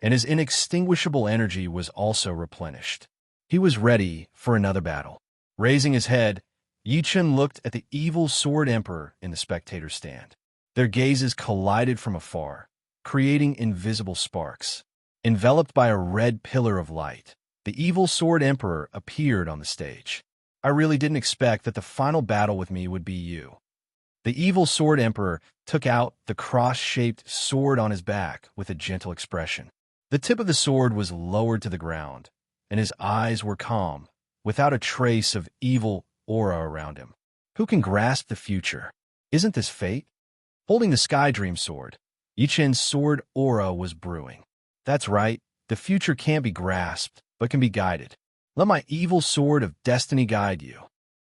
and his inextinguishable energy was also replenished. He was ready for another battle. Raising his head, Yi Chun looked at the evil Sword Emperor in the spectator stand. Their gazes collided from afar, creating invisible sparks. Enveloped by a red pillar of light, the evil Sword Emperor appeared on the stage. I really didn't expect that the final battle with me would be you. The evil Sword Emperor took out the cross-shaped sword on his back with a gentle expression. The tip of the sword was lowered to the ground, and his eyes were calm, without a trace of evil aura around him. Who can grasp the future? Isn't this fate? Holding the Sky Dream sword, Yi Chun's sword aura was brewing. That's right, the future can't be grasped, but can be guided. Let my evil sword of destiny guide you.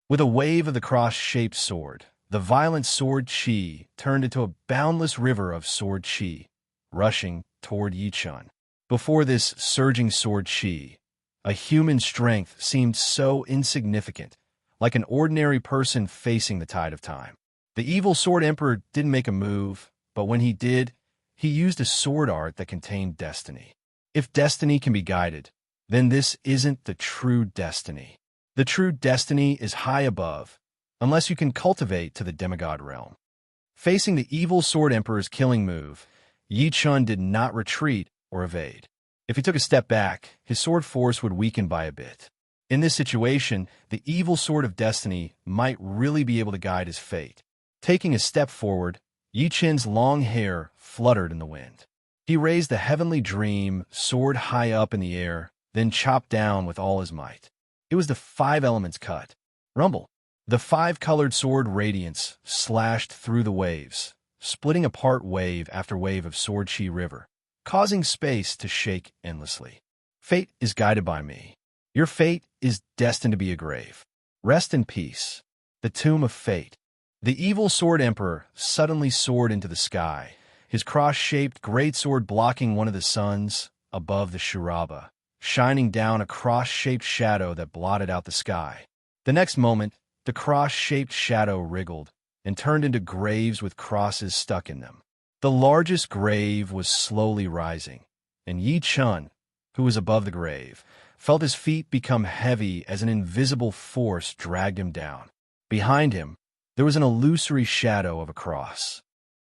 With a wave of the cross-shaped sword, the violent sword chi turned into a boundless river of sword chi, rushing toward Yi Chun. Before this surging sword chi, a human strength seemed so insignificant, like an ordinary person facing the tide of time. The evil Sword Emperor didn't make a move, but when he did, he used a sword art that contained destiny. If destiny can be guided, then this isn't the true destiny. The true destiny is high above, unless you can cultivate to the demigod realm. Facing the evil Sword Emperor's killing move, Yi Chun did not retreat or evade. If he took a step back, his sword force would weaken by a bit. In this situation, the evil Sword of Destiny might really be able to guide his fate. Taking a step forward, Yi Chun's long hair fluttered in the wind. He raised the Heavenly Dream sword high up in the air, then chopped down with all his might. It was the 5 elements cut. Rumble. The 5-colored sword radiance slashed through the waves, splitting apart wave after wave of Sword Chi River, causing space to shake endlessly. Fate is guided by me. Your fate is destined to be a grave. Rest in peace. The Tomb of Fate. The evil Sword Emperor suddenly soared into the sky, his cross-shaped great sword blocking one of the suns above the Shuraba, shining down a cross-shaped shadow that blotted out the sky. The next moment, the cross-shaped shadow wriggled and turned into graves with crosses stuck in them. The largest grave was slowly rising, and Yi Chun, who was above the grave, felt his feet become heavy as an invisible force dragged him down. Behind him, there was an illusory shadow of a cross.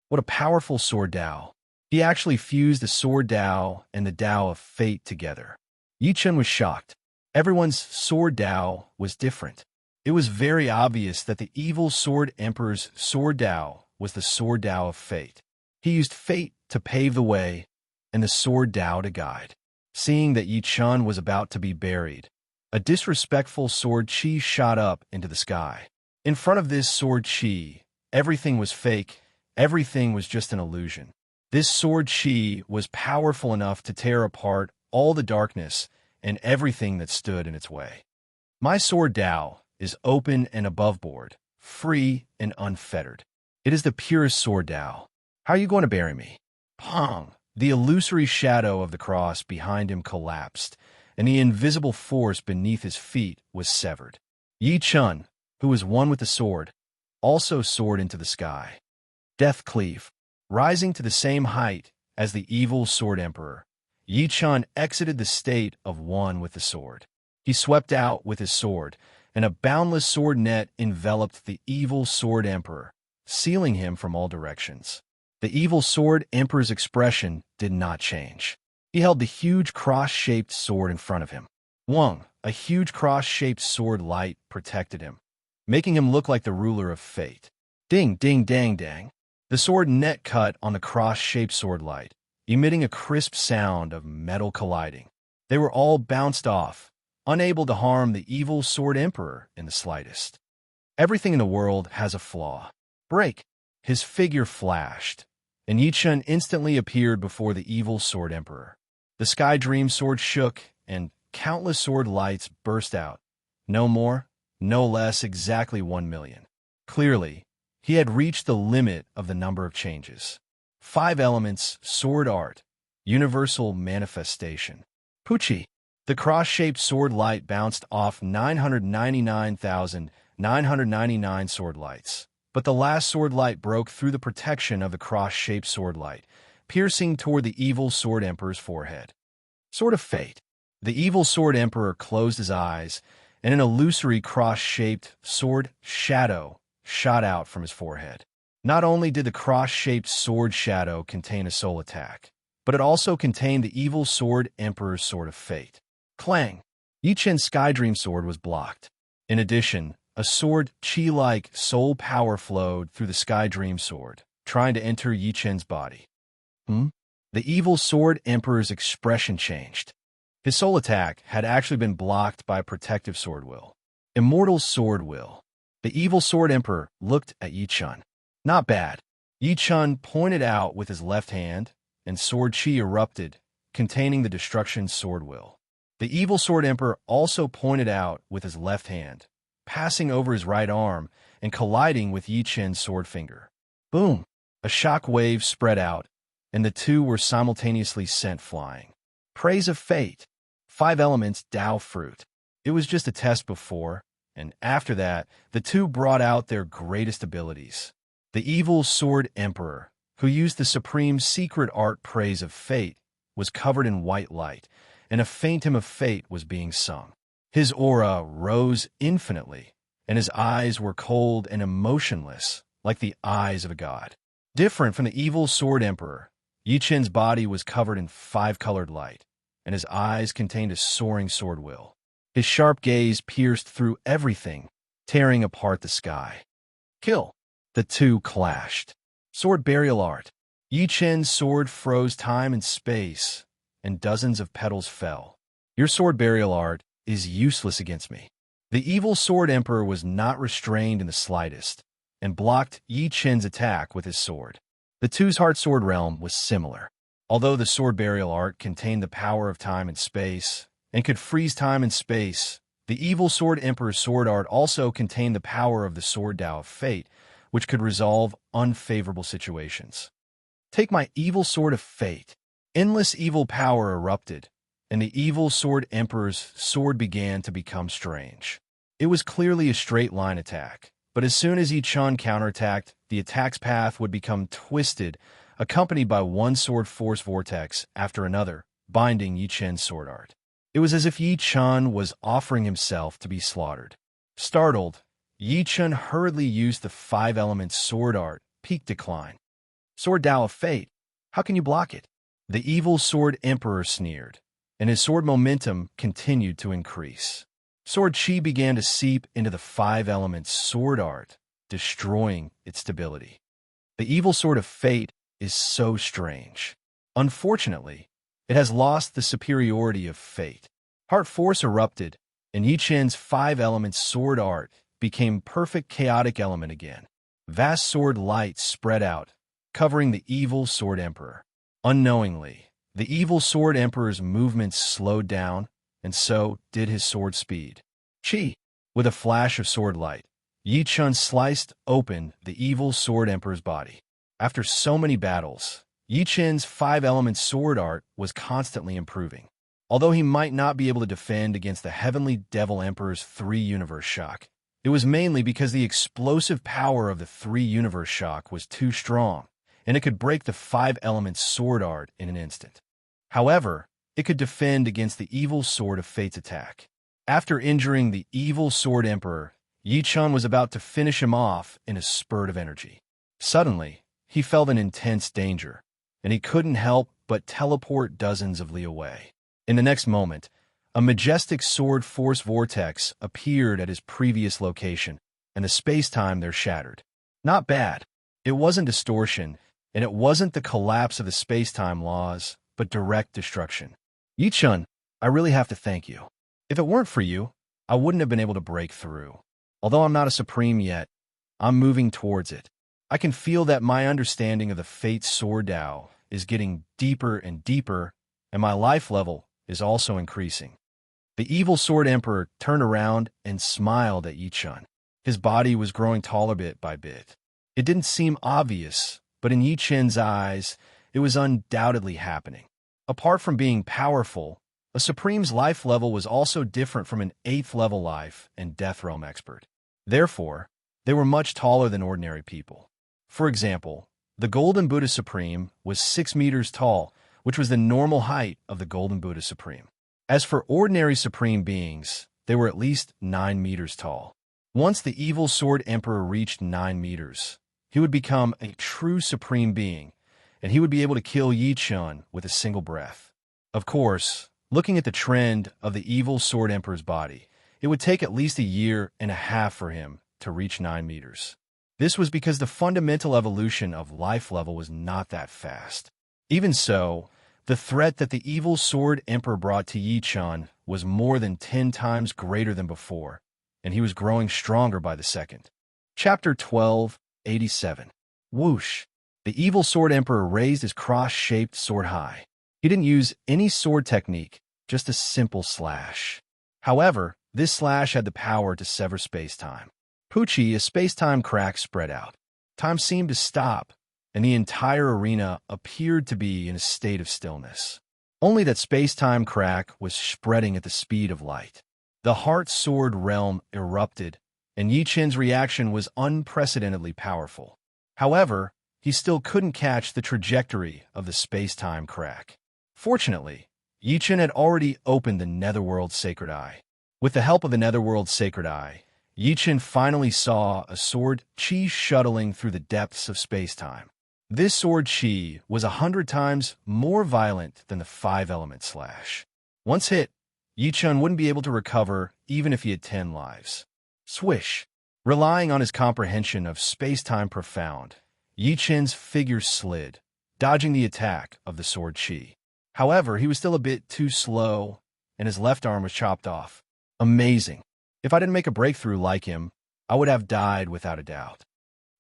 What a powerful sword Dao. He actually fused the sword Dao and the Dao of Fate together. Yi Chun was shocked. Everyone's sword Dao was different. It was very obvious that the evil Sword Emperor's sword Dao was the sword Dao of fate. He used fate to pave the way and the sword Dao to guide. Seeing that Yi Chun was about to be buried, a disrespectful sword chi shot up into the sky. In front of this sword chi, everything was fake, everything was just an illusion. This sword chi was powerful enough to tear apart all the darkness and everything that stood in its way. My sword Dao is open and aboveboard, free and unfettered. It is the purest sword Dao. How are you going to bury me? Pong! The illusory shadow of the cross behind him collapsed, and the invisible force beneath his feet was severed. Yi Chun, who was one with the sword, also soared into the sky. Death cleave. Rising to the same height as the evil Sword Emperor, Yi Chun exited the state of one with the sword. He swept out with his sword, and a boundless sword net enveloped the evil Sword Emperor, sealing him from all directions. The evil Sword Emperor's expression did not change. He held the huge cross-shaped sword in front of him. Wang, a huge cross-shaped sword light, protected him, making him look like the ruler of fate. Ding, ding, dang, dang. The sword net cut on the cross-shaped sword light, emitting a crisp sound of metal colliding. They were all bounced off, unable to harm the evil Sword Emperor in the slightest. Everything in the world has a flaw. Break! His figure flashed, and Yi Chun instantly appeared before the evil Sword Emperor. The Sky Dream sword shook, and countless sword lights burst out. No more, no less, exactly 1,000,000. Clearly, he had reached the limit of the number of changes. 5 elements, sword art, universal manifestation. Poochie! The cross-shaped sword light bounced off 999,999 sword lights. But the last sword light broke through the protection of the cross-shaped sword light, piercing toward the evil Sword Emperor's forehead. Sword of Fate. The evil Sword Emperor closed his eyes, and an illusory cross-shaped sword shadow shot out from his forehead. Not only did the cross-shaped sword shadow contain a soul attack, but it also contained the evil Sword Emperor's Sword of Fate. Clang! Yi Chun's Sky Dream sword was blocked. In addition, a sword chi-like soul power flowed through the Sky Dream sword, trying to enter Yi Chun's body. The evil Sword Emperor's expression changed. His soul attack had actually been blocked by a protective sword will. Immortal sword will. The evil Sword Emperor looked at Yi Chun. Not bad. Yi Chun pointed out with his left hand, and sword chi erupted, containing the destruction sword will. The evil Sword Emperor also pointed out with his left hand, passing over his right arm and colliding with Yi Chun's sword finger. Boom! A shock wave spread out, and the two were simultaneously sent flying. Praise of Fate. 5 elements Dao fruit. It was just a test before, and after that, the two brought out their greatest abilities. The evil Sword Emperor, who used the supreme secret art Praise of Fate, was covered in white light, and a faint hymn of fate was being sung. His aura rose infinitely, and his eyes were cold and emotionless, like the eyes of a god. Different from the evil Sword Emperor, Yi Chun's body was covered in 5-colored light, and his eyes contained a soaring sword will. His sharp gaze pierced through everything, tearing apart the sky. Kill! The two clashed. Sword burial art. Yi Chun's sword froze time and space, and dozens of petals fell. Your sword burial art is useless against me. The evil Sword Emperor was not restrained in the slightest, and blocked Yi Chun's attack with his sword. The two's heart sword realm was similar. Although the sword burial art contained the power of time and space, and could freeze time and space, the evil Sword Emperor's sword art also contained the power of the sword Dao of Fate, which could resolve unfavorable situations. Take my evil Sword of Fate. Endless evil power erupted, and the evil Sword Emperor's sword began to become strange. It was clearly a straight-line attack, but as soon as Yi Chun counterattacked, the attack's path would become twisted, accompanied by one sword force vortex after another, binding Yi Chun's sword art. It was as if Yi Chun was offering himself to be slaughtered. Startled, Yi Chun hurriedly used the 5-element sword art, Peak Decline. Sword Dao of Fate, how can you block it? The evil Sword Emperor sneered, and his sword momentum continued to increase. Sword chi began to seep into the five elements sword art, destroying its stability. The evil sword of fate is so strange. Unfortunately, it has lost the superiority of fate. Heart force erupted, and Yi Chen's five elements sword art became perfect chaotic element again. Vast sword light spread out, covering the evil sword emperor. Unknowingly, the evil sword emperor's movements slowed down, and so did his sword speed. Chi! With a flash of sword light, Yi Chen sliced open the evil sword emperor's body. After so many battles, Yi Chen's five-element sword art was constantly improving. Although he might not be able to defend against the Heavenly Devil Emperor's three-universe shock, it was mainly because the explosive power of the three-universe shock was too strong, and it could break the five-element sword art in an instant. However, it could defend against the evil sword of fate's attack. After injuring the evil sword emperor, Yi Chen was about to finish him off in a spurt of energy. Suddenly, he felt an intense danger, and he couldn't help but teleport dozens of li away. In the next moment, a majestic sword force vortex appeared at his previous location, and the space-time there shattered. Not bad. It wasn't distortion, and it wasn't the collapse of the space-time laws, but direct destruction. Yi Chen, I really have to thank you. If it weren't for you, I wouldn't have been able to break through. Although I'm not a supreme yet, I'm moving towards it. I can feel that my understanding of the Fate Sword Dao is getting deeper and deeper, and my life level is also increasing. The evil sword emperor turned around and smiled at Yi Chen. His body was growing taller bit by bit. It didn't seem obvious, but in Yi Chen's eyes, it was undoubtedly happening. Apart from being powerful, a Supreme's life level was also different from an 8th level life and death realm expert. Therefore, they were much taller than ordinary people. For example, the Golden Buddha Supreme was 6 meters tall, which was the normal height of the Golden Buddha Supreme. As for ordinary Supreme beings, they were at least 9 meters tall. Once the evil sword emperor reached 9 meters, he would become a true Supreme being, and he would be able to kill Yi Chen with a single breath. Of course, looking at the trend of the evil sword emperor's body, it would take at least a year and a half for him to reach 9 meters. This was because the fundamental evolution of life level was not that fast. Even so, the threat that the evil sword emperor brought to Yi Chen was more than 10 times greater than before, and he was growing stronger by the second. Chapter 12, 87. Whoosh! The evil sword emperor raised his cross-shaped sword high. He didn't use any sword technique, just a simple slash. However, this slash had the power to sever space-time. Poochie, a space-time crack spread out. Time seemed to stop, and the entire arena appeared to be in a state of stillness. Only that space-time crack was spreading at the speed of light. The Heart Sword realm erupted, and Yi Chen's reaction was unprecedentedly powerful. However, he still couldn't catch the trajectory of the space-time crack. Fortunately, Yi Chen had already opened the Netherworld Sacred Eye. With the help of the Netherworld Sacred Eye, Yi Chen finally saw a sword chi shuttling through the depths of space-time. This sword chi was 100 times more violent than the 5-element slash. Once hit, Yi Chen wouldn't be able to recover even if he had 10 lives. Swish! Relying on his comprehension of space-time profound, Yi Chen's figure slid, dodging the attack of the sword chi. However, he was still a bit too slow, and his left arm was chopped off. Amazing. If I didn't make a breakthrough like him, I would have died without a doubt.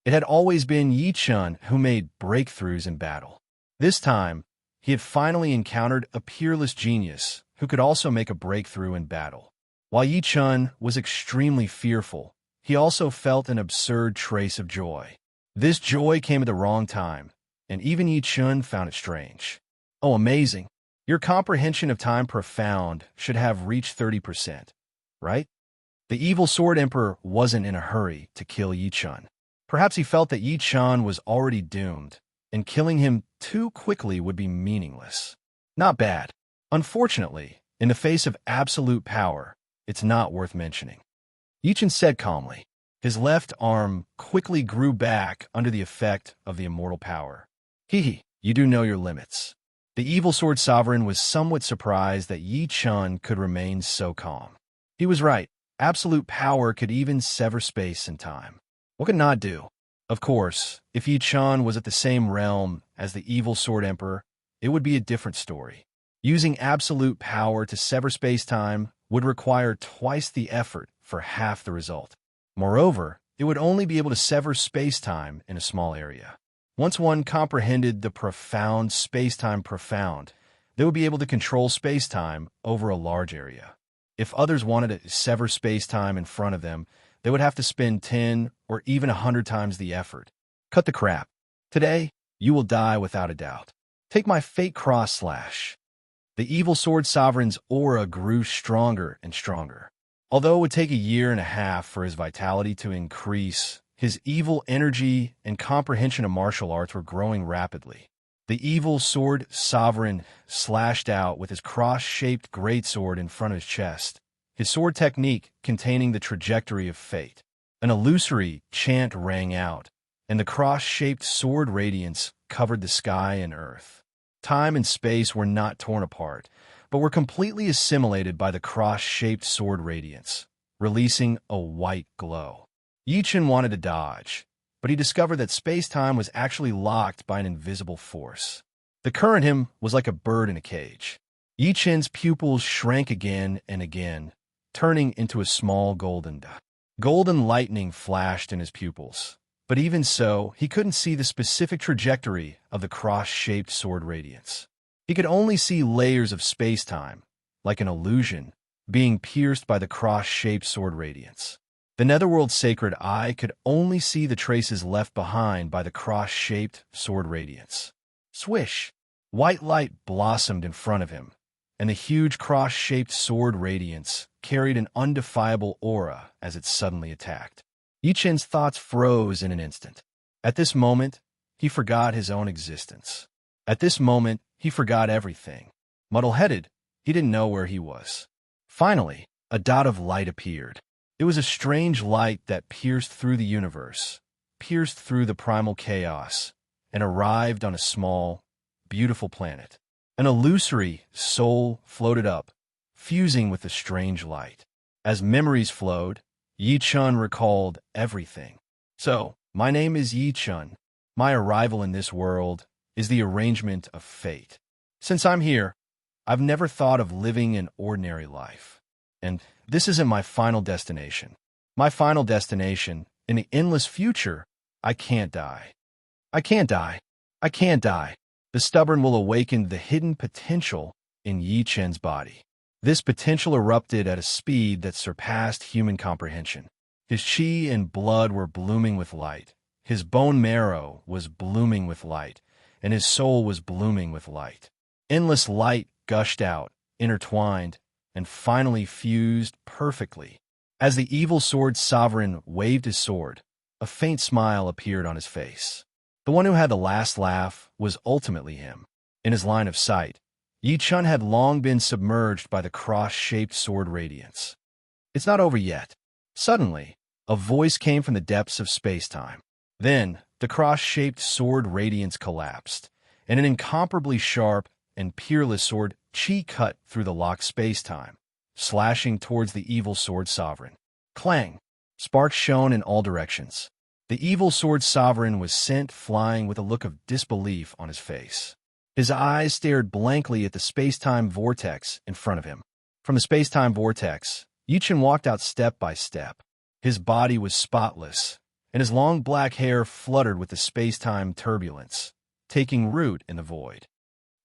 It had always been Yi Chen who made breakthroughs in battle. This time, he had finally encountered a peerless genius who could also make a breakthrough in battle. While Yi Chen was extremely fearful, he also felt an absurd trace of joy. This joy came at the wrong time, and even Yi Chen found it strange. Oh, amazing. Your comprehension of time profound should have reached 30%, right? The evil sword emperor wasn't in a hurry to kill Yi Chen. Perhaps he felt that Yi Chen was already doomed, and killing him too quickly would be meaningless. Not bad. Unfortunately, in the face of absolute power, it's not worth mentioning. Yi Chen said calmly. His left arm quickly grew back under the effect of the immortal power. Hee, you do know your limits. The evil sword sovereign was somewhat surprised that Yi Chen could remain so calm. He was right. Absolute power could even sever space and time. What could not do? Of course, if Yi Chun was at the same realm as the evil Sword Emperor, it would be a different story. Using absolute power to sever space-time would require twice the effort for half the result. Moreover, it would only be able to sever space-time in a small area. Once one comprehended the profound space-time profound, they would be able to control space-time over a large area. If others wanted to sever space-time in front of them, they would have to spend 10 or even 100 times the effort. Cut the crap. Today, you will die without a doubt. Take my fate cross slash. The evil sword sovereign's aura grew stronger and stronger. Although it would take a year and a half for his vitality to increase, his evil energy and comprehension of martial arts were growing rapidly. The evil sword sovereign slashed out with his cross-shaped greatsword in front of his chest, his sword technique containing the trajectory of fate. An illusory chant rang out, and the cross-shaped sword radiance covered the sky and earth. Time and space were not torn apart, but were completely assimilated by the cross-shaped sword radiance, releasing a white glow. Yi Chun wanted to dodge, but he discovered that space-time was actually locked by an invisible force. The current him was like a bird in a cage. Yi Chun's pupils shrank again and again, turning into a small golden dot. Golden lightning flashed in his pupils, but even so, he couldn't see the specific trajectory of the cross-shaped sword radiance. He could only see layers of space-time, like an illusion, being pierced by the cross-shaped sword radiance. The Netherworld's sacred eye could only see the traces left behind by the cross-shaped sword radiance. Swish! White light blossomed in front of him, and the huge cross-shaped sword radiance carried an undefiable aura as it suddenly attacked. Yi Chun's thoughts froze in an instant. At this moment, he forgot his own existence. At this moment, he forgot everything. Muddle-headed, he didn't know where he was. Finally, a dot of light appeared. It was a strange light that pierced through the universe, pierced through the primal chaos, and arrived on a small, beautiful planet. An illusory soul floated up, fusing with the strange light. As memories flowed, Yi Chun recalled everything. So, my name is Yi Chun. My arrival in this world is the arrangement of fate. Since I'm here, I've never thought of living an ordinary life. And this isn't my final destination. My final destination, in the endless future, I can't die. I can't die. I can't die. The stubborn will awaken the hidden potential in Yi Chun's body. This potential erupted at a speed that surpassed human comprehension. His chi and blood were blooming with light. His bone marrow was blooming with light, and his soul was blooming with light. Endless light gushed out, intertwined, and finally fused perfectly. As the evil sword sovereign waved his sword, a faint smile appeared on his face. The one who had the last laugh was ultimately him. In his line of sight, Yi Chun had long been submerged by the cross-shaped sword radiance. It's not over yet. Suddenly, a voice came from the depths of space-time. Then, the cross-shaped sword radiance collapsed, and an incomparably sharp and peerless sword chi cut through the locked space-time, slashing towards the evil sword sovereign. Clang! Sparks shone in all directions. The evil sword sovereign was sent flying with a look of disbelief on his face. His eyes stared blankly at the space-time vortex in front of him. From the space-time vortex, Yi Chun walked out step by step. His body was spotless, and his long black hair fluttered with the space-time turbulence, taking root in the void.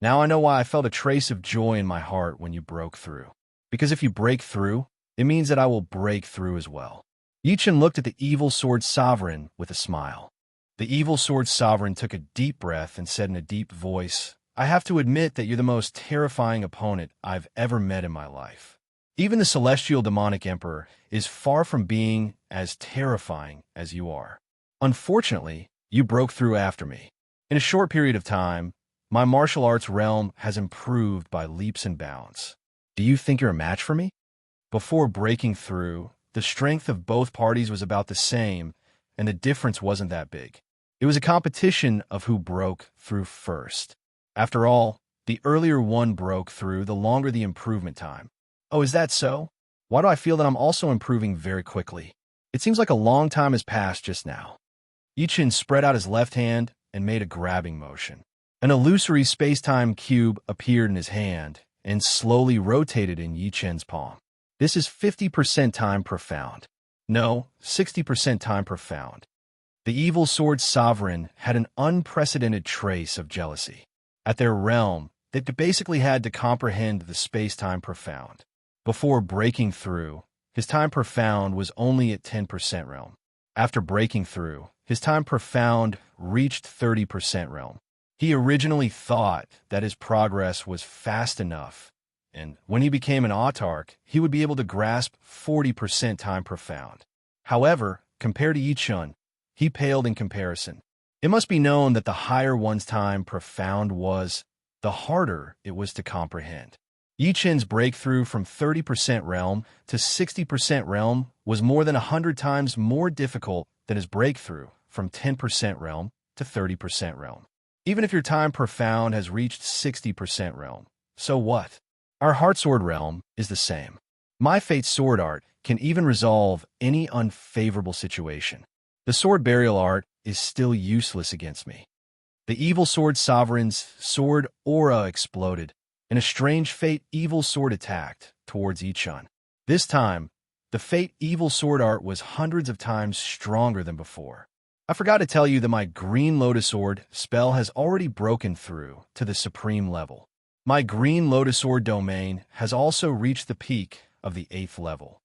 Now I know why I felt a trace of joy in my heart when you broke through. Because if you break through, it means that I will break through as well. Yi Chun looked at the evil sword sovereign with a smile. The evil sword sovereign took a deep breath and said in a deep voice, I have to admit that you're the most terrifying opponent I've ever met in my life. Even the celestial demonic emperor is far from being as terrifying as you are. Unfortunately, you broke through after me. In a short period of time, my martial arts realm has improved by leaps and bounds. Do you think you're a match for me? Before breaking through, the strength of both parties was about the same, and the difference wasn't that big. It was a competition of who broke through first. After all, the earlier one broke through, the longer the improvement time. Oh, is that so? Why do I feel that I'm also improving very quickly? It seems like a long time has passed just now. Yichin spread out his left hand and made a grabbing motion. An illusory space-time cube appeared in his hand and slowly rotated in Yichin's palm. This is 50% time profound. No, 60% time profound. The evil sword sovereign had an unprecedented trace of jealousy. At their realm, they basically had to comprehend the space-time profound. Before breaking through, his time profound was only at 10% realm. After breaking through, his time profound reached 30% realm. He originally thought that his progress was fast enough, and when he became an autarch, he would be able to grasp 40% time profound. However, compared to Yichun, he paled in comparison. It must be known that the higher one's time profound was, the harder it was to comprehend. Yichin's breakthrough from 30% realm to 60% realm was more than 100 times more difficult than his breakthrough from 10% realm to 30% realm. Even if your time profound has reached 60% realm, so what? Our Heartsword realm is the same. My Fate's sword art can even resolve any unfavorable situation. The sword burial art is still useless against me. The evil sword sovereign's sword aura exploded, and a strange Fate evil sword attacked towards Yichun. This time, the Fate evil sword art was hundreds of times stronger than before. I forgot to tell you that my Green Lotus Sword spell has already broken through to the supreme level. My Green Lotus Sword domain has also reached the peak of the 8th level.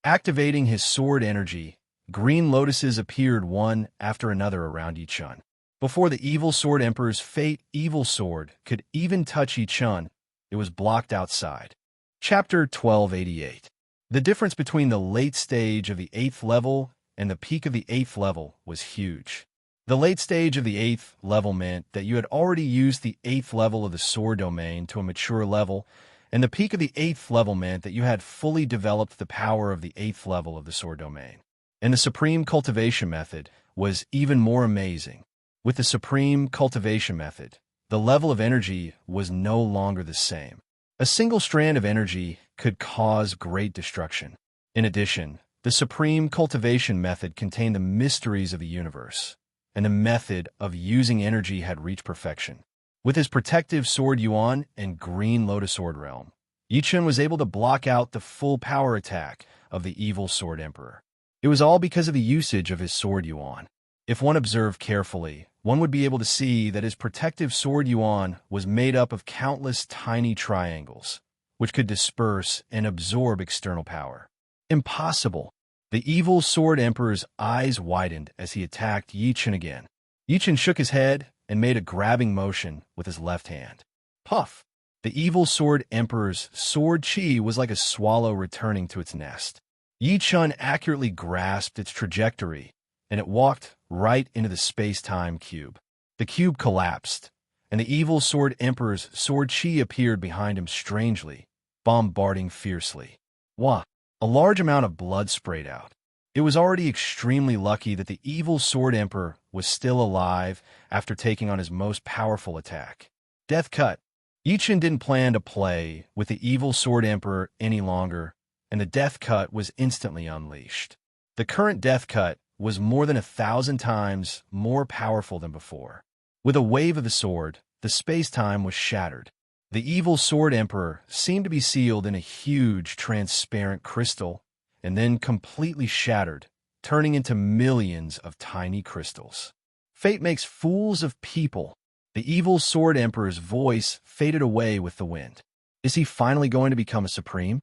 Activating his sword energy, green lotuses appeared one after another around Yichun. Before the Evil Sword Emperor's Fate Evil Sword could even touch Yichun, it was blocked outside. Chapter 1288. The difference between the late stage of the 8th level and the peak of the 8th level was huge. The late stage of the 8th level meant that you had already used the 8th level of the sword domain to a mature level, and the peak of the 8th level meant that you had fully developed the power of the 8th level of the sword domain. And the Supreme Cultivation Method was even more amazing. With the Supreme Cultivation Method, the level of energy was no longer the same. A single strand of energy could cause great destruction. In addition, the Supreme Cultivation Method contained the mysteries of the universe, and the method of using energy had reached perfection. With his protective Sword Yuan and Green Lotus Sword Realm, Yichun was able to block out the full power attack of the Evil Sword Emperor. It was all because of the usage of his Sword Yuan. If one observed carefully, one would be able to see that his protective Sword Yuan was made up of countless tiny triangles, which could disperse and absorb external power. Impossible! The Evil Sword Emperor's eyes widened as he attacked Yichun again. Yichun shook his head and made a grabbing motion with his left hand. Puff! The Evil Sword Emperor's sword chi was like a swallow returning to its nest. Yichun accurately grasped its trajectory, and it walked right into the space-time cube. The cube collapsed, and the Evil Sword Emperor's sword chi appeared behind him strangely, bombarding fiercely. Wah! A large amount of blood sprayed out. It was already extremely lucky that the Evil Sword Emperor was still alive after taking on his most powerful attack. Death Cut. Yichun didn't plan to play with the Evil Sword Emperor any longer, and the Death Cut was instantly unleashed. The current Death Cut was more than 1,000 times more powerful than before. With a wave of the sword, the space-time was shattered. The Evil Sword Emperor seemed to be sealed in a huge transparent crystal and then completely shattered, turning into millions of tiny crystals. Fate makes fools of people. The Evil Sword Emperor's voice faded away with the wind. Is he finally going to become a supreme?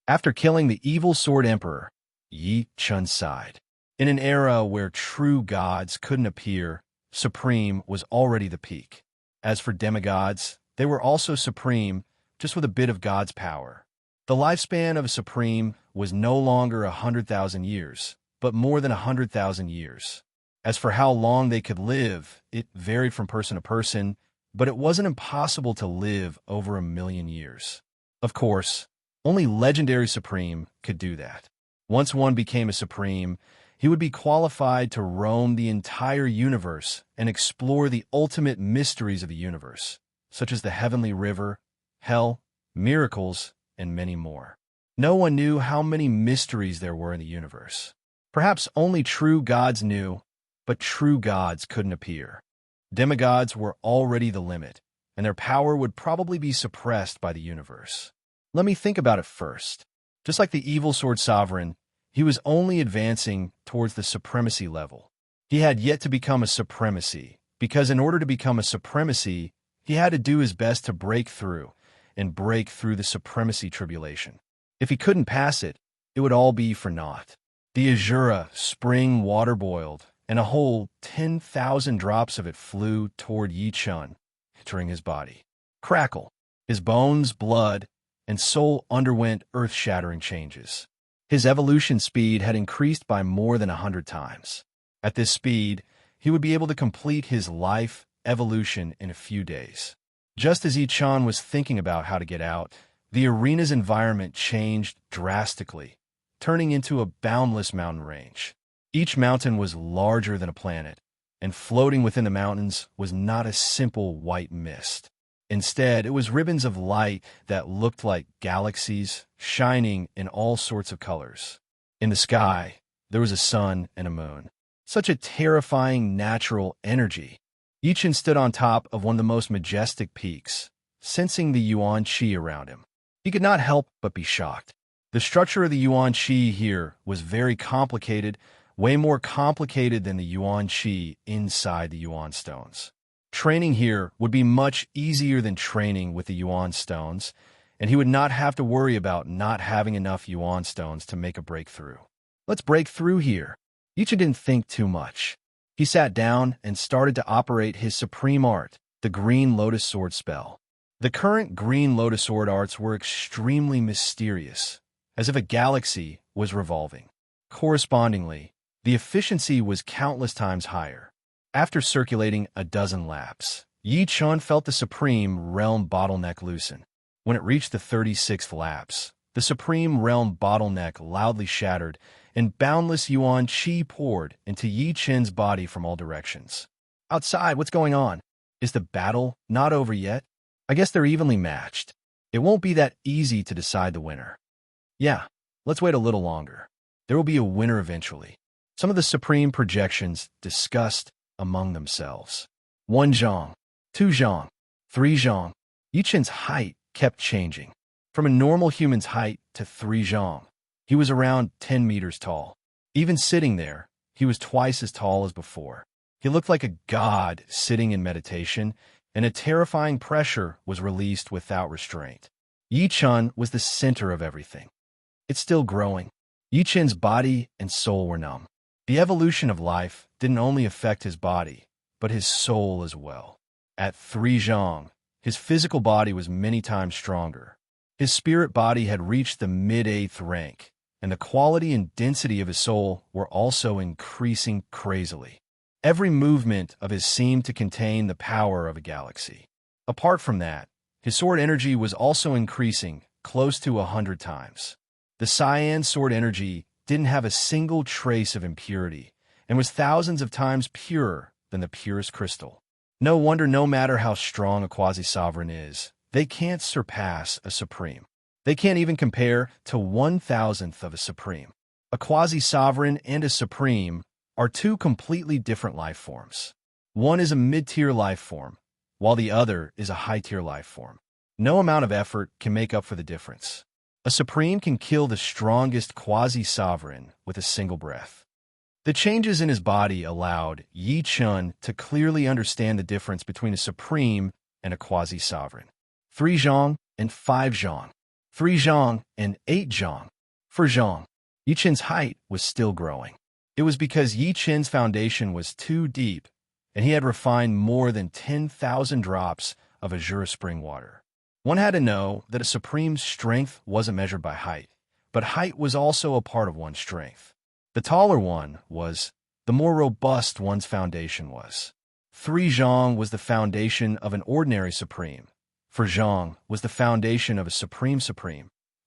After killing the Evil Sword Emperor, Yi Chun sighed. In an era where true gods couldn't appear, supreme was already the peak. As for demigods, they were also supreme, just with a bit of God's power. The lifespan of a supreme was no longer 100,000 years, but more than 100,000 years. As for how long they could live, it varied from person to person, but it wasn't impossible to live over 1,000,000 years. Of course, only legendary supreme could do that. Once one became a supreme, he would be qualified to roam the entire universe and explore the ultimate mysteries of the universe, such as the heavenly river, hell, miracles, and many more. No one knew how many mysteries there were in the universe. Perhaps only true gods knew, but true gods couldn't appear. Demigods were already the limit, and their power would probably be suppressed by the universe. Let me think about it first. Just like the evil sword sovereign, he was only advancing towards the supremacy level. He had yet to become a supremacy, because in order to become a supremacy, he had to do his best to break through the supremacy tribulation. If he couldn't pass it, it would all be for naught. The azura spring water boiled, and a whole 10,000 drops of it flew toward Yi Chun, entering his body. Crackle! His bones, blood, and soul underwent earth-shattering changes. His evolution speed had increased by more than 100 times. At this speed, he would be able to complete his life evolution in a few days. Just as Yi Chun was thinking about how to get out, the arena's environment changed drastically, turning into a boundless mountain range. Each mountain was larger than a planet, and floating within the mountains was not a simple white mist. Instead, it was ribbons of light that looked like galaxies, shining in all sorts of colors. In the sky, there was a sun and a moon. Such a terrifying natural energy. Yi Chun stood on top of one of the most majestic peaks, sensing the Yuan Qi around him. He could not help but be shocked. The structure of the Yuan Qi here was very complicated, way more complicated than the Yuan Qi inside the Yuan stones. Training here would be much easier than training with the Yuan stones, and he would not have to worry about not having enough Yuan stones to make a breakthrough. Let's break through here. Yi Chun didn't think too much. He sat down and started to operate his supreme art, the Green Lotus Sword spell. The current Green Lotus Sword arts were extremely mysterious, as if a galaxy was revolving. Correspondingly, the efficiency was countless times higher. After circulating a dozen laps, Yi Chun felt the Supreme Realm bottleneck loosen. When it reached the 36th laps, the Supreme Realm bottleneck loudly shattered, and boundless Yuan Qi poured into Yi Chun's body from all directions. Outside, what's going on? Is the battle not over yet? I guess they're evenly matched. It won't be that easy to decide the winner. Yeah, let's wait a little longer. There will be a winner eventually. Some of the Supreme projections discussed among themselves. 1 zhang, 2 zhang, 3 zhang. Yi Chun's height kept changing. From a normal human's height to 3 zhang. He was around 10 meters tall. Even sitting there, he was twice as tall as before. He looked like a god sitting in meditation, and a terrifying pressure was released without restraint. Yi Chun was the center of everything. It's still growing. Yi Chun's body and soul were numb. The evolution of life didn't only affect his body, but his soul as well. At 3 zhang, his physical body was many times stronger. His spirit body had reached the mid-8th rank, and the quality and density of his soul were also increasing crazily. Every movement of his seemed to contain the power of a galaxy. Apart from that, his sword energy was also increasing close to 100 times. The cyan sword energy didn't have a single trace of impurity and was thousands of times purer than the purest crystal. No wonder, no matter how strong a quasi-sovereign is, they can't surpass a supreme. They can't even compare to 1,000th of a supreme. A quasi-sovereign and a supreme are two completely different life forms. One is a mid-tier life form, while the other is a high-tier life form. No amount of effort can make up for the difference. A supreme can kill the strongest quasi-sovereign with a single breath. The changes in his body allowed Yi Chun to clearly understand the difference between a supreme and a quasi-sovereign. 3 zhang and 5 zhang. 3 zhang and 8 zhang. 4 zhang. Yi Chun's height was still growing. It was because Yi Chun's foundation was too deep, and he had refined more than 10,000 drops of azure spring water. One had to know that a supreme's strength wasn't measured by height, but height was also a part of one's strength. The taller one was, the more robust one's foundation was. 3 zhang was the foundation of an ordinary supreme. 4 zhang was the foundation of a supreme,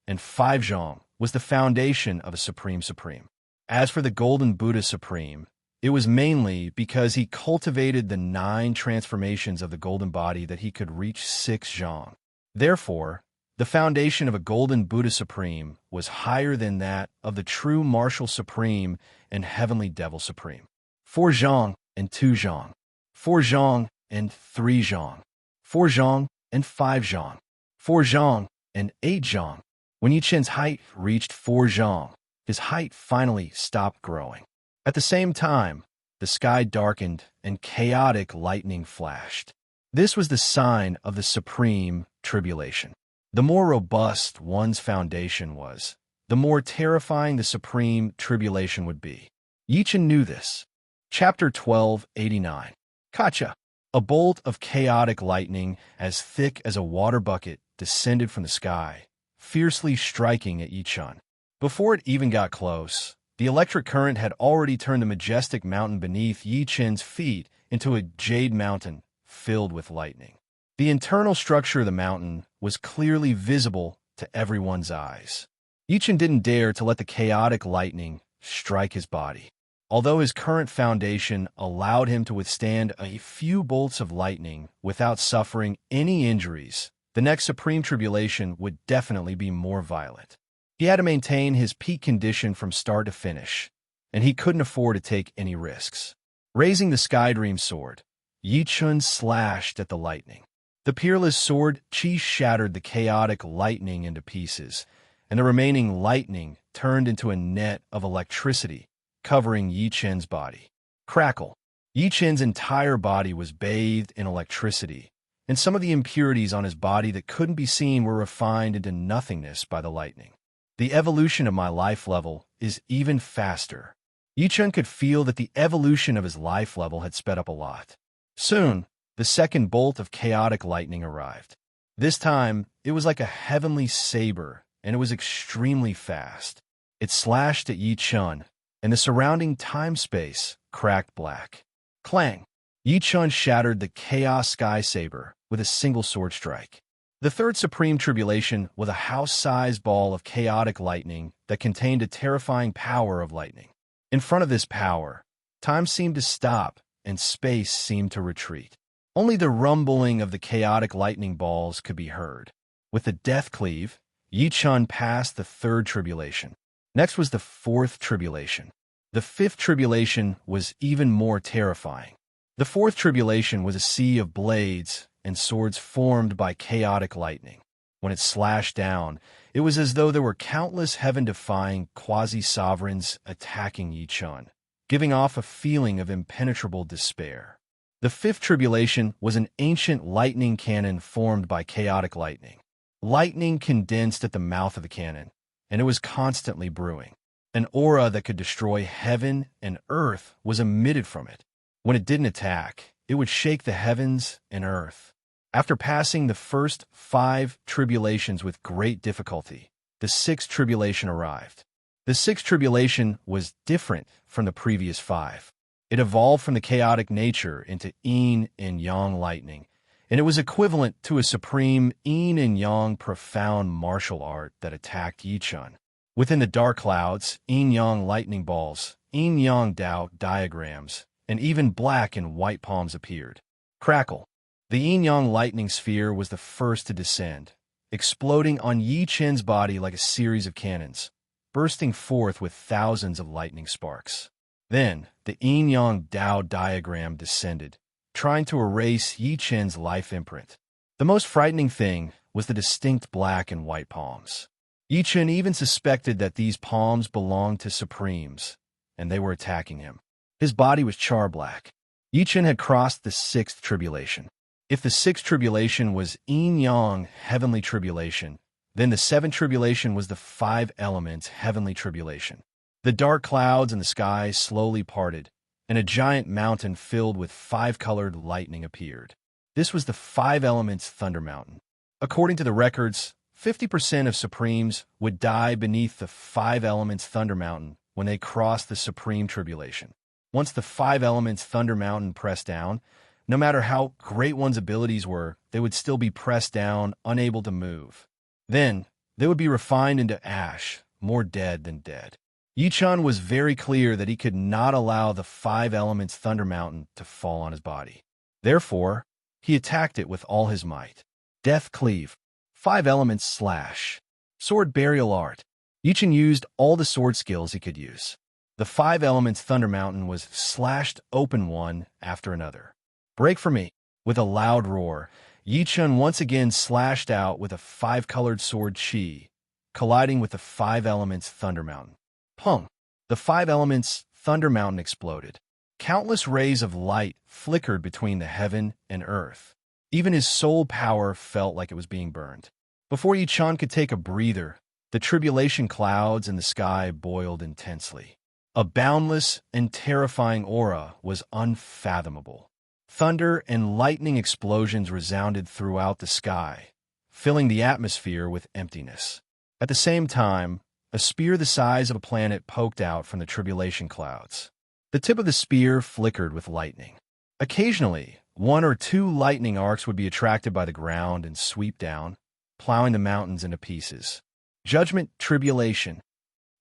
and 5 zhang was the foundation of a supreme. As for the Golden Buddha Supreme, it was mainly because he cultivated the 9 transformations of the golden body that he could reach 6 zhang. Therefore, The foundation of a golden Buddha Supreme was higher than that of the true Martial Supreme and Heavenly Devil Supreme. 4 zhang and 2 zhang. 4 zhang and 3 zhang. 4 zhang and 5 zhang. 4 zhang and 8 zhang. When Yi Chen's height reached 4 zhang, his height finally stopped growing. At the same time, the sky darkened and chaotic lightning flashed. This was the sign of the supreme tribulation. The more robust one's foundation was, the more terrifying the supreme tribulation would be. Yi Chen knew this. Chapter 1289. Kacha. A bolt of chaotic lightning as thick as a water bucket descended from the sky, fiercely striking at Yi Chen. Before it even got close, the electric current had already turned the majestic mountain beneath Yi Chen's feet into a jade mountain filled with lightning. The internal structure of the mountain was clearly visible to everyone's eyes. Yi Chen didn't dare to let the chaotic lightning strike his body. Although his current foundation allowed him to withstand a few bolts of lightning without suffering any injuries, the next supreme tribulation would definitely be more violent. He had to maintain his peak condition from start to finish, and he couldn't afford to take any risks. Raising the Sky Dream sword, Yi Chen slashed at the lightning. The peerless sword Qi shattered the chaotic lightning into pieces, and the remaining lightning turned into a net of electricity, covering Yi Chen's body. Crackle. Yi Chen's entire body was bathed in electricity, and some of the impurities on his body that couldn't be seen were refined into nothingness by the lightning. The evolution of my life level is even faster. Yi Chen could feel that the evolution of his life level had sped up a lot. Soon, the second bolt of chaotic lightning arrived. This time, it was like a heavenly saber, and it was extremely fast. It slashed at Yi Chen, and the surrounding time-space cracked black. Clang! Yi Chen shattered the Chaos Sky Saber with a single sword strike. The third supreme tribulation was a house-sized ball of chaotic lightning that contained a terrifying power of lightning. In front of this power, time seemed to stop and space seemed to retreat. Only the rumbling of the chaotic lightning balls could be heard. With the death cleave, Yi Chen passed the third tribulation. Next was the fourth tribulation. The fifth tribulation was even more terrifying. The fourth tribulation was a sea of blades and swords formed by chaotic lightning. When it slashed down, it was as though there were countless heaven-defying quasi-sovereigns attacking Yi Chen, giving off a feeling of impenetrable despair. The fifth tribulation was an ancient lightning cannon formed by chaotic lightning. Lightning condensed at the mouth of the cannon, and it was constantly brewing. An aura that could destroy heaven and earth was emitted from it. When it didn't attack, it would shake the heavens and earth. After passing the first 5 tribulations with great difficulty, the sixth tribulation arrived. The sixth tribulation was different from the previous 5. It evolved from the chaotic nature into yin and yang lightning, and it was equivalent to a supreme yin and yang profound martial art that attacked Yi Chen. Within the dark clouds, yin-yang lightning balls, yin-yang Dao diagrams, and even black and white palms appeared. Crackle. The yin-yang lightning sphere was the first to descend, exploding on Yi Chen's body like a series of cannons, bursting forth with thousands of lightning sparks. Then, the yin-yang Dao diagram descended, trying to erase Yi Chen's life imprint. The most frightening thing was the distinct black and white palms. Yi Chen even suspected that these palms belonged to Supremes, and they were attacking him. His body was char-black. Yi Chen had crossed the sixth tribulation. If the sixth tribulation was yin-yang heavenly tribulation, then the seventh tribulation was the 5 elements heavenly tribulation. The dark clouds in the sky slowly parted, and a giant mountain filled with 5-colored lightning appeared. This was the 5 elements Thunder Mountain. According to the records, 50% of Supremes would die beneath the 5 elements Thunder Mountain when they crossed the supreme tribulation. Once the 5 elements Thunder Mountain pressed down, no matter how great one's abilities were, they would still be pressed down, unable to move. Then, they would be refined into ash, more dead than dead. Yi Chen was very clear that he could not allow the 5 elements Thunder Mountain to fall on his body. Therefore, he attacked it with all his might. Death Cleave. 5 elements slash. Sword burial art. Yichen used all the sword skills he could use. The 5 elements Thunder Mountain was slashed open one after another. Break for me. With a loud roar, Yichen once again slashed out with a 5-colored sword Qi, colliding with the 5 elements Thunder Mountain. Pung! The 5 elements Thunder Mountain exploded. Countless rays of light flickered between the heaven and earth. Even his soul power felt like it was being burned. Before Yichen could take a breather, the tribulation clouds in the sky boiled intensely. A boundless and terrifying aura was unfathomable. Thunder and lightning explosions resounded throughout the sky, filling the atmosphere with emptiness. At the same time, a spear the size of a planet poked out from the tribulation clouds. The tip of the spear flickered with lightning. Occasionally, 1 or 2 lightning arcs would be attracted by the ground and sweep down, plowing the mountains into pieces. Judgment Tribulation.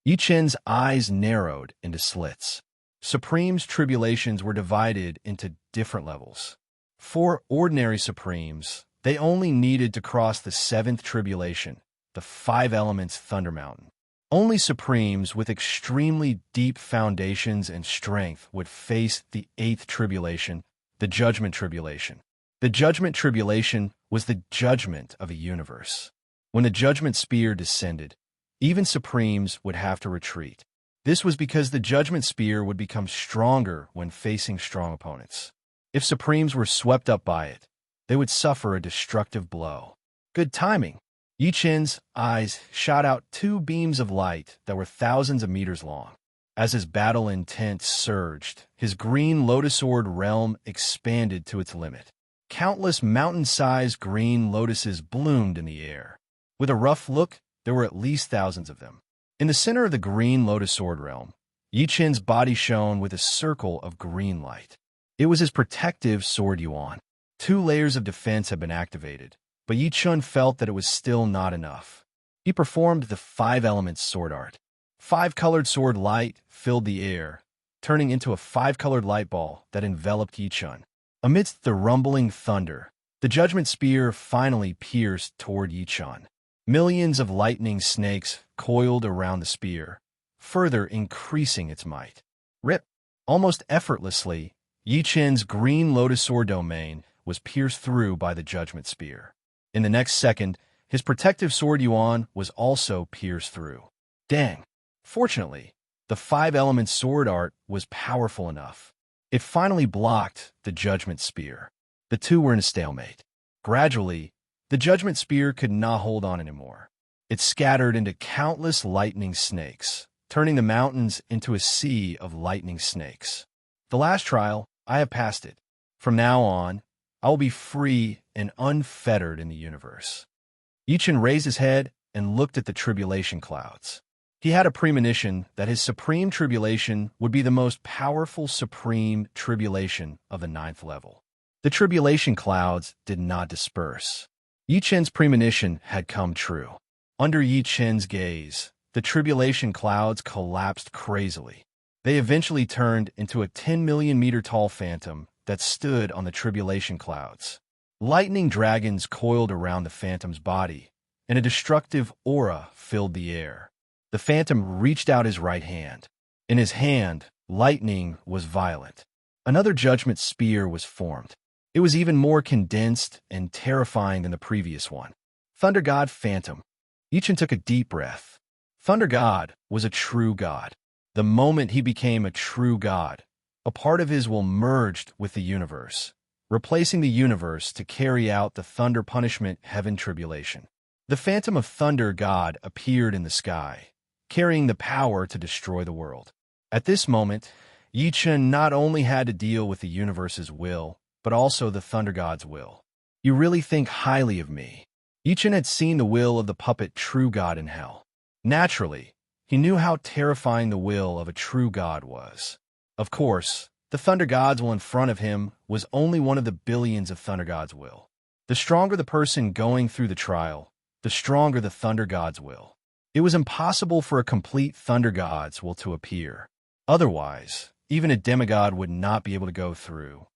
Yichen's eyes narrowed into slits. Supreme's tribulations were divided into different levels. For ordinary Supremes, they only needed to cross the 7th tribulation, the 5 elements Thunder Mountain. Only Supremes with extremely deep foundations and strength would face the 8th tribulation, the Judgment Tribulation. The Judgment Tribulation was the judgment of a universe. When the Judgment Spear descended, even Supremes would have to retreat. This was because the Judgment Spear would become stronger when facing strong opponents. If Supremes were swept up by it, they would suffer a destructive blow. Good timing. Yichen's eyes shot out 2 beams of light that were thousands of meters long. As his battle intent surged, his green lotus sword realm expanded to its limit. Countless mountain-sized green lotuses bloomed in the air. With a rough look, there were at least thousands of them. In the center of the green lotus sword realm, Yichen's body shone with a circle of green light. It was his protective sword yuan. 2 layers of defense had been activated, but Yichen felt that it was still not enough. He performed the 5 elements sword art. 5-colored sword light filled the air, turning into a 5-colored light ball that enveloped Yichen. Amidst the rumbling thunder, the Judgment Spear finally pierced toward Yichen. Millions of lightning snakes coiled around the spear, further increasing its might. Rip! Almost effortlessly, Yichen's green lotus sword domain was pierced through by the Judgment Spear. In the next second, his protective sword yuan was also pierced through. Dang! Fortunately, the 5 elements sword art was powerful enough. It finally blocked the Judgment Spear. The 2 were in a stalemate. Gradually, the Judgment Spear could not hold on anymore. It scattered into countless lightning snakes, turning the mountains into a sea of lightning snakes. The last trial, I have passed it. From now on, I will be free and unfettered in the universe. Yichen raised his head and looked at the tribulation clouds. He had a premonition that his supreme tribulation would be the most powerful supreme tribulation of the 9th level. The tribulation clouds did not disperse. Yichen's premonition had come true. Under Yichen's gaze, the tribulation clouds collapsed crazily. They eventually turned into a 10 million meter tall phantom that stood on the tribulation clouds. Lightning dragons coiled around the phantom's body, and a destructive aura filled the air. The phantom reached out his right hand. In his hand, lightning was violent. Another judgment spear was formed. It was even more condensed and terrifying than the previous one. Thunder God Phantom. Yichen took a deep breath. Thunder God was a true god. The moment he became a true god, a part of his will merged with the universe, replacing the universe to carry out the thunder punishment heaven tribulation. The phantom of Thunder God appeared in the sky, carrying the power to destroy the world. At this moment, Yichen not only had to deal with the universe's will, but also the Thunder God's will. You really think highly of me. Yichen had seen the will of the puppet true god in hell. Naturally, he knew how terrifying the will of a true god was. Of course, the Thunder God's will in front of him was only one of the billions of Thunder God's will. The stronger the person going through the trial, the stronger the Thunder God's will. It was impossible for a complete Thunder God's will to appear. Otherwise, even a demigod would not be able to go through.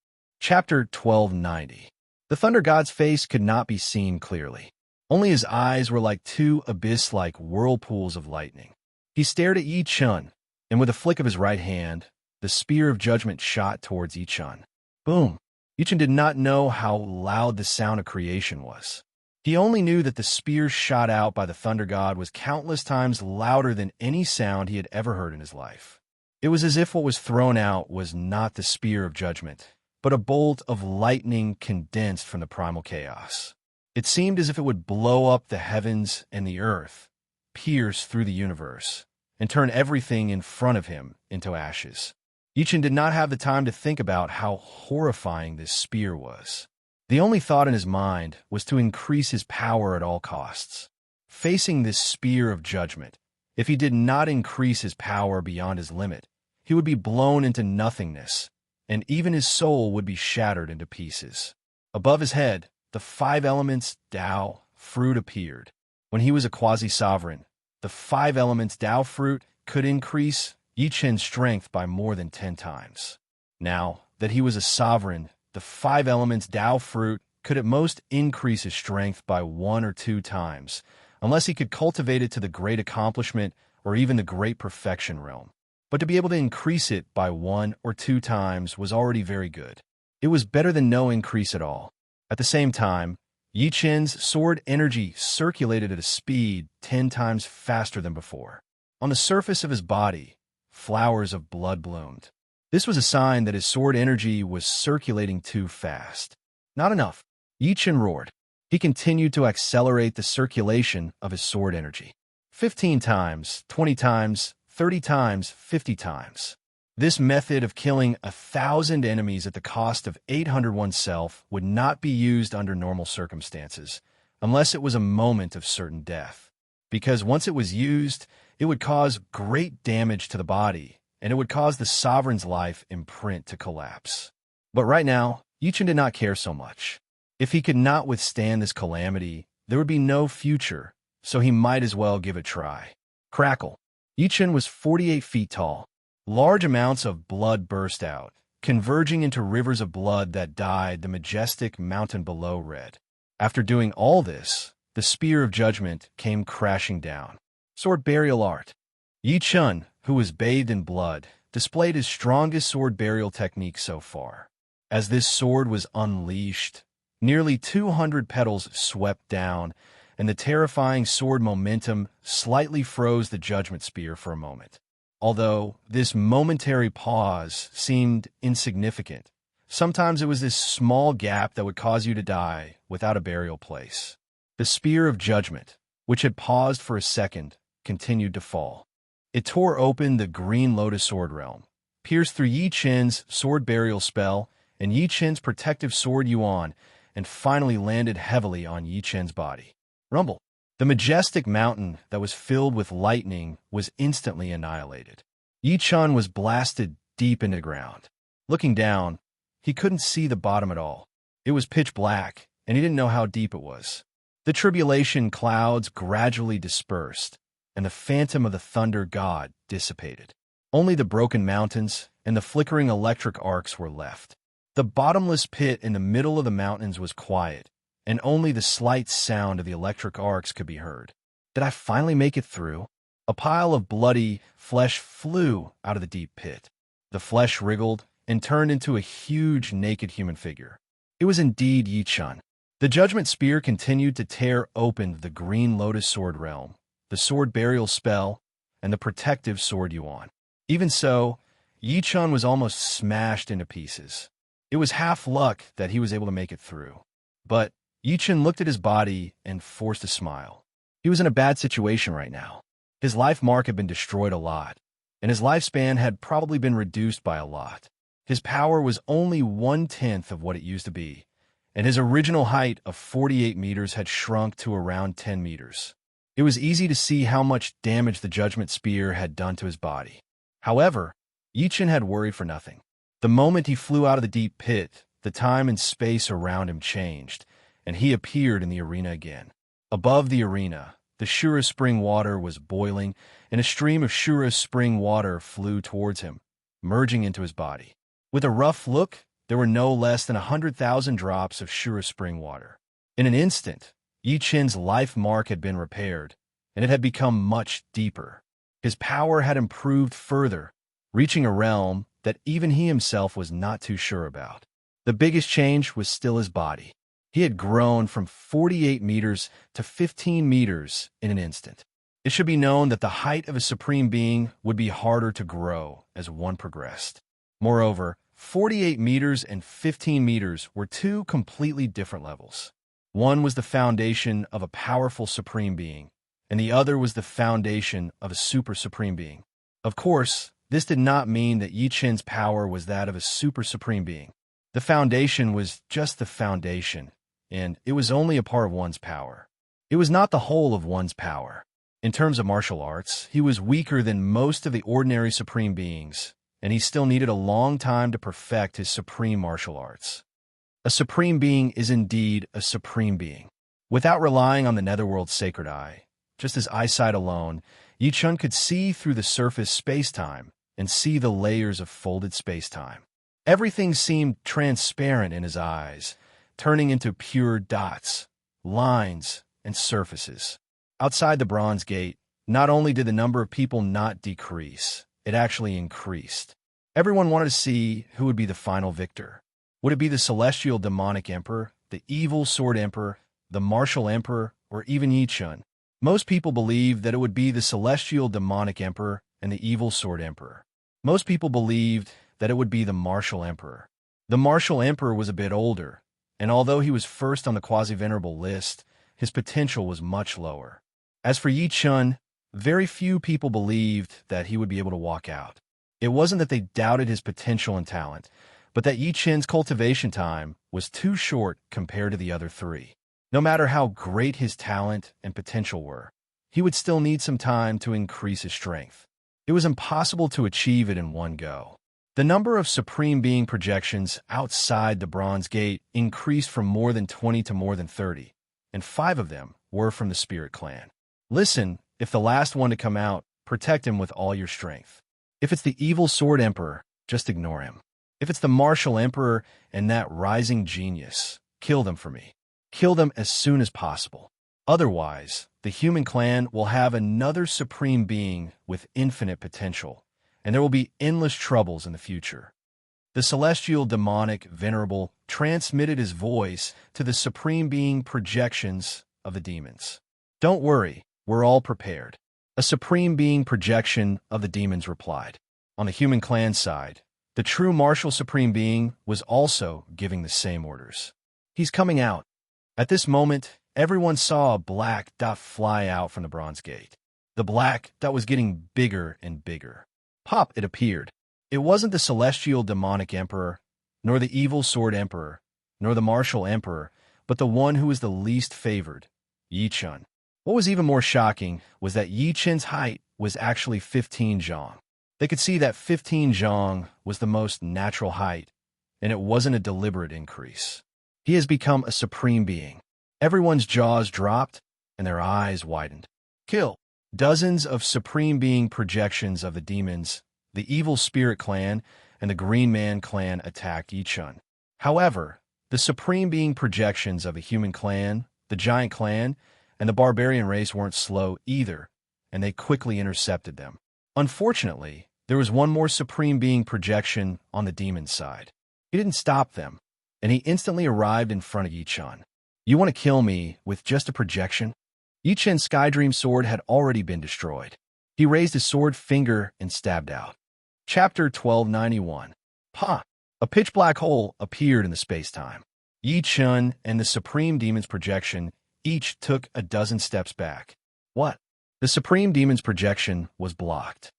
Chapter 1290. The Thunder God's face could not be seen clearly. Only his eyes were like two abyss-like whirlpools of lightning. He stared at Yi Chun, and with a flick of his right hand, the spear of judgment shot towards Yi Chun. Boom! Yi Chun did not know how loud the sound of creation was. He only knew that the spear shot out by the thunder god was countless times louder than any sound he had ever heard in his life. It was as if what was thrown out was not the spear of judgment, but a bolt of lightning condensed from the primal chaos. It seemed as if it would blow up the heavens and the earth, pierce through the universe, and turn everything in front of him into ashes. Yi Chun did not have the time to think about how horrifying this spear was. The only thought in his mind was to increase his power at all costs. Facing this spear of judgment, if he did not increase his power beyond his limit, he would be blown into nothingness, and even his soul would be shattered into pieces. Above his head, the 5 elements Tao fruit appeared. When he was a quasi-sovereign, the 5 elements Tao fruit could increase Yi Chun's strength by more than 10 times. Now that he was a sovereign, the 5 elements Tao fruit could at most increase his strength by 1 or 2 times, unless he could cultivate it to the great accomplishment or even the great perfection realm. But to be able to increase it by 1 or 2 times was already very good. It was better than no increase at all. At the same time, Yi Chun's sword energy circulated at a speed 10 times faster than before. On the surface of his body, flowers of blood bloomed. This was a sign that his sword energy was circulating too fast. Not enough. Yi Chun roared. He continued to accelerate the circulation of his sword energy. 15 times, 20 times, 30 times, 50 times. This method of killing 1,000 enemies at the cost of 800 oneself would not be used under normal circumstances, unless it was a moment of certain death. Because once it was used, it would cause great damage to the body, and it would cause the sovereign's life imprint to collapse. But right now, Yi Chun did not care so much. If he could not withstand this calamity, there would be no future, so he might as well give it a try. Crackle. Yi Chun was 48 feet tall. Large amounts of blood burst out, converging into rivers of blood that dyed the majestic mountain below red. After doing all this, the spear of judgment came crashing down. Sword burial art. Yi Chun, who was bathed in blood, displayed his strongest sword burial technique so far. As this sword was unleashed, nearly 200 petals swept down, and the terrifying sword momentum slightly froze the judgment spear for a moment. Although this momentary pause seemed insignificant, sometimes it was this small gap that would cause you to die without a burial place. The spear of judgment, which had paused for a second, continued to fall. It tore open the green lotus sword realm, pierced through Yi Chun's sword burial spell and Yi Chun's protective sword yuan, and finally landed heavily on Yi Chun's body. Rumble. The majestic mountain that was filled with lightning was instantly annihilated. Yi Chun was blasted deep into the ground. Looking down, he couldn't see the bottom at all. It was pitch black, and he didn't know how deep it was. The tribulation clouds gradually dispersed, and the phantom of the thunder god dissipated. Only the broken mountains and the flickering electric arcs were left. The bottomless pit in the middle of the mountains was quiet, and only the slight sound of the electric arcs could be heard. Did I finally make it through? A pile of bloody flesh flew out of the deep pit. The flesh wriggled and turned into a huge naked human figure. It was indeed Yi Chun. The judgment spear continued to tear open the green lotus sword realm, the sword burial spell, and the protective sword yuan. Even so, Yi Chun was almost smashed into pieces. It was half luck that he was able to make it through. But Yi Chun looked at his body and forced a smile. He was in a bad situation right now. His life mark had been destroyed a lot, and his lifespan had probably been reduced by a lot. His power was only 1/10 of what it used to be, and his original height of 48 meters had shrunk to around 10 meters. It was easy to see how much damage the Judgment Spear had done to his body. However, Yi Chun had worried for nothing. The moment he flew out of the deep pit, the time and space around him changed, and he appeared in the arena again. Above the arena, the Shura spring water was boiling, and a stream of Shura spring water flew towards him, merging into his body. With a rough look, there were no less than 100,000 drops of Shura spring water. In an instant, Yi Qin's life mark had been repaired, and it had become much deeper. His power had improved further, reaching a realm that even he himself was not too sure about. The biggest change was still his body. He had grown from 48 meters to 15 meters in an instant. It should be known that the height of a supreme being would be harder to grow as one progressed. Moreover, 48 meters and 15 meters were two completely different levels. One was the foundation of a powerful supreme being, and the other was the foundation of a super supreme being. Of course, this did not mean that Yi Qin's power was that of a super supreme being. The foundation was just the foundation, and it was only a part of one's power. It was not the whole of one's power. In terms of martial arts, he was weaker than most of the ordinary supreme beings, and he still needed a long time to perfect his supreme martial arts. A supreme being is indeed a supreme being. Without relying on the netherworld's sacred eye, just as eyesight alone, Yi Qin could see through the surface space-time and see the layers of folded space-time. Everything seemed transparent in his eyes, turning into pure dots, lines, and surfaces. Outside the Bronze Gate, not only did the number of people not decrease, it actually increased. Everyone wanted to see who would be the final victor. Would it be the Celestial Demonic Emperor, the Evil Sword Emperor, the Martial Emperor, or even Yi Qin? Most people believed that it would be the Celestial Demonic Emperor and the Evil Sword Emperor. Most people believed that it would be the Martial Emperor. The Martial Emperor was a bit older, and although he was first on the quasi-venerable list, his potential was much lower. As for Yi Qin, very few people believed that he would be able to walk out. It wasn't that they doubted his potential and talent, but that Yi Qin's cultivation time was too short compared to the other three. No matter how great his talent and potential were, he would still need some time to increase his strength. It was impossible to achieve it in one go. The number of Supreme Being projections outside the Bronze Gate increased from more than 20 to more than 30, and 5 of them were from the Spirit Clan. Listen, if the last one to come out, protect him with all your strength. If it's the Evil Sword Emperor, just ignore him. If it's the Martial Emperor and that rising genius, kill them for me. Kill them as soon as possible. Otherwise, the human clan will have another Supreme Being with infinite potential, and there will be endless troubles in the future. The Celestial Demonic Venerable transmitted his voice to the Supreme Being projections of the demons. Don't worry, we're all prepared. A Supreme Being projection of the demons replied. On the human clan side, the true martial Supreme Being was also giving the same orders. He's coming out. At this moment, everyone saw a black dot fly out from the Bronze Gate. The black dot was getting bigger and bigger. Pop, it appeared. It wasn't the Celestial Demonic Emperor, nor the Evil Sword Emperor, nor the Martial Emperor, but the one who was the least favored, Yi Qin. What was even more shocking was that Yi Qin's height was actually 15 zhong. They could see that 15 zhong was the most natural height, and it wasn't a deliberate increase. He has become a supreme being. Everyone's jaws dropped, and their eyes widened. Kill. Dozens of Supreme Being projections of the demons, the Evil Spirit Clan, and the Green Man Clan attacked Yi Qin. However, the Supreme Being projections of the Human Clan, the Giant Clan, and the Barbarian race weren't slow either, and they quickly intercepted them. Unfortunately, there was one more Supreme Being projection on the demon side. He didn't stop them, and he instantly arrived in front of Yi Qin. You want to kill me with just a projection? Yi Qin's Sky Dream sword had already been destroyed. He raised his sword finger and stabbed out. Chapter 1291. Pa! A pitch-black hole appeared in the space-time. Yi Qin and the Supreme Demon's projection each took a dozen steps back. What? The Supreme Demon's projection was blocked.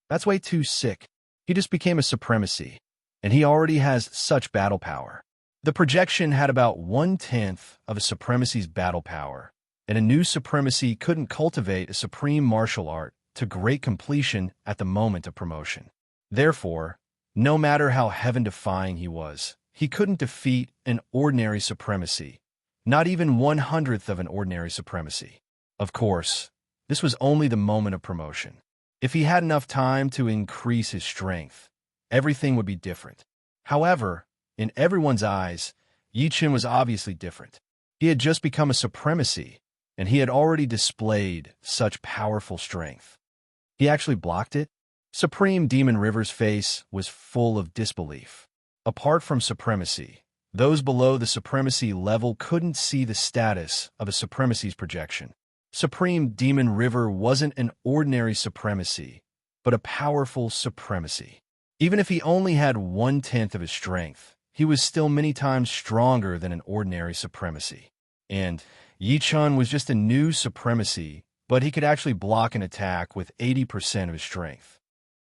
That's way too sick. He just became a supremacy, and he already has such battle power. The projection had about 1/10 of a supremacy's battle power, and a new supremacy couldn't cultivate a supreme martial art to great completion at the moment of promotion. Therefore, no matter how heaven-defying he was, he couldn't defeat an ordinary supremacy, not even 1/100th of an ordinary supremacy. Of course, this was only the moment of promotion. If he had enough time to increase his strength, everything would be different. However, in everyone's eyes, Yi Qin was obviously different. He had just become a supremacy, and he had already displayed such powerful strength. He actually blocked it? Supreme Demon River's face was full of disbelief. Apart from supremacy, those below the supremacy level couldn't see the status of a supremacy's projection. Supreme Demon River wasn't an ordinary supremacy, but a powerful supremacy. Even if he only had 1/10 of his strength, he was still many times stronger than an ordinary supremacy. And Yi-Chun was just a new supremacy, but he could actually block an attack with 80% of his strength.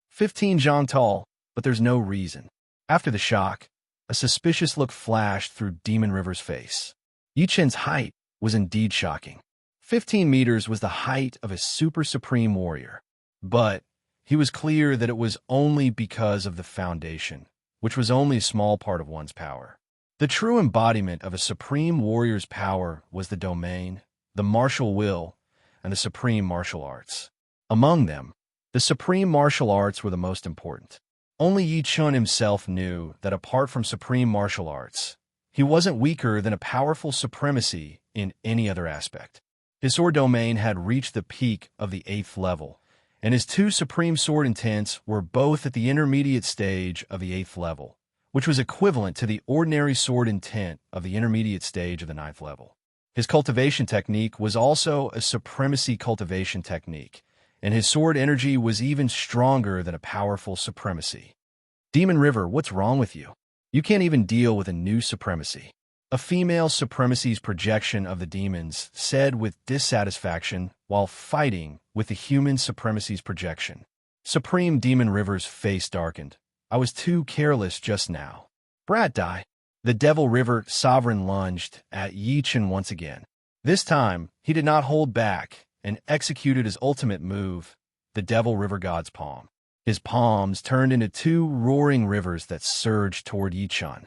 15 zhang tall, but there's no reason. After the shock, a suspicious look flashed through Demon River's face. Yi-Chun's height was indeed shocking. 15 meters was the height of a super supreme warrior. But he was clear that it was only because of the foundation, which was only a small part of one's power. The true embodiment of a supreme warrior's power was the domain, the martial will, and the supreme martial arts. Among them, the supreme martial arts were the most important. Only Yi-Chun himself knew that apart from supreme martial arts, he wasn't weaker than a powerful supremacy in any other aspect. His sword domain had reached the peak of the 8th level, and his 2 supreme sword intents were both at the intermediate stage of the 8th level, which was equivalent to the ordinary sword intent of the intermediate stage of the 9th level. His cultivation technique was also a supremacy cultivation technique, and his sword energy was even stronger than a powerful supremacy. Demon River, what's wrong with you? You can't even deal with a new supremacy. A female supremacy's projection of the demons said with dissatisfaction while fighting with the human supremacy's projection. Supreme Demon River's face darkened. I was too careless just now. Brat die. The Devil River Sovereign lunged at Yi-Chun once again. This time, he did not hold back and executed his ultimate move, the Devil River God's Palm. His palms turned into 2 roaring rivers that surged toward Yi-Chun.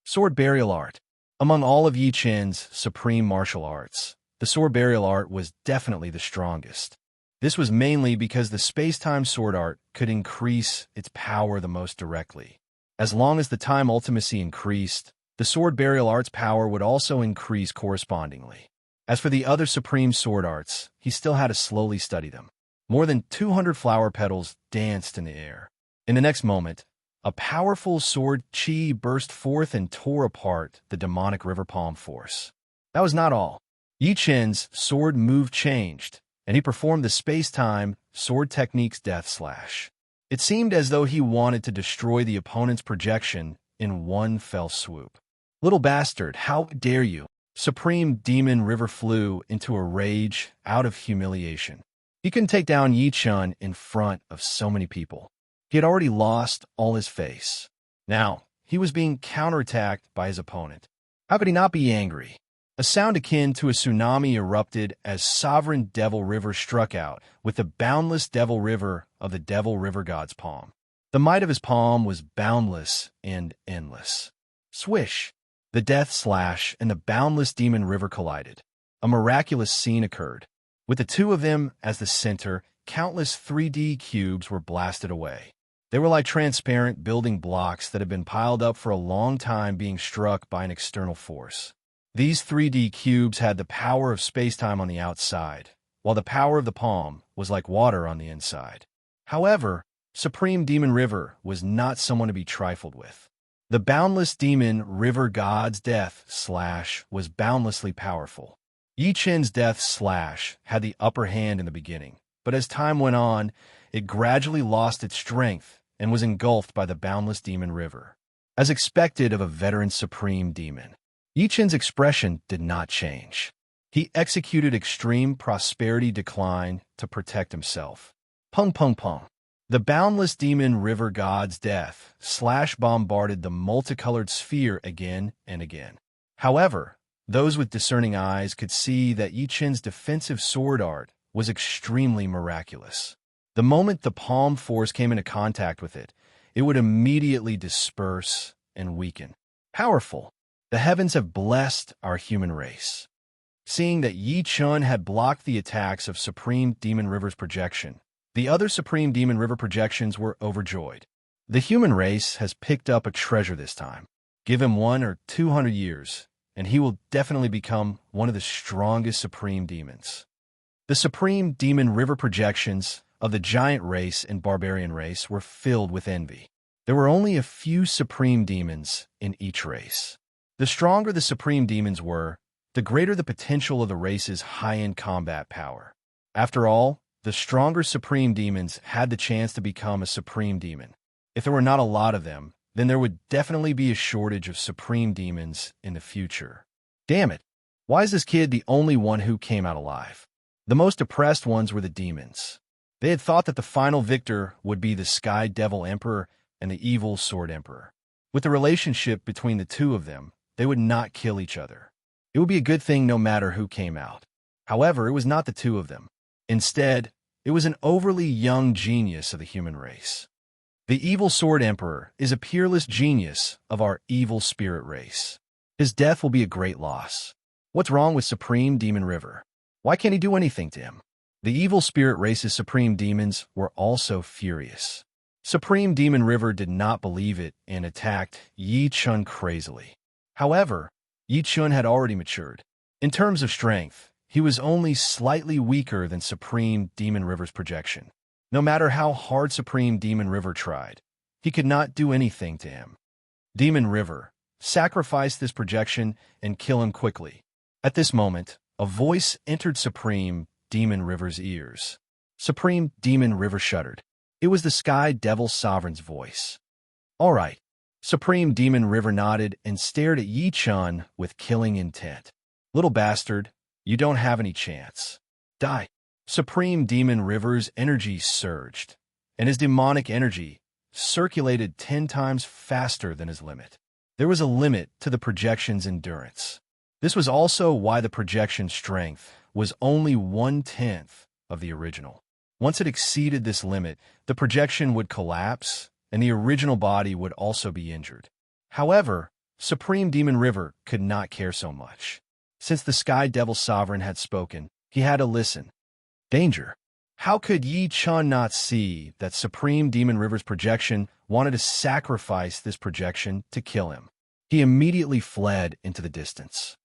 Sword Burial Art. Among all of Yi-Chun's supreme martial arts, the Sword Burial Art was definitely the strongest. This was mainly because the space-time sword art could increase its power the most directly. As long as the time ultimacy increased, the Sword Burial Art's power would also increase correspondingly. As for the other supreme sword arts, he still had to slowly study them. More than 200 flower petals danced in the air. In the next moment, a powerful sword chi burst forth and tore apart the demonic river palm force. That was not all. Yi-Chun's sword move changed, and he performed the space-time sword technique's death slash. It seemed as though he wanted to destroy the opponent's projection in one fell swoop. Little bastard, how dare you? Supreme Demon River flew into a rage out of humiliation. He couldn't take down Yi-Chun in front of so many people. He had already lost all his face. Now, he was being counterattacked by his opponent. How could he not be angry? A sound akin to a tsunami erupted as Sovereign Devil River struck out with the boundless Devil River of the Devil River God's palm. The might of his palm was boundless and endless. Swish! The death slash and the boundless demon river collided. A miraculous scene occurred. With the 2 of them as the center, countless 3D cubes were blasted away. They were like transparent building blocks that had been piled up for a long time being struck by an external force. These 3D cubes had the power of space-time on the outside, while the power of the palm was like water on the inside. However, Supreme Demon River was not someone to be trifled with. The boundless demon river god's death slash was boundlessly powerful. Yi-Chun's death slash had the upper hand in the beginning, but as time went on, it gradually lost its strength and was engulfed by the boundless demon river. As expected of a veteran supreme demon, Yi-Chun's expression did not change. He executed extreme prosperity decline to protect himself. Pung pung pung. The boundless demon river god's death slash bombarded the multicolored sphere again and again. However, those with discerning eyes could see that Yi-Chun's defensive sword art was extremely miraculous. The moment the palm force came into contact with it, it would immediately disperse and weaken. Powerful. The heavens have blessed our human race. Seeing that Yi-Chun had blocked the attacks of Supreme Demon River's projection, the other Supreme Demon River projections were overjoyed. The human race has picked up a treasure this time. Give him 100 or 200 years, and he will definitely become one of the strongest supreme demons. The supreme demon river projections of the giant race and barbarian race were filled with envy. There were only a few supreme demons in each race. The stronger the supreme demons were, the greater the potential of the race's high-end combat power. After all, the stronger supreme demons had the chance to become a supreme demon. If there were not a lot of them, then there would definitely be a shortage of supreme demons in the future. Damn it! Why is this kid the only one who came out alive? The most oppressed ones were the demons. They had thought that the final victor would be the Sky Devil Emperor and the Evil Sword Emperor. With the relationship between the two of them, they would not kill each other. It would be a good thing no matter who came out. However, it was not the two of them. Instead, it was an overly young genius of the human race. The Evil Sword Emperor is a peerless genius of our evil spirit race. His death will be a great loss. What's wrong with Supreme Demon River? Why can't he do anything to him? The evil spirit race's supreme demons were also furious. Supreme Demon River did not believe it and attacked Yi Chun crazily. However, Yi Chun had already matured. In terms of strength, he was only slightly weaker than Supreme Demon River's projection. No matter how hard Supreme Demon River tried, he could not do anything to him. Demon River, sacrifice this projection and kill him quickly. At this moment, a voice entered Supreme Demon River's ears. Supreme Demon River shuddered. It was the Sky Devil Sovereign's voice. All right. Supreme Demon River nodded and stared at Yi Chun with killing intent. Little bastard, you don't have any chance. Die. Supreme Demon River's energy surged, and his demonic energy circulated 10 times faster than his limit. There was a limit to the projection's endurance. This was also why the projection's strength was only 1/10 of the original. Once it exceeded this limit, the projection would collapse, and the original body would also be injured. However, Supreme Demon River could not care so much. Since the Sky Devil Sovereign had spoken, he had to listen. Danger. How could Yi Chun not see that Supreme Demon River's projection wanted to sacrifice this projection to kill him? He immediately fled into the distance.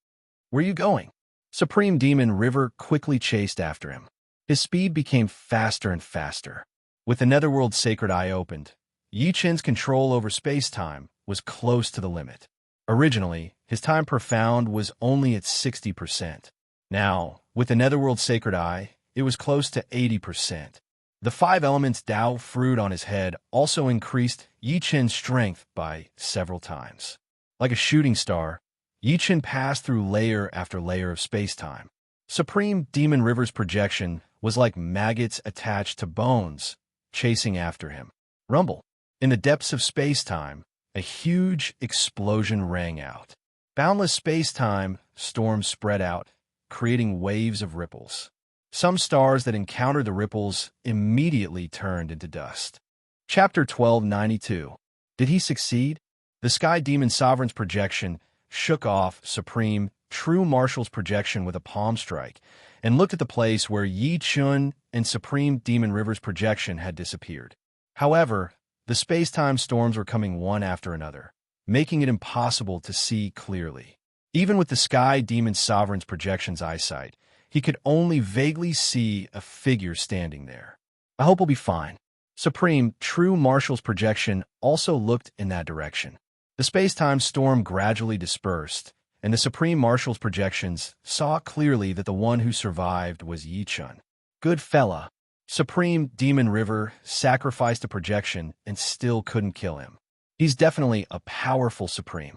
Where are you going? Supreme Demon River quickly chased after him. His speed became faster and faster. With the Netherworld Sacred Eye opened, Yi Chun's control over space-time was close to the limit. Originally, his time profound was only at 60%. Now, with the Netherworld Sacred Eye, it was close to 80%. The 5 elements Tao fruit on his head also increased Yi Chun's strength by several times. Like a shooting star, Yi Chun passed through layer after layer of space-time. Supreme Demon River's projection was like maggots attached to bones, chasing after him. Rumble. In the depths of space-time, a huge explosion rang out. Boundless space-time storms spread out, creating waves of ripples. Some stars that encountered the ripples immediately turned into dust. Chapter 1292. Did he succeed? The Sky Demon Sovereign's projection shook off Supreme True Marshal's projection with a palm strike and looked at the place where Yi Chun and Supreme Demon River's projection had disappeared. However, the space-time storms were coming one after another, making it impossible to see clearly. Even with the Sky Demon Sovereign's projection's eyesight, he could only vaguely see a figure standing there. I hope he'll be fine. Supreme True Marshal's projection also looked in that direction. The space-time storm gradually dispersed, and the Supreme Marshal's projections saw clearly that the one who survived was Yi Chun. Good fella. Supreme Demon River sacrificed a projection and still couldn't kill him. He's definitely a powerful Supreme.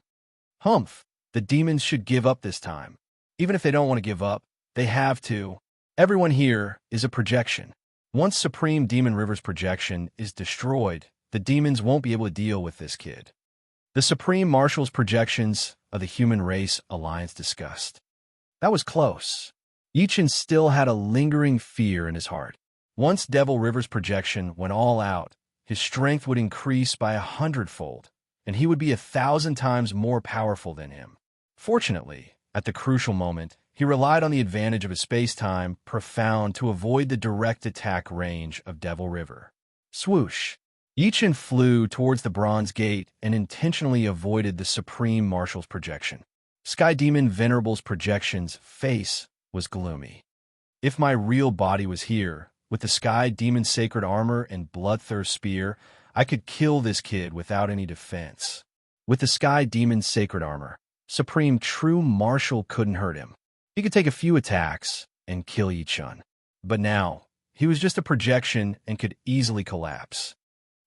Humph, the demons should give up this time. Even if they don't want to give up, they have to. Everyone here is a projection. Once Supreme Demon River's projection is destroyed, the demons won't be able to deal with this kid. The Supreme Marshal's projections of the Human Race Alliance discussed. That was close. Yi Chun still had a lingering fear in his heart. Once Devil River's projection went all out, his strength would increase by 100-fold, and he would be 1,000 times more powerful than him. Fortunately, at the crucial moment, he relied on the advantage of his space-time profound to avoid the direct attack range of Devil River. Swoosh! Yi Chun flew towards the Bronze Gate and intentionally avoided the Supreme Marshal's projection. Sky Demon Venerable's projection's face was gloomy. If my real body was here, with the Sky Demon's sacred armor and bloodthirst spear, I could kill this kid without any defense. With the Sky Demon's sacred armor, Supreme True Martial couldn't hurt him. He could take a few attacks and kill Yi-Chun. But now, he was just a projection and could easily collapse.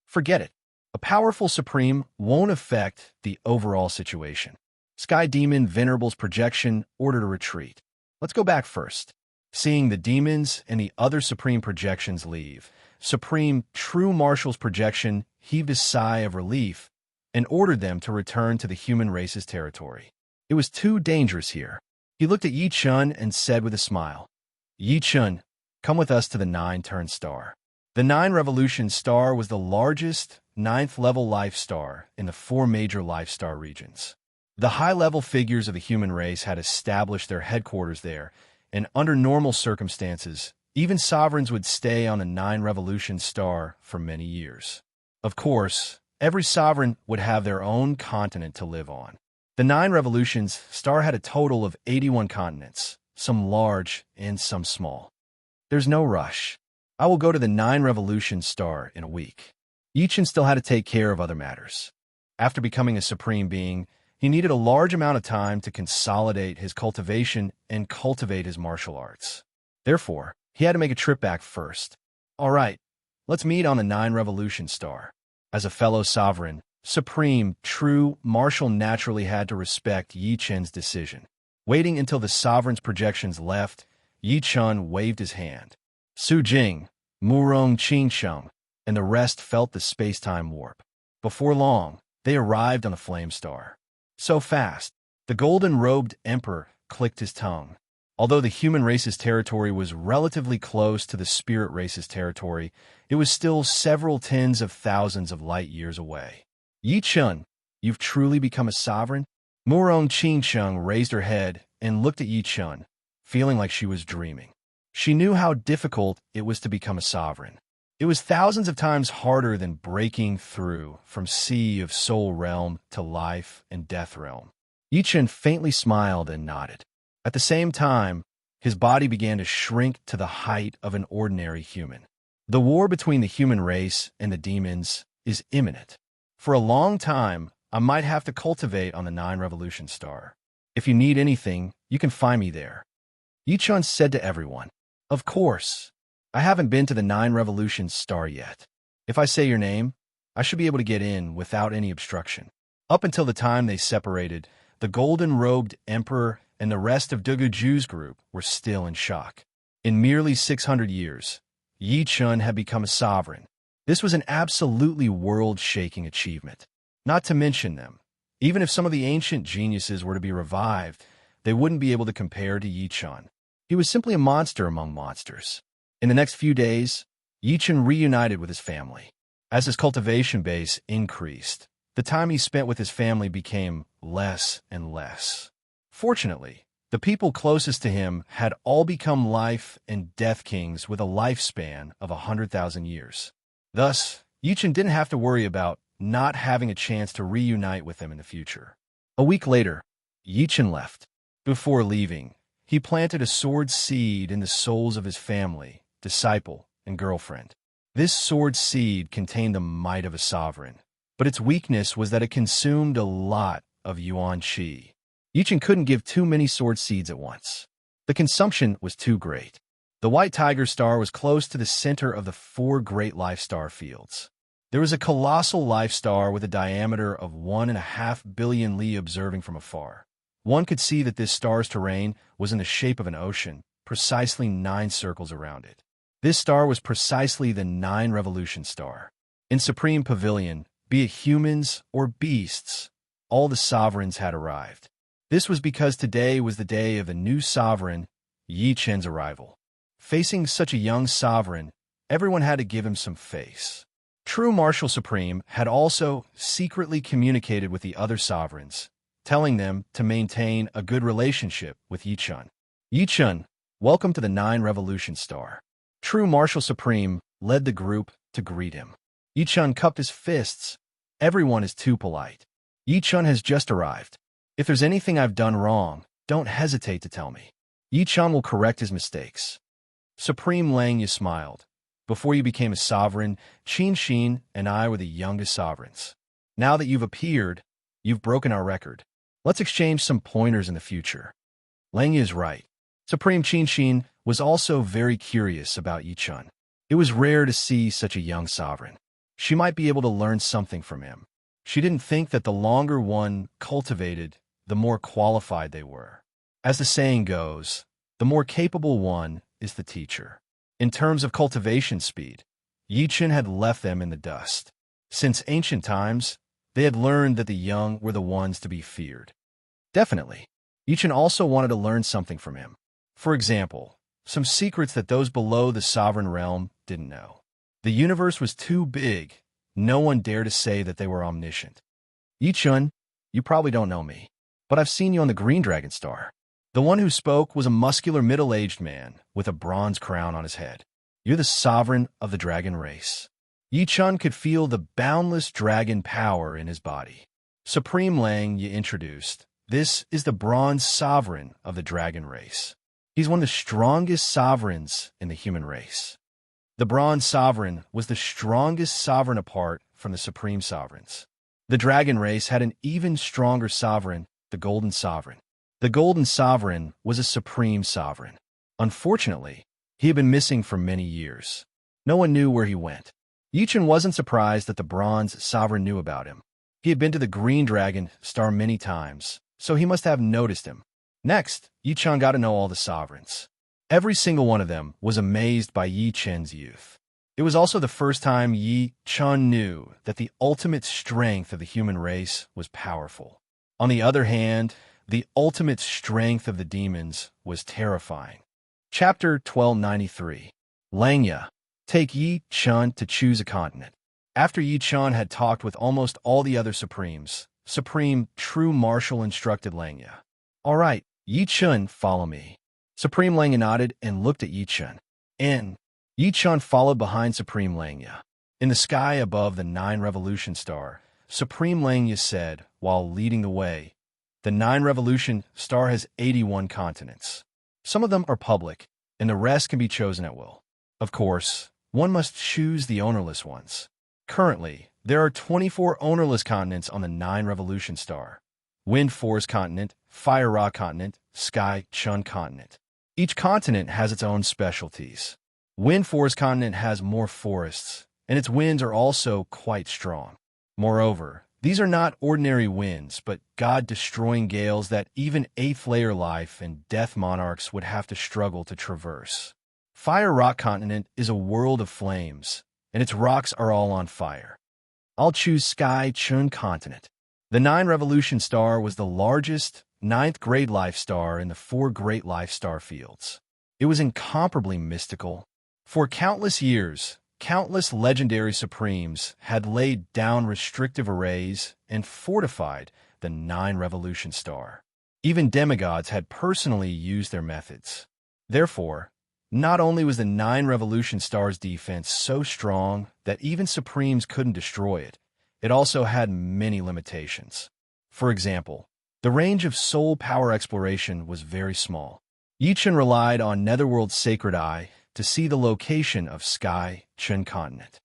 Forget it. A powerful Supreme won't affect the overall situation. Sky Demon Venerable's projection ordered a retreat. Let's go back first. Seeing the demons and the other Supreme projections leave, Supreme True Martial's projection heaved a sigh of relief and ordered them to return to the human race's territory. It was too dangerous here. He looked at Yi-Chun and said with a smile, "Yi-Chun, come with us to the 9-turn star." The 9 Revolution star was the largest 9th-level life star in the 4 major life star regions. The high-level figures of the human race had established their headquarters there, and under normal circumstances, even sovereigns would stay on the 9 Revolution star for many years. Of course, every sovereign would have their own continent to live on. The 9 Revolutions star had a total of 81 continents, some large and some small. There's no rush. I will go to the 9 Revolution star in a week. Yi-Chun still had to take care of other matters. After becoming a supreme being, he needed a large amount of time to consolidate his cultivation and cultivate his martial arts. Therefore, he had to make a trip back first. All right, let's meet on the 9 Revolution star. As a fellow sovereign, Supreme True Martial naturally had to respect Yi-Chun's decision. Waiting until the sovereign's projections left, Yi-Chun waved his hand. Su Jing, Murong Qingsheng, and the rest felt the space-time warp. Before long, they arrived on the Flame Star. So fast, the golden-robed emperor clicked his tongue. Although the human race's territory was relatively close to the spirit race's territory, it was still several tens of thousands of light years away. Yi-Chun, you've truly become a sovereign? Murong Qingsheng raised her head and looked at Yi-Chun, feeling like she was dreaming. She knew how difficult it was to become a sovereign. It was thousands of times harder than breaking through from Sea of Soul Realm to Life and Death Realm. Yi-Chun faintly smiled and nodded. At the same time, his body began to shrink to the height of an ordinary human. The war between the human race and the demons is imminent. For a long time, I might have to cultivate on the 9 Revolution star. If you need anything, you can find me there. Yi-Chun said to everyone, "Of course. I haven't been to the 9 Revolution star yet. If I say your name, I should be able to get in without any obstruction." Up until the time they separated, the golden-robed emperor and the rest of Duguju's group were still in shock. In merely 600 years, Yi-Chun had become a sovereign. This was an absolutely world-shaking achievement. Not to mention them. Even if some of the ancient geniuses were to be revived, they wouldn't be able to compare to Yi-Chun. He was simply a monster among monsters. In the next few days, Yi-Chun reunited with his family. As his cultivation base increased, the time he spent with his family became less and less. Fortunately, the people closest to him had all become life and death kings with a lifespan of 100,000 years. Thus, Yi-Chun didn't have to worry about not having a chance to reunite with them in the future. A week later, Yi-Chun left. Before leaving, he planted a sword seed in the souls of his family, disciple, and girlfriend. This sword seed contained the might of a sovereign, but its weakness was that it consumed a lot of yuan qi. Yi-Chun couldn't give too many sword seeds at once. The consumption was too great. The White Tiger Star was close to the center of the 4 great life star fields. There was a colossal life star with a diameter of 1.5 billion li observing from afar. One could see that this star's terrain was in the shape of an ocean, precisely 9 circles around it. This star was precisely the 9 Revolution star. In Supreme Pavilion, be it humans or beasts, all the sovereigns had arrived. This was because today was the day of the new sovereign, Yi-Chun's arrival. Facing such a young sovereign, everyone had to give him some face. True Martial Supreme had also secretly communicated with the other sovereigns, telling them to maintain a good relationship with Yi-Chun. Yi-Chun, welcome to the 9 Revolution star. True Martial Supreme led the group to greet him. Yi-Chun cupped his fists. Everyone is too polite. Yi-Chun has just arrived. If there's anything I've done wrong, don't hesitate to tell me. Yi-chan will correct his mistakes. Supreme Langya smiled. Before you became a sovereign, Qin Xin and I were the youngest sovereigns. Now that you've appeared, you've broken our record. Let's exchange some pointers in the future. Langya is right. Supreme Qin Xin was also very curious about Yi-chan. It was rare to see such a young sovereign. She might be able to learn something from him. She didn't think that the longer one cultivated, the more qualified they were. As the saying goes, the more capable one is the teacher. In terms of cultivation speed, Yi-chan had left them in the dust. Since ancient times, they had learned that the young were the ones to be feared. Definitely, Yi-chan also wanted to learn something from him. For example, some secrets that those below the sovereign realm didn't know. The universe was too big. No one dared to say that they were omniscient. Yi-chan, you probably don't know me, but I've seen you on the Green Dragon Star. The one who spoke was a muscular middle-aged man with a bronze crown on his head. You're the sovereign of the dragon race. Yi-chan could feel the boundless dragon power in his body. Supreme Lang, you introduced. This is the bronze sovereign of the dragon race. He's one of the strongest sovereigns in the human race. The bronze sovereign was the strongest sovereign apart from the supreme sovereigns. The dragon race had an even stronger sovereign, the golden sovereign. The golden sovereign was a supreme sovereign. Unfortunately, he had been missing for many years. No one knew where he went. Yi-chan wasn't surprised that the bronze sovereign knew about him. He had been to the Green Dragon Star many times, so he must have noticed him. Next, Yi-chan got to know all the sovereigns. Every single one of them was amazed by Yi-chan's youth. It was also the first time Yi-chan knew that the ultimate strength of the human race was powerful. On the other hand, the ultimate strength of the demons was terrifying. Chapter 1293. Langya. Take Yi-chan to choose a continent. After Yi-chan had talked with almost all the other Supremes, Supreme True Marshal instructed Langya. All right, Yi-chan, follow me. Supreme Langya nodded and looked at Yi-chan. And Yi-chan followed behind Supreme Langya. In the sky above the 9 Revolution Star, Supreme Langya said, while leading the way, the 9 Revolution Star has 81 continents. Some of them are public, and the rest can be chosen at will. Of course, one must choose the ownerless ones. Currently, there are 24 ownerless continents on the 9 Revolution Star. Wind Forest Continent, Fire Rock Continent, Sky Chun Continent. Each continent has its own specialties. Wind Forest Continent has more forests, and its winds are also quite strong. Moreover, these are not ordinary winds, but god-destroying gales that even 8th-layer life and death monarchs would have to struggle to traverse. Fire Rock Continent is a world of flames, and its rocks are all on fire. I'll choose Sky Chun Continent. The 9 Revolution Star was the largest 9th grade life star in the 4 great life star fields. It was incomparably mystical. For countless years, countless legendary supremes had laid down restrictive arrays and fortified the 9 Revolution Star. Even demigods had personally used their methods. Therefore, not only was the 9 Revolution Star's defense so strong that even supremes couldn't destroy it, it also had many limitations. For example, the range of soul power exploration was very small. Yi-chan relied on Netherworld's sacred eye to see the location of Sky Chun Continent.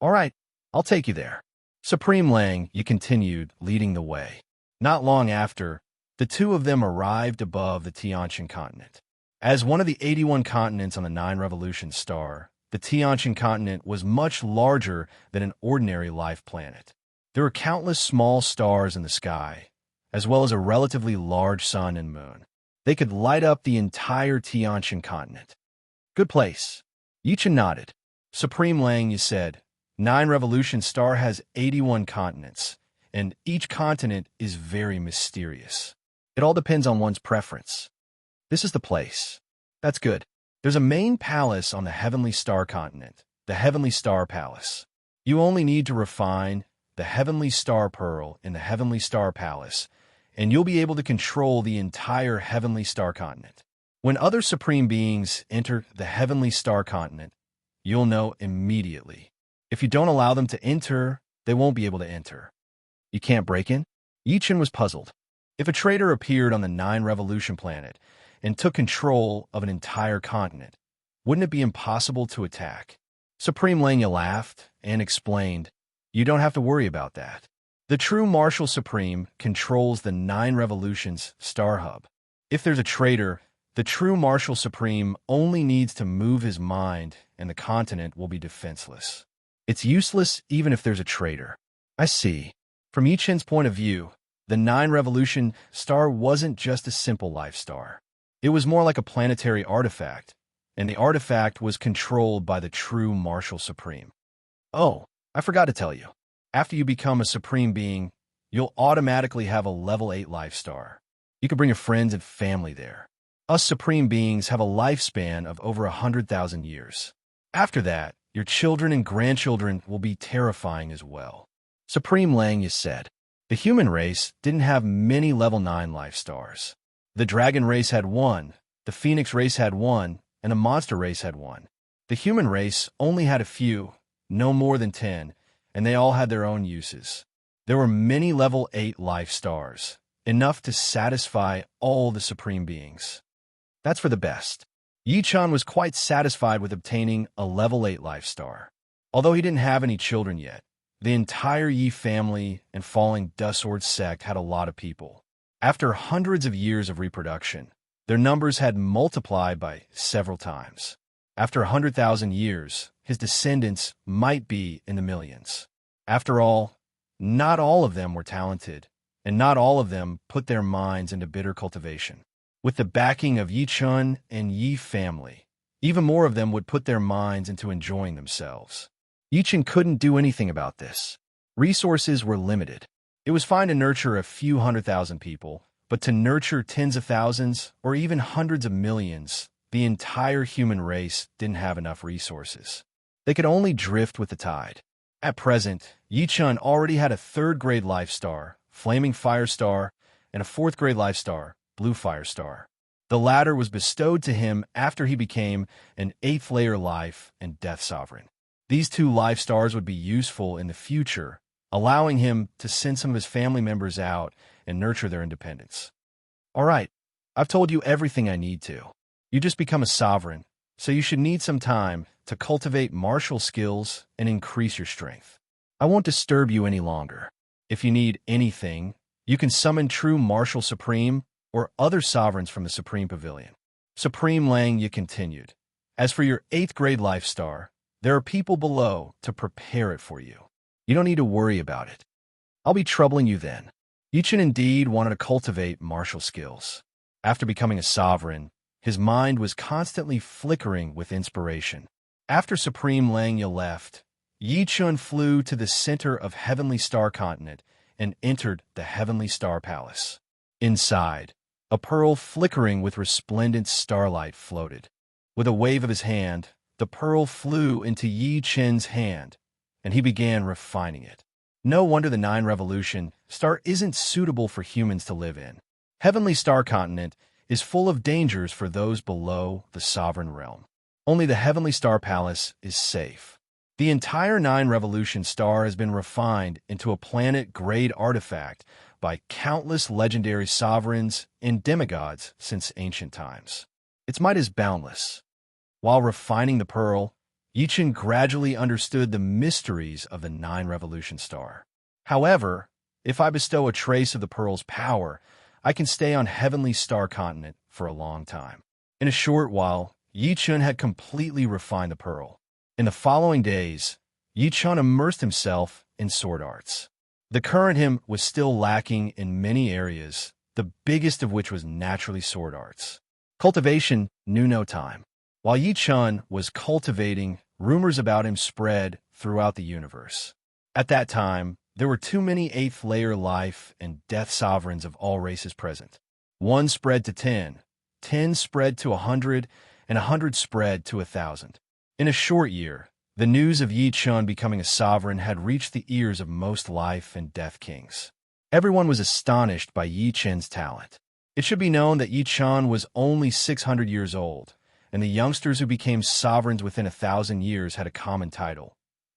All right, I'll take you there. Supreme Lang, you continued, leading the way. Not long after, the two of them arrived above the Tianqian continent. As one of the 81 continents on the 9 Revolution Star, the Tianqian continent was much larger than an ordinary life planet. There were countless small stars in the sky, as well as a relatively large sun and moon. They could light up the entire Tianqian continent. Good place. Yi-chan nodded. Supreme Lang, you said, 9 Revolution Star has 81 continents, and each continent is very mysterious. It all depends on one's preference. This is the place. That's good. There's a main palace on the Heavenly Star continent, the Heavenly Star Palace. You only need to refine the Heavenly Star Pearl in the Heavenly Star Palace, and you'll be able to control the entire Heavenly Star continent. When other supreme beings enter the Heavenly Star continent, you'll know immediately. If you don't allow them to enter, they won't be able to enter. You can't break in? Yi-chan was puzzled. If a traitor appeared on the Nine Revolution planet and took control of an entire continent, wouldn't it be impossible to attack? Supreme Lenya laughed and explained, "You don't have to worry about that. The true Marshal Supreme controls the Nine Revolutions Star Hub. If there's a traitor, the true Marshal Supreme only needs to move his mind and the continent will be defenseless. It's useless even if there's a traitor." I see. From Yichen's point of view, the Nine Revolution star wasn't just a simple life star. It was more like a planetary artifact, and the artifact was controlled by the true Marshal Supreme. Oh, I forgot to tell you. After you become a Supreme Being, you'll automatically have a level 8 life star. You can bring your friends and family there. Us Supreme Beings have a lifespan of over 100,000 years. After that, your children and grandchildren will be terrifying as well. Supreme Lenya said, "The human race didn't have many level 9 life stars. The dragon race had 1, the phoenix race had 1, and the monster race had 1. The human race only had a few, no more than 10, and they all had their own uses. There were many level 8 life stars, enough to satisfy all the Supreme Beings. That's for the best." Yichun was quite satisfied with obtaining a level 8 life star. Although he didn't have any children yet, the entire Yi family and Falling Dust Sword sect had a lot of people. After hundreds of years of reproduction, their numbers had multiplied by several times. After 100,000 years, his descendants might be in the millions. After all, not all of them were talented, and not all of them put their minds into bitter cultivation. With the backing of Yichun and Yi family, even more of them would put their minds into enjoying themselves. Yichun couldn't do anything about this. Resources were limited. It was fine to nurture a few 100,000 people, but to nurture tens of thousands or even hundreds of millions, the entire human race didn't have enough resources. They could only drift with the tide. At present, Yichun already had a 3rd grade life star, Flaming Fire Star, and a 4th grade life star, Blue Fire Star. The latter was bestowed to him after he became an 8th layer life and death sovereign. These 2 life stars would be useful in the future, allowing him to send some of his family members out and nurture their independence. All right, I've told you everything I need to. You just become a sovereign, so you should need some time to cultivate martial skills and increase your strength. I won't disturb you any longer. If you need anything, you can summon true Marshal Supreme or other sovereigns from the Supreme Pavilion. Supreme Lenya continued, "As for your 8th grade life star, there are people below to prepare it for you. You don't need to worry about it. I'll be troubling you then." Yichun indeed wanted to cultivate martial skills. After becoming a sovereign, his mind was constantly flickering with inspiration. After Supreme Lenya left, Yichun flew to the center of Heavenly Star Continent and entered the Heavenly Star Palace. Inside, a pearl flickering with resplendent starlight floated. With a wave of his hand, the pearl flew into Yi Chen's hand, and he began refining it. No wonder the Nine Revolution star isn't suitable for humans to live in. Heavenly Star Continent is full of dangers for those below the sovereign realm. Only the Heavenly Star Palace is safe. The entire Nine Revolution star has been refined into a planet-grade artifact by countless legendary sovereigns and demigods since ancient times. Its might is boundless. While refining the pearl, Yichun gradually understood the mysteries of the Nine Revolution star. However, if I bestow a trace of the pearl's power, I can stay on Heavenly Star Continent for a long time. In a short while, Yichun had completely refined the pearl. In the following days, Yichun immersed himself in sword arts. The current him was still lacking in many areas, the biggest of which was naturally sword arts. Cultivation knew no time. While Yichun was cultivating, rumors about him spread throughout the universe. At that time, there were too many 8th layer life and death sovereigns of all races present. 1 spread to 10, 10 spread to 100, and 100 spread to 1,000. In a short year, the news of Yichun becoming a sovereign had reached the ears of most life and death kings. Everyone was astonished by Yichun's talent. It should be known that Yichun was only 600 years old, and the youngsters who became sovereigns within 1,000 years had a common title,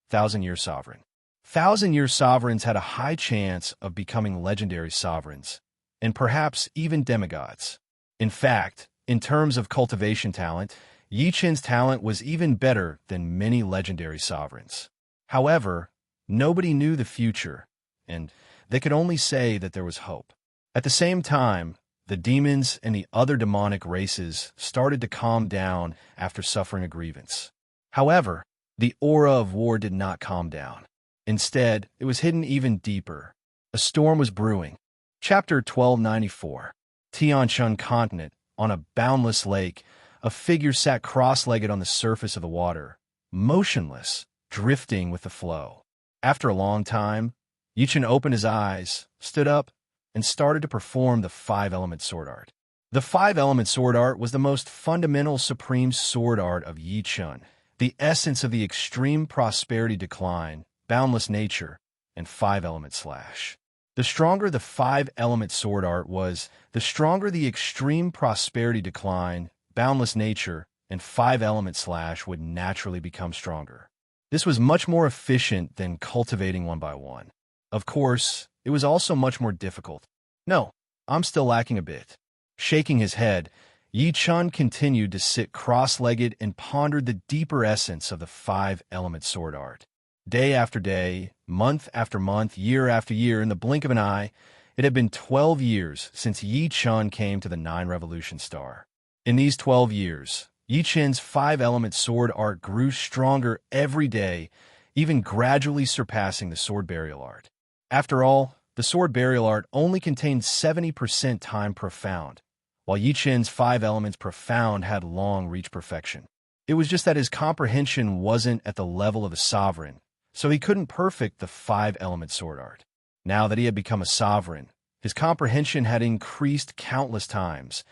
1,000-year sovereign. 1,000-year sovereigns had a high chance of becoming legendary sovereigns, and perhaps even demigods. In fact, in terms of cultivation talent, Yi Qin's talent was even better than many legendary sovereigns. However, nobody knew the future, and they could only say that there was hope. At the same time, the demons and the other demonic races started to calm down after suffering a grievance. However, the aura of war did not calm down. Instead, it was hidden even deeper. A storm was brewing. Chapter 1294. Tianshun Continent. On a boundless lake, a figure sat cross-legged on the surface of the water, motionless, drifting with the flow. After a long time, Yi Qin opened his eyes, stood up, and started to perform the five-element sword art. The five-element sword art was the most fundamental supreme sword art of Yi Qin, the essence of the extreme prosperity decline, boundless nature, and five-element slash. The stronger the five-element sword art was, the stronger the extreme prosperity decline, boundless nature, and five-element slash would naturally become stronger. This was much more efficient than cultivating one by one. Of course, it was also much more difficult. No, I'm still lacking a bit. Shaking his head, Yi Qin continued to sit cross-legged and pondered the deeper essence of the five-element sword art. Day after day, month after month, year after year, in the blink of an eye, it had been 12 years since Yi Qin came to the Nine Revolution Star. In these 12 years, Yi Qin's five-element sword art grew stronger every day, even gradually surpassing the sword burial art. After all, the sword burial art only contained 70% time profound, while Yi Qin's five elements profound had long reached perfection. It was just that his comprehension wasn't at the level of a sovereign, so he couldn't perfect the five-element sword art. Now that he had become a sovereign, his comprehension had increased countless times,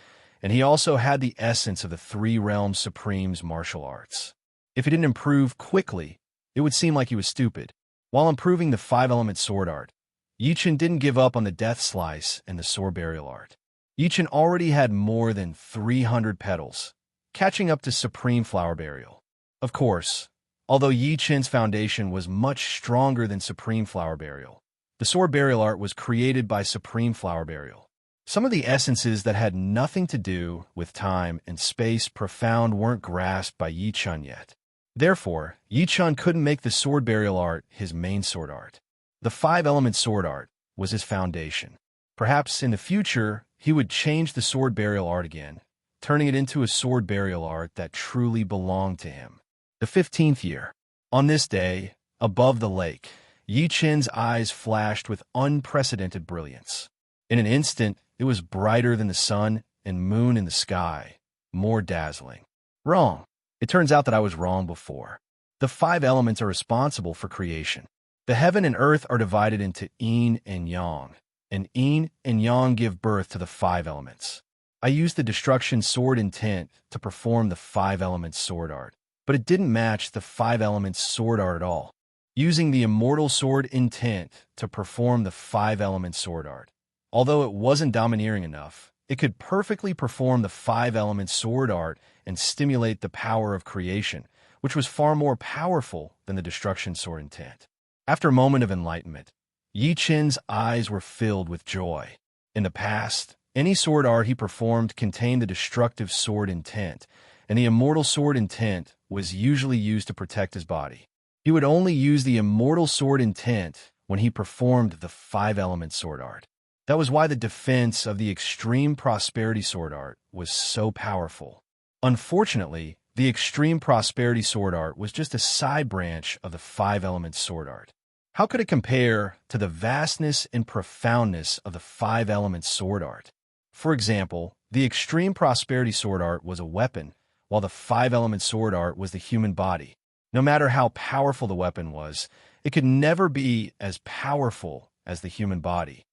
and he also had the essence of the three-realm supreme's martial arts. If he didn't improve quickly, it would seem like he was stupid. While improving the five-element sword art, Yi Qin didn't give up on the death slice and the sword burial art. Yi Qin already had more than 300 petals, catching up to supreme flower burial. Of course, although Yi Qin's foundation was much stronger than supreme flower burial, the sword burial art was created by supreme flower burial. Some of the essences that had nothing to do with time and space profound weren't grasped by Yi Qin yet. Therefore, Yi Qin couldn't make the sword burial art his main sword art. The five-element sword art was his foundation. Perhaps in the future, he would change the sword burial art again, turning it into a sword burial art that truly belonged to him. The 15th year. On this day, above the lake, Yi Qin's eyes flashed with unprecedented brilliance. In an instant, it was brighter than the sun and moon in the sky, more dazzling. Wrong. It turns out that I was wrong before. The five elements are responsible for creation. The heaven and earth are divided into yin and yang, and yin and yang give birth to the five elements. I used the destruction sword intent to perform the five elements sword art, but it didn't match the five elements sword art at all. Using the immortal sword intent to perform the five elements sword art, although it wasn't domineering enough, it could perfectly perform the five elements sword art and stimulate the power of creation, which was far more powerful than the destruction sword intent. After a moment of enlightenment, Yi Qin's eyes were filled with joy. In the past, any sword art he performed contained the destructive sword intent, and the immortal sword intent was usually used to protect his body. He would only use the immortal sword intent when he performed the five-element sword art. That was why the defense of the extreme prosperity sword art was so powerful. Unfortunately, the extreme prosperity sword art was just a side branch of the five-element sword art. How could it compare to the vastness and profoundness of the five-element sword art? For example, the extreme prosperity sword art was a weapon, while the five-element sword art was the human body. No matter how powerful the weapon was, it could never be as powerful as the human body.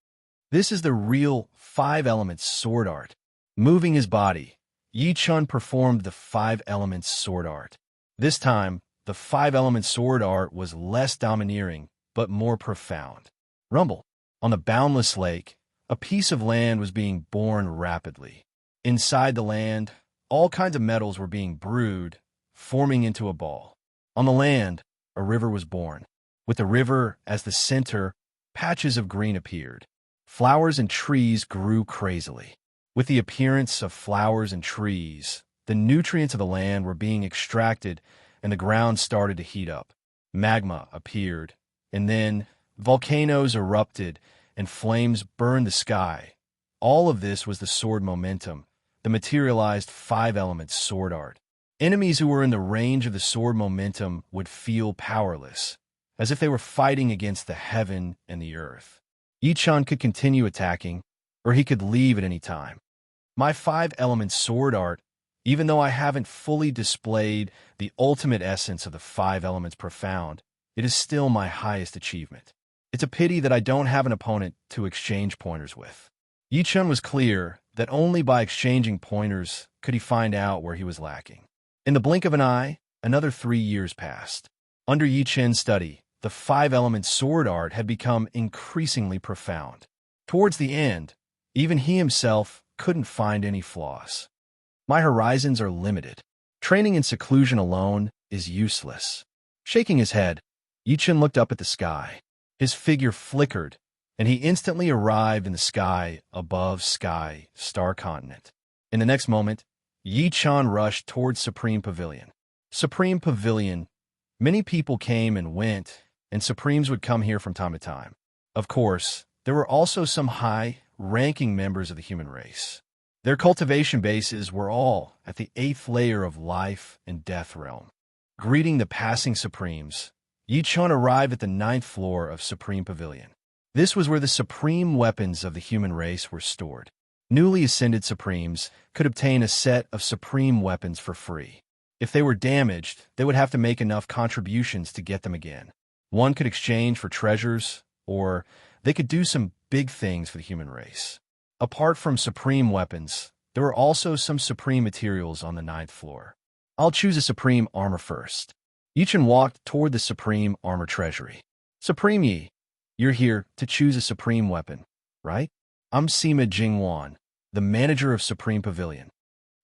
This is the real five-element sword art. Moving his body, Yi Qin performed the five-element sword art. This time, the five-element sword art was less domineering, but more profound. Rumble. On the boundless lake, a piece of land was being born rapidly. Inside the land, all kinds of metals were being brewed, forming into a ball. On the land, a river was born. With the river as the center, patches of green appeared. Flowers and trees grew crazily. With the appearance of flowers and trees, the nutrients of the land were being extracted and the ground started to heat up. Magma appeared, and then volcanoes erupted and flames burned the sky. All of this was the sword momentum, the materialized five-element sword art. Enemies who were in the range of the sword momentum would feel powerless, as if they were fighting against the heaven and the earth. Yi-chan could continue attacking, or he could leave at any time. My five-element sword art, even though I haven't fully displayed the ultimate essence of the five elements profound, it is still my highest achievement. It's a pity that I don't have an opponent to exchange pointers with. Yi-chan was clear that only by exchanging pointers could he find out where he was lacking. In the blink of an eye, another 3 years passed. Under Yi-chan's study, the five-element sword art had become increasingly profound. Towards the end, even he himself couldn't find any flaws. My horizons are limited. Training in seclusion alone is useless. Shaking his head, Yi-chan looked up at the sky. His figure flickered, and he instantly arrived in the sky above Star Continent. In the next moment, Yi-chan rushed towards Supreme Pavilion. Supreme Pavilion. Many people came and went, and Supremes would come here from time to time. Of course, there were also some high-ranking members of the human race. Their cultivation bases were all at the 8th layer of life and death realm. Greeting the passing Supremes, Yi-chan arrived at the 9th floor of Supreme Pavilion. This was where the supreme weapons of the human race were stored. Newly ascended Supremes could obtain a set of supreme weapons for free. If they were damaged, they would have to make enough contributions to get them again. One could exchange for treasures, or they could do some big things for the human race. Apart from supreme weapons, there were also some supreme materials on the 9th floor. I'll choose a supreme armor first. Yi-chan walked toward the supreme armor treasury. Supreme Yi, you're here to choose a supreme weapon, right? I'm Sima Jingwan, the manager of Supreme Pavilion.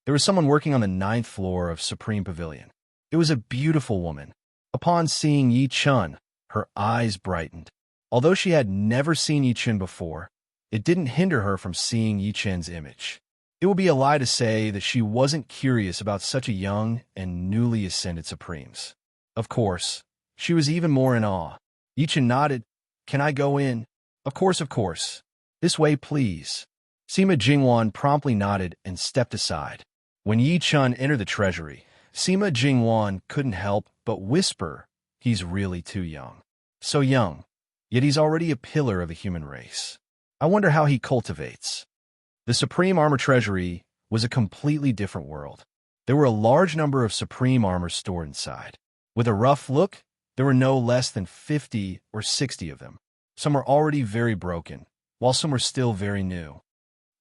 There was someone working on the 9th floor of Supreme Pavilion. It was a beautiful woman. Upon seeing Yi-chan, her eyes brightened. Although she had never seen Yi-chan before, it didn't hinder her from seeing Yi-chan's image. It would be a lie to say that she wasn't curious about such a young and newly ascended Supremes. Of course, she was even more in awe. Yi-chan nodded. Can I go in? Of course. This way, please. Sima Jingwan promptly nodded and stepped aside. When Yi-chan entered the treasury, Sima Jingwan couldn't help but whisper, he's really too young. So young, yet he's already a pillar of the human race. I wonder how he cultivates. The Supreme Armor Treasury was a completely different world. There were a large number of Supreme Armor stored inside. With a rough look, there were no less than 50 or 60 of them. Some were already very broken, while some were still very new.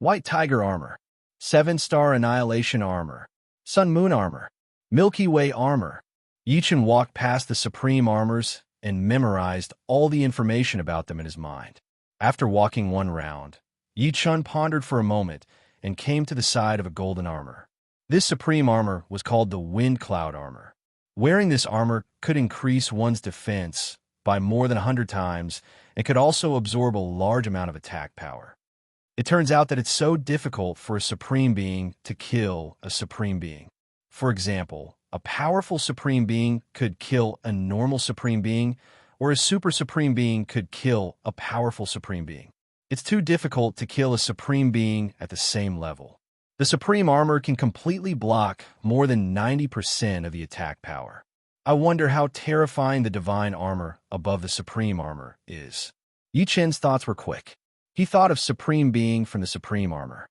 White Tiger Armor, 7-star Annihilation Armor, Sun Moon Armor, Milky Way Armor. Yi-chan walked past the Supreme Armors and memorized all the information about them in his mind. After walking one round, Yi-chan pondered for a moment and came to the side of a golden armor. This supreme armor was called the Wind Cloud Armor. Wearing this armor could increase one's defense by more than 100 times and could also absorb a large amount of attack power. It turns out that it's so difficult for a supreme being to kill a supreme being. For example, a powerful supreme being could kill a normal supreme being, or a super supreme being could kill a powerful supreme being. It's too difficult to kill a supreme being at the same level. The supreme armor can completely block more than 90% of the attack power. I wonder how terrifying the divine armor above the supreme armor is. Yi-chan's thoughts were quick. He thought of supreme being from the supreme armor.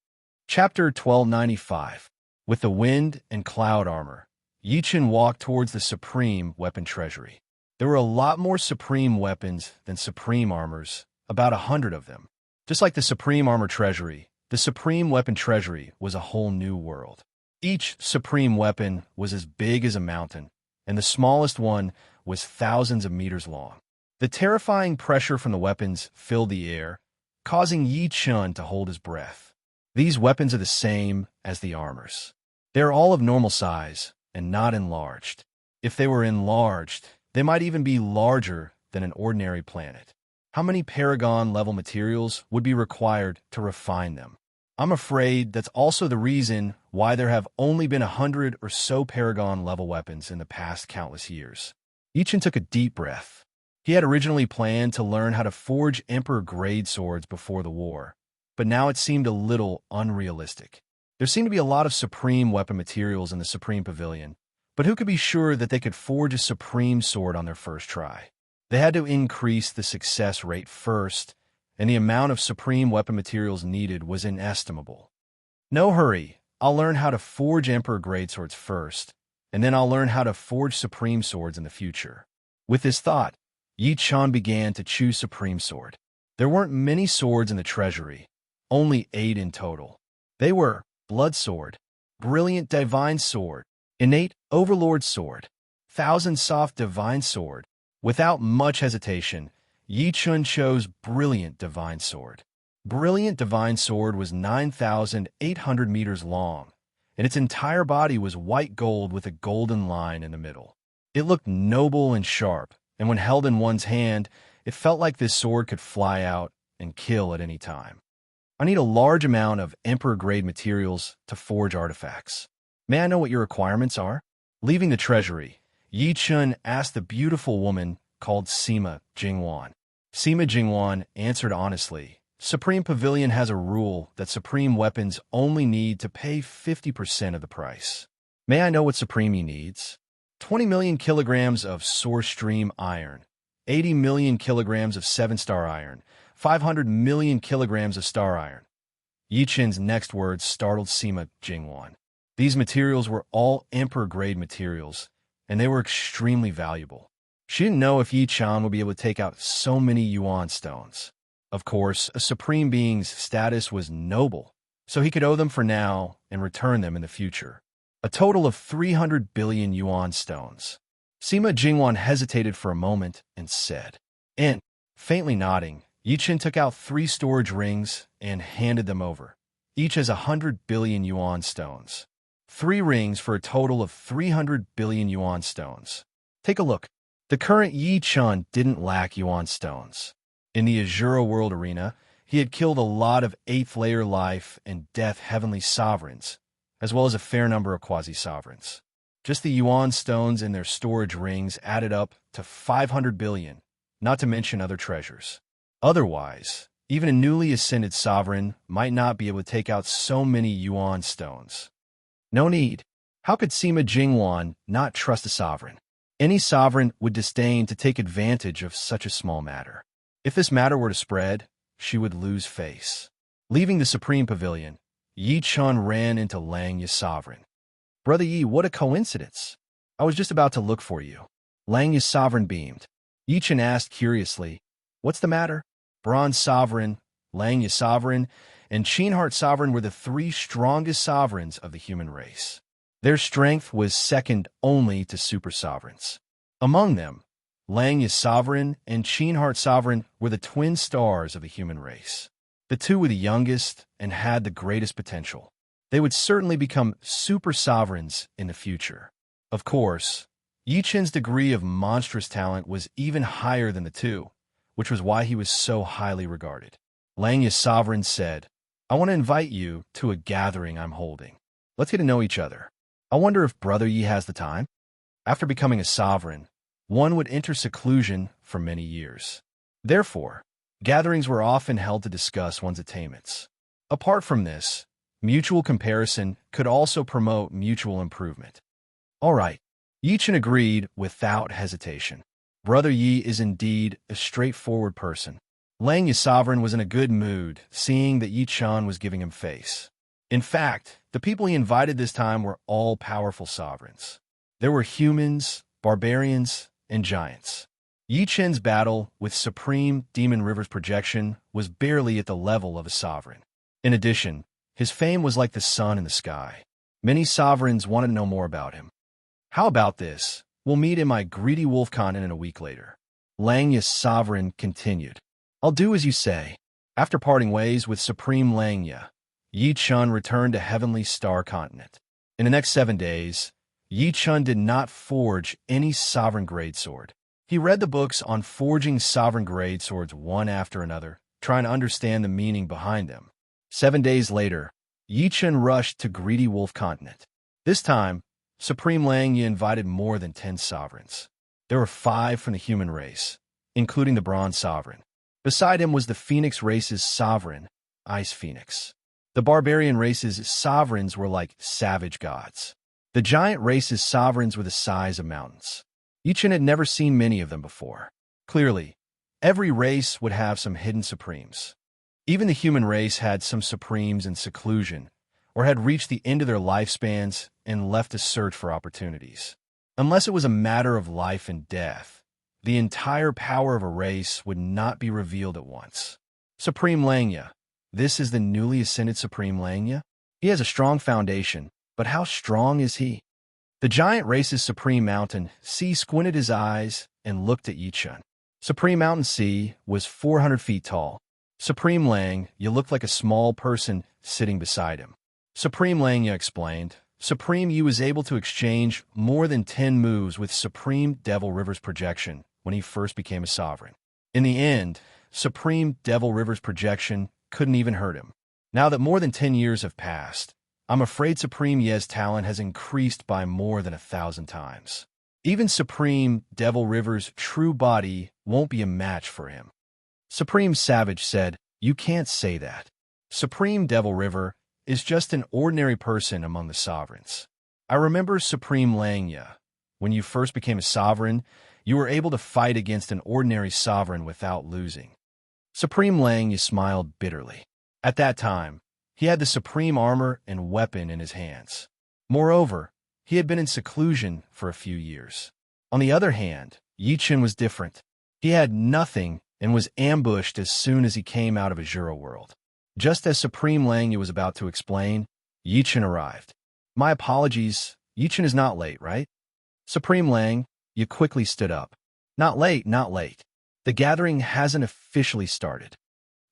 Chapter 1295. With the wind and cloud armor, Yi-chan walked towards the supreme weapon treasury. There were a lot more supreme weapons than supreme armors, about 100 of them. Just like the supreme armor treasury, the supreme weapon treasury was a whole new world. Each supreme weapon was as big as a mountain, and the smallest one was thousands of meters long. The terrifying pressure from the weapons filled the air, causing Yi-chan to hold his breath. These weapons are the same as the armors. They are all of normal size and not enlarged. If they were enlarged, they might even be larger than an ordinary planet. How many Paragon-level materials would be required to refine them? I'm afraid that's also the reason why there have only been 100 or so Paragon-level weapons in the past countless years. Yichen took a deep breath. He had originally planned to learn how to forge Emperor-grade swords before the war, but now it seemed a little unrealistic. There seemed to be a lot of Supreme weapon materials in the Supreme Pavilion, but who could be sure that they could forge a Supreme sword on their first try? They had to increase the success rate first, and the amount of Supreme weapon materials needed was inestimable. No hurry, I'll learn how to forge Emperor-grade swords first, and then I'll learn how to forge Supreme swords in the future. With this thought, Yi Chan began to choose Supreme sword. There weren't many swords in the treasury, only 8 in total. They were Blood Sword, Brilliant Divine Sword, Innate Overlord Sword, Thousand Soft Divine Sword. Without much hesitation, Yi Chun chose Brilliant Divine Sword. Brilliant Divine Sword was 9,800 meters long, and its entire body was white gold with a golden line in the middle. It looked noble and sharp, and when held in one's hand, it felt like this sword could fly out and kill at any time. I need a large amount of Emperor-grade materials to forge artifacts. May I know what your requirements are? Leaving the treasury, Yi Chun asked the beautiful woman called Sima Jingwan. Sima Jingwan answered honestly, Supreme Pavilion has a rule that Supreme weapons only need to pay 50% of the price. May I know what Supreme needs? 20 million kilograms of Source Stream iron, 80 million kilograms of 7-star iron, 500 million kilograms of star iron. Yi Chen's next words startled Sima Jingwan. These materials were all Emperor-grade materials, and they were extremely valuable. She didn't know if Yi Chan would be able to take out so many Yuan stones. Of course, a Supreme Being's status was noble, so he could owe them for now and return them in the future. A total of 300 billion Yuan stones. Sima Jingwan hesitated for a moment and said, "And," faintly nodding, Yi Chen took out 3 storage rings and handed them over. Each has 100 billion Yuan stones. 3 rings for a total of 300 billion Yuan stones. Take a look. The current Yi Chun didn't lack Yuan stones. In the Azura World Arena, he had killed a lot of 8th-layer life and death heavenly sovereigns, as well as a fair number of quasi-sovereigns. Just the Yuan stones in their storage rings added up to 500 billion, not to mention other treasures. Otherwise, even a newly ascended sovereign might not be able to take out so many Yuan stones. No need. How could Sima Jingwan not trust a sovereign? Any sovereign would disdain to take advantage of such a small matter. If this matter were to spread, she would lose face. Leaving the Supreme Pavilion, Yi Chun ran into Lang Yi's sovereign. Brother Yi, what a coincidence. I was just about to look for you. Lang Yi's sovereign beamed. Yi Chun asked curiously, "What's the matter?" Bronze Sovereign, Lang Yi's sovereign, and Qinheart Sovereign were the 3 strongest sovereigns of the human race. Their strength was second only to super sovereigns. Among them, Lang Yi's sovereign and Qinheart Sovereign were the twin stars of the human race. The 2 were the youngest and had the greatest potential. They would certainly become super sovereigns in the future. Of course, Yi Chen's degree of monstrous talent was even higher than the 2, which was why he was so highly regarded. Lang Yi's sovereign said, "I want to invite you to a gathering I'm holding. Let's get to know each other. I wonder if Brother Yi has the time?" After becoming a sovereign, one would enter seclusion for many years. Therefore, gatherings were often held to discuss one's attainments. Apart from this, mutual comparison could also promote mutual improvement. All right, Yi Chen agreed without hesitation. Brother Yi is indeed a straightforward person. Lang Yi's sovereign was in a good mood, seeing that Yi Chen was giving him face. In fact, the people he invited this time were all powerful sovereigns. There were humans, barbarians, and giants. Yi Chen's battle with Supreme Demon River's projection was barely at the level of a sovereign. In addition, his fame was like the sun in the sky. Many sovereigns wanted to know more about him. How about this? We'll meet in my greedy wolf continent a week later. Lang Yi's sovereign continued. I'll do as you say. After parting ways with Supreme Lang Yi Chun returned to Heavenly Star Continent. In the next 7 days, Yi Chun did not forge any sovereign-grade sword. He read the books on forging sovereign grade swords one after another, trying to understand the meaning behind them. 7 days later, Yi Chen rushed to Greedy Wolf Continent. This time, Supreme Lang Yi invited more than 10 sovereigns. There were 5 from the human race, including the Bronze Sovereign. Beside him was the Phoenix race's sovereign, Ice Phoenix. The barbarian race's sovereigns were like savage gods. The giant race's sovereigns were the size of mountains. Yi Chen had never seen many of them before. Clearly, every race would have some hidden supremes. Even the human race had some supremes in seclusion, or had reached the end of their lifespans and left to search for opportunities. Unless it was a matter of life and death, the entire power of a race would not be revealed at once. Supreme Lang Yi. This is the newly ascended Supreme Lang Yi. He has a strong foundation, but how strong is he? The giant race's Supreme Mountain C squinted his eyes and looked at Yi Chen. Supreme Mountain C was 400 feet tall. Supreme Lang Yi looked like a small person sitting beside him. Supreme Lang Yi explained, Supreme Yi was able to exchange more than 10 moves with Supreme Devil River's projection when he first became a sovereign. In the end, Supreme Devil River's projection couldn't even hurt him. Now that more than 10 years have passed, I'm afraid Supreme Yi's talent has increased by more than 1,000 times. Even Supreme Devil River's true body won't be a match for him. Supreme Savage said, You can't say that. Supreme Devil River is just an ordinary person among the sovereigns. I remember Supreme Lang Yi. When you first became a sovereign, you were able to fight against an ordinary sovereign without losing. Supreme Lang Yi smiled bitterly. At that time, he had the supreme armor and weapon in his hands. Moreover, he had been in seclusion for a few years. On the other hand, Yi Chen was different. He had nothing and was ambushed as soon as he came out of Azura World. Just as Supreme Lang Yi was about to explain, Yi Chen arrived. My apologies, Yi Chen is not late, right? Supreme Lang Yi quickly stood up. Not late, not late. The gathering hasn't officially started.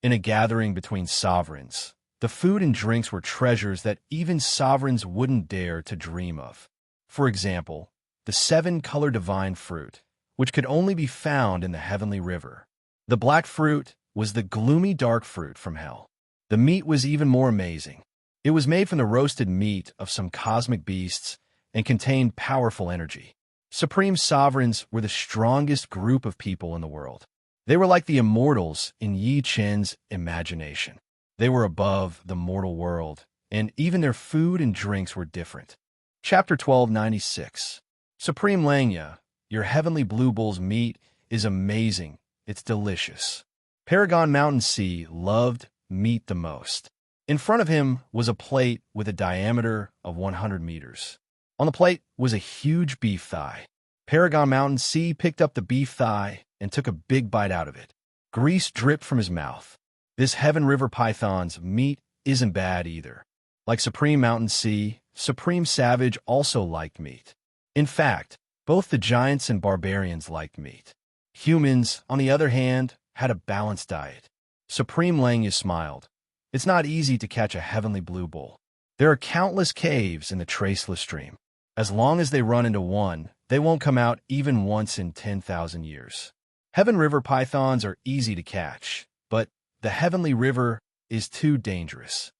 In a gathering between sovereigns, the food and drinks were treasures that even sovereigns wouldn't dare to dream of. For example, the 7-color divine fruit, which could only be found in the heavenly river. The black fruit was the gloomy dark fruit from hell. The meat was even more amazing. It was made from the roasted meat of some cosmic beasts and contained powerful energy. Supreme sovereigns were the strongest group of people in the world. They were like the immortals in Yi Chen's imagination. They were above the mortal world, and even their food and drinks were different. Chapter 1296. Supreme Lang Yi, your heavenly blue bull's meat is amazing. It's delicious. Paragon Mountain Sea loved meat the most. In front of him was a plate with a diameter of 100 meters. On the plate was a huge beef thigh. Paragon Mountain Sea picked up the beef thigh and took a big bite out of it. Grease dripped from his mouth. This Heaven River Python's meat isn't bad either. Like Supreme Mountain Sea, Supreme Savage also liked meat. In fact, both the giants and barbarians liked meat. Humans, on the other hand, had a balanced diet. Supreme Lang Yi smiled. It's not easy to catch a heavenly blue bull. There are countless caves in the traceless stream. As long as they run into one, they won't come out even once in 10,000 years. Heaven River pythons are easy to catch, but the heavenly river is too dangerous.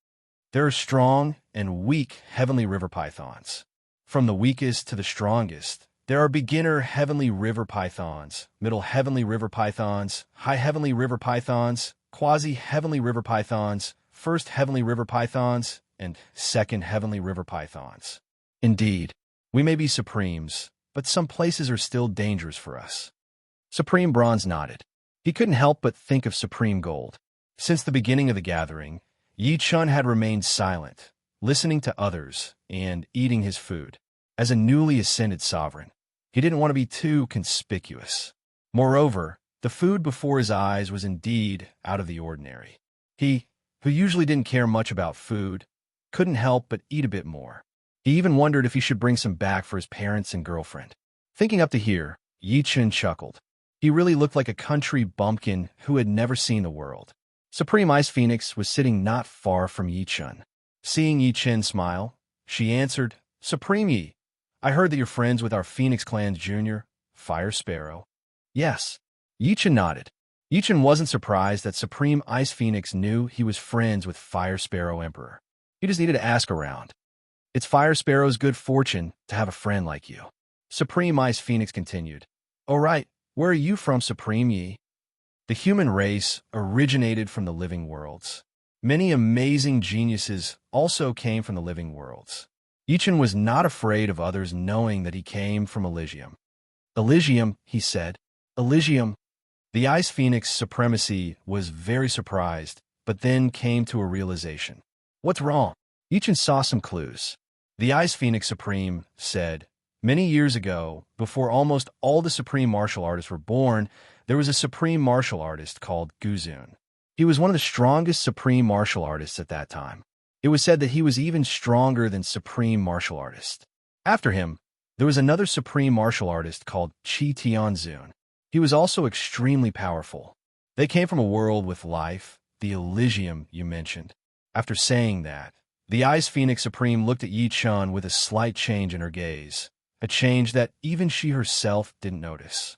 There are strong and weak heavenly river pythons. From the weakest to the strongest, there are beginner heavenly river pythons, middle heavenly river pythons, high heavenly river pythons, quasi-heavenly river pythons, first heavenly river pythons, and second heavenly river pythons. Indeed, we may be supremes, but some places are still dangerous for us. Supreme Bronze nodded. He couldn't help but think of Supreme Gold. Since the beginning of the gathering, Yi Chen had remained silent, listening to others and eating his food. As a newly ascended sovereign, he didn't want to be too conspicuous. Moreover, the food before his eyes was indeed out of the ordinary. He, who usually didn't care much about food, couldn't help but eat a bit more. He even wondered if he should bring some back for his parents and girlfriend. Thinking up to here, Yi Chen chuckled. He really looked like a country bumpkin who had never seen the world. Supreme Ice Phoenix was sitting not far from Yi Chen. Seeing Yi Chen smile, she answered, Supreme Yi, I heard that you're friends with our Phoenix Clan's junior, Fire Sparrow. Yes. Yichen nodded. Yichen wasn't surprised that Supreme Ice Phoenix knew he was friends with Fire Sparrow Emperor. He just needed to ask around. It's Fire Sparrow's good fortune to have a friend like you. Supreme Ice Phoenix continued. Oh right, where are you from, Supreme Yi? The human race originated from the living worlds. Many amazing geniuses also came from the living worlds. Yichen was not afraid of others knowing that he came from Elysium. Elysium, he said. Elysium. The Ice Phoenix supremacy was very surprised, but then came to a realization. What's wrong? Yichen saw some clues. The Ice Phoenix Supreme said, many years ago, before almost all the supreme martial artists were born, there was a supreme martial artist called Guzun. He was one of the strongest supreme martial artists at that time. It was said that he was even stronger than supreme martial artist. After him, there was another supreme martial artist called Qi Tianzun. He was also extremely powerful. They came from a world with life, the Elysium you mentioned. After saying that, the Ice Phoenix Supreme looked at Yi Chun with a slight change in her gaze, a change that even she herself didn't notice.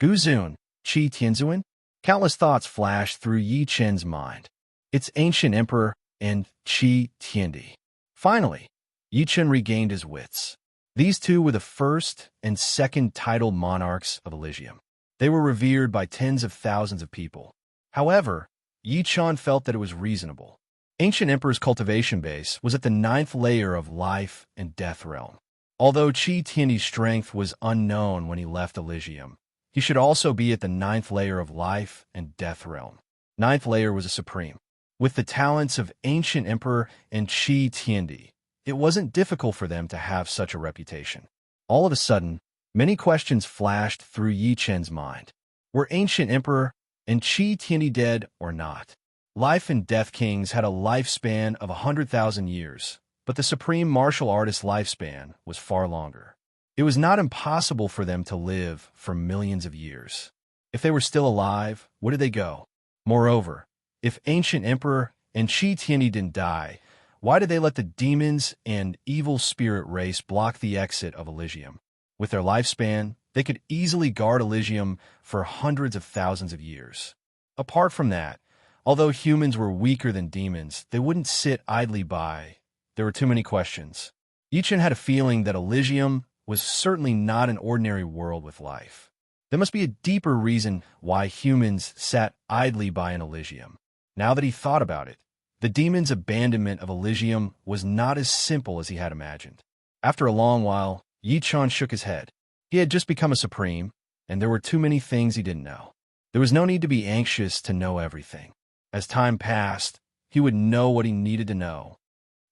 Guzun, Qi Tianzun? Countless thoughts flashed through Yi Chen's mind. It's ancient emperor and Qi Tiandi. Finally, Yi Chen regained his wits. These two were the first and second titled monarchs of Elysium. They were revered by tens of thousands of people. However, Yi Chen felt that it was reasonable. Ancient Emperor's cultivation base was at the 9th layer of life and death realm. Although Qi Tiandi's strength was unknown when he left Elysium, he should also be at the 9th layer of life and death realm. 9th layer was a supreme. With the talents of Ancient Emperor and Qi Tiandi, it wasn't difficult for them to have such a reputation. All of a sudden, many questions flashed through Yi Chen's mind. Were Ancient Emperor and Qi Tiandi dead or not? Life and Death Kings had a lifespan of 100,000 years, but the Supreme Martial Artist's lifespan was far longer. It was not impossible for them to live for millions of years. If they were still alive, where did they go? Moreover, if Ancient Emperor and Qi Tiandi didn't die, why did they let the demons and evil spirit race block the exit of Elysium? With their lifespan, they could easily guard Elysium for hundreds of thousands of years. Apart from that, although humans were weaker than demons, they wouldn't sit idly by. There were too many questions. Yi Chen had a feeling that Elysium was certainly not an ordinary world with life. There must be a deeper reason why humans sat idly by in Elysium. Now that he thought about it, the demon's abandonment of Elysium was not as simple as he had imagined. After a long while, Yi Chen shook his head. He had just become a supreme, and there were too many things he didn't know. There was no need to be anxious to know everything. As time passed, he would know what he needed to know.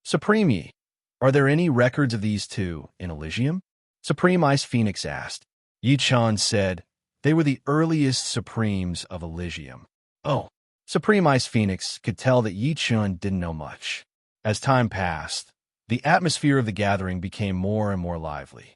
Supreme Yi, are there any records of these two in Elysium? Supreme Ice Phoenix asked. Yi Chen said, they were the earliest supremes of Elysium. Oh, Supreme Ice Phoenix could tell that Yi Chen didn't know much. As time passed, the atmosphere of the gathering became more and more lively.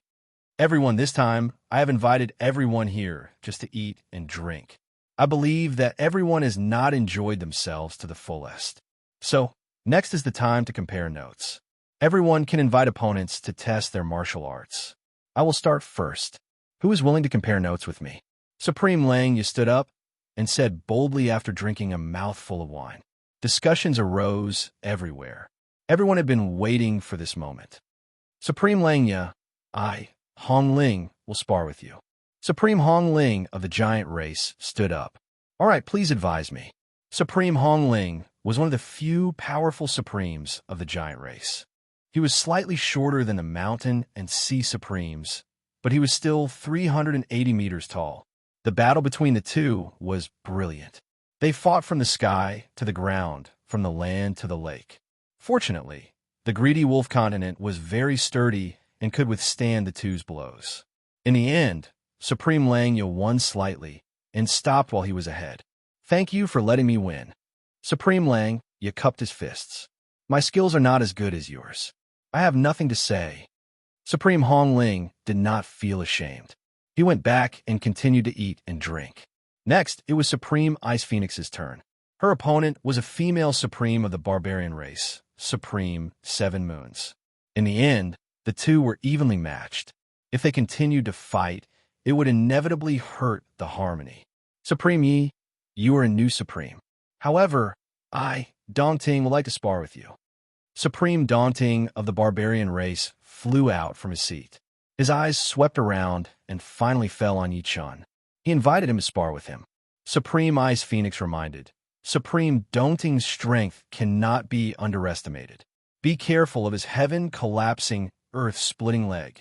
Everyone, this time, I have invited everyone here just to eat and drink. I believe that everyone has not enjoyed themselves to the fullest. So, next is the time to compare notes. Everyone can invite opponents to test their martial arts. I will start first. Who is willing to compare notes with me? Supreme Lang, you stood up and said boldly after drinking a mouthful of wine. Discussions arose everywhere. Everyone had been waiting for this moment. Supreme Langya, I, Hong Ling, will spar with you. Supreme Hong Ling of the giant race stood up. All right, please advise me. Supreme Hong Ling was one of the few powerful supremes of the giant race. He was slightly shorter than the mountain and sea supremes, but he was still 380 meters tall. The battle between the two was brilliant. They fought from the sky to the ground, from the land to the lake. Fortunately, the greedy wolf continent was very sturdy and could withstand the two's blows. In the end, Supreme Langya won slightly and stopped while he was ahead. Thank you for letting me win. Supreme Lang, you cupped his fists. My skills are not as good as yours. I have nothing to say. Supreme Hong Ling did not feel ashamed. He went back and continued to eat and drink. Next, it was Supreme Ice Phoenix's turn. Her opponent was a female supreme of the barbarian race, Supreme 7 Moons. In the end, the two were evenly matched. If they continued to fight, it would inevitably hurt the harmony. Supreme Yi, you are a new Supreme. However, I, Daunting, would like to spar with you. Supreme Daunting of the barbarian race flew out from his seat. His eyes swept around and finally fell on Yi Chun. He invited him to spar with him. Supreme Ice Phoenix reminded, Supreme Daunting's strength cannot be underestimated. Be careful of his heaven-collapsing, earth-splitting leg.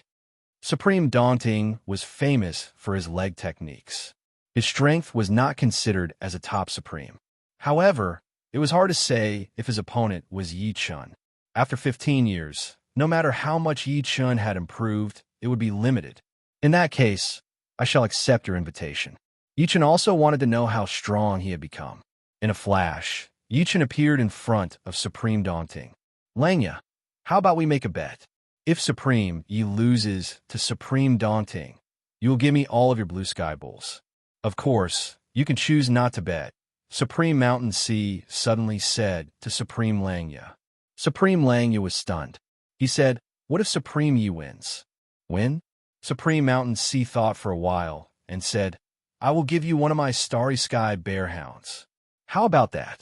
Supreme Daunting was famous for his leg techniques. His strength was not considered as a top Supreme. However, it was hard to say if his opponent was Yi Chun. After 15 years, no matter how much Yi Chun had improved, it would be limited. In that case, I shall accept your invitation. Yi Chun also wanted to know how strong he had become. In a flash, Yi Chun appeared in front of Supreme Daunting. Langya, how about we make a bet? If Supreme Yi loses to Supreme Daunting, you will give me all of your blue sky bulls. Of course, you can choose not to bet. Supreme Mountain Sea suddenly said to Supreme Langya. Supreme Langya was stunned. He said, what if Supreme Yi wins? Win? Supreme Mountain Sea thought for a while and said, I will give you one of my Starry Sky Bear Hounds. How about that?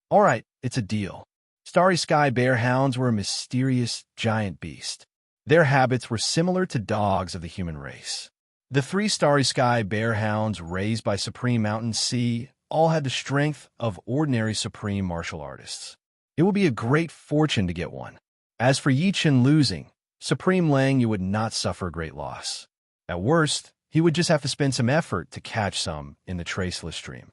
All right, it's a deal. Starry Sky Bear Hounds were a mysterious giant beast. Their habits were similar to dogs of the human race. The 3 Starry Sky Bear Hounds raised by Supreme Mountain Sea all had the strength of ordinary supreme martial artists. It would be a great fortune to get one. As for Yi Chun losing, Supreme Lang you would not suffer a great loss. At worst, he would just have to spend some effort to catch some in the traceless stream.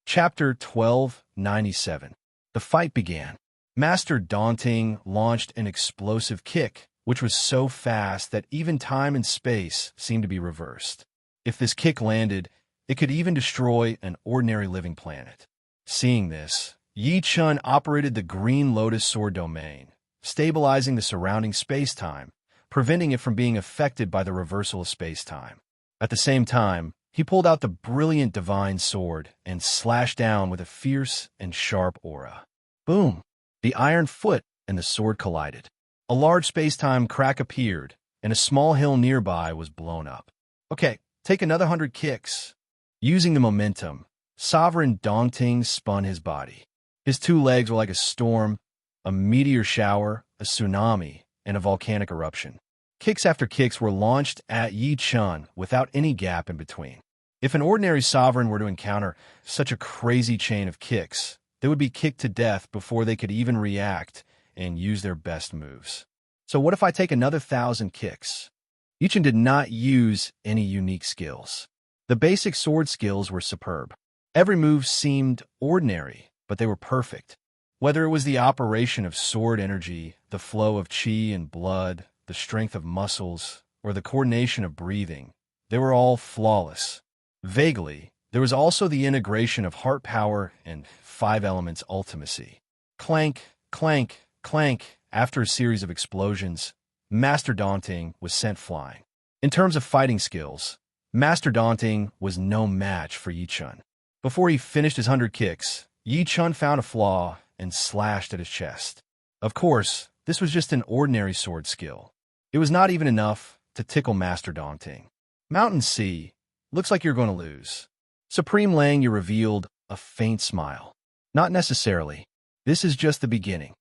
Chapter 1297. The fight began. Master Daunting launched an explosive kick, which was so fast that even time and space seemed to be reversed. If this kick landed, it could even destroy an ordinary living planet. Seeing this, Yi Chun operated the Green Lotus Sword domain, stabilizing the surrounding space-time, preventing it from being affected by the reversal of space-time. At the same time, he pulled out the brilliant Divine Sword and slashed down with a fierce and sharp aura. Boom! The iron foot and the sword collided. A large space-time crack appeared, and a small hill nearby was blown up. Okay, take another 100 kicks. Using the momentum, Sovereign Daunting spun his body. His 2 legs were like a storm, a meteor shower, a tsunami, and a volcanic eruption. Kicks after kicks were launched at Yi Chun without any gap in between. If an ordinary sovereign were to encounter such a crazy chain of kicks, they would be kicked to death before they could even react and use their best moves. So what if I take another 1,000 kicks? Yi Chun did not use any unique skills. The basic sword skills were superb. Every move seemed ordinary, but they were perfect. Whether it was the operation of sword energy, the flow of chi and blood, the strength of muscles, or the coordination of breathing, they were all flawless. Vaguely, there was also the integration of heart power and 5 elements ultimacy. Clank, clank, clank. After a series of explosions, Master Daunting was sent flying. In terms of fighting skills, Master Daunting was no match for Yi Chun. Before he finished his 100 kicks, Yi Chun found a flaw and slashed at his chest. Of course, this was just an ordinary sword skill. It was not even enough to tickle Master Daunting. Mountain Sea, looks like you're going to lose. Supreme Lang, you revealed a faint smile. Not necessarily. This is just the beginning.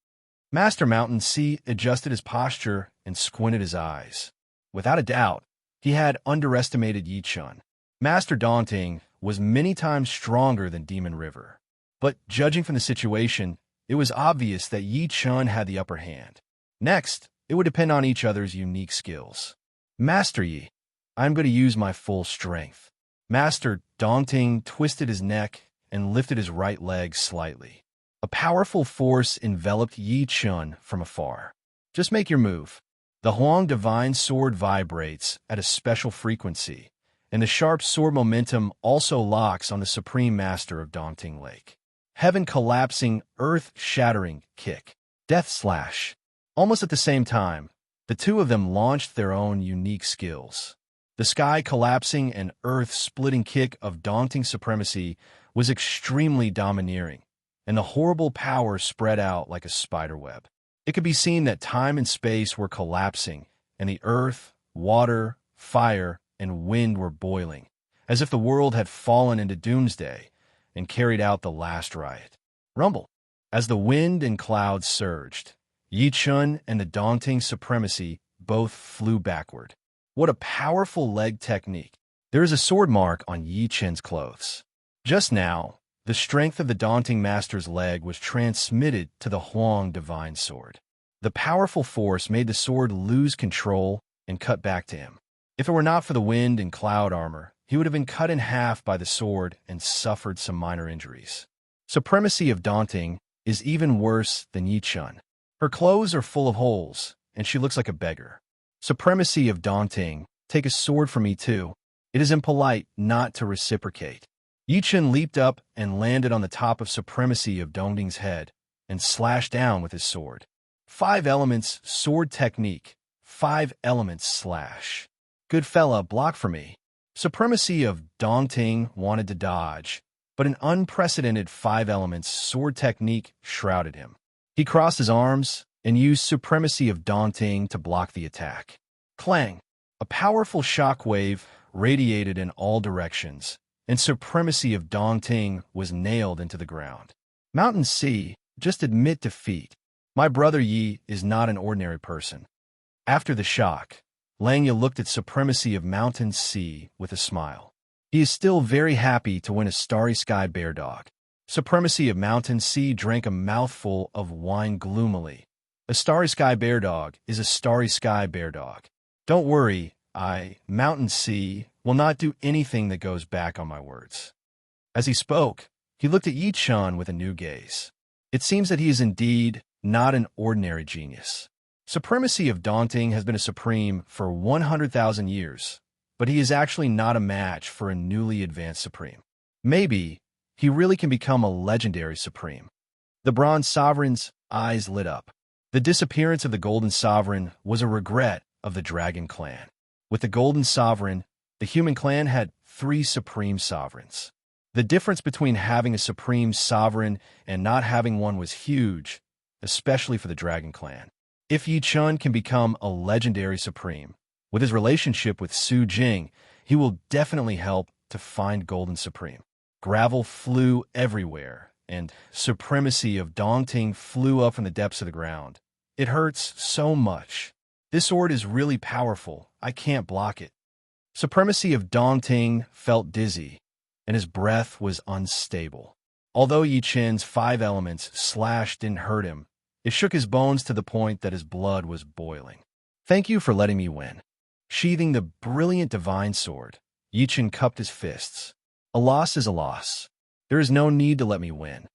Master Mountain Sea adjusted his posture and squinted his eyes. Without a doubt, he had underestimated Yi Chun. Master Daunting was many times stronger than Demon River. But judging from the situation, it was obvious that Yi Chun had the upper hand. Next, it would depend on each other's unique skills. Master Yi, I'm going to use my full strength. Master Daunting twisted his neck and lifted his right leg slightly. A powerful force enveloped Yi Chun from afar. Just make your move. The Huang Divine Sword vibrates at a special frequency, and the sharp sword momentum also locks on the Supreme Master of Daunting Lake. Heaven-collapsing, earth-shattering kick. Death slash. Almost at the same time, the two of them launched their own unique skills. The sky-collapsing and earth-splitting kick of Daunting Supremacy was extremely domineering, and the horrible power spread out like a spiderweb. It could be seen that time and space were collapsing, and the earth, water, fire, and wind were boiling, as if the world had fallen into doomsday and carried out the last riot. Rumble. As the wind and clouds surged, Yi Chun and the daunting supremacy both flew backward. What a powerful leg technique. There is a sword mark on Yi Chun's clothes. Just now, the strength of the daunting master's leg was transmitted to the Huang divine sword. The powerful force made the sword lose control and cut back to him. If it were not for the wind and cloud armor, he would have been cut in half by the sword and suffered some minor injuries. Supremacy of daunting is even worse than Yi Chun. Her clothes are full of holes, and she looks like a beggar. Supremacy of daunting, take a sword from me too. It is impolite not to reciprocate. Yi Chun leaped up and landed on the top of Supremacy of Dongding's head and slashed down with his sword. 5 elements sword technique. 5 elements slash. Good fella, block for me. Supremacy of Dongting wanted to dodge, but an unprecedented 5 elements sword technique shrouded him. He crossed his arms and used Supremacy of Dongting to block the attack. Clang! A powerful shockwave radiated in all directions, and Supremacy of Dongting was nailed into the ground. Mountain Sea, just admit defeat. My brother Yi is not an ordinary person. After the shock, Langya looked at Supremacy of Mountain Sea with a smile. He is still very happy to win a Starry Sky Bear Dog. Supremacy of Mountain Sea drank a mouthful of wine gloomily. A Starry Sky Bear Dog is a Starry Sky Bear Dog. Don't worry, Mountain Sea, will not do anything that goes back on my words. As he spoke, he looked at Yi Chun with a new gaze. It seems that he is indeed not an ordinary genius. Supremacy of Daunting has been a supreme for 100,000 years, but he is actually not a match for a newly advanced supreme. Maybe he really can become a legendary supreme. The Bronze Sovereign's eyes lit up. The disappearance of the Golden Sovereign was a regret of the Dragon Clan. With the Golden Sovereign, the human clan had 3 supreme sovereigns. The difference between having a supreme sovereign and not having one was huge, especially for the Dragon Clan. If Yi Chun can become a legendary supreme, with his relationship with Su Jing, he will definitely help to find Golden Supreme. Gravel flew everywhere, and Supremacy of Dongting flew up from the depths of the ground. It hurts so much. This sword is really powerful. I can't block it. Supremacy of Dongting felt dizzy, and his breath was unstable. Although Yi Chun's 5 elements slash didn't hurt him, it shook his bones to the point that his blood was boiling. Thank you for letting me win. Sheathing the brilliant divine sword, Yi Chun cupped his fists. A loss is a loss. There is no need to let me win.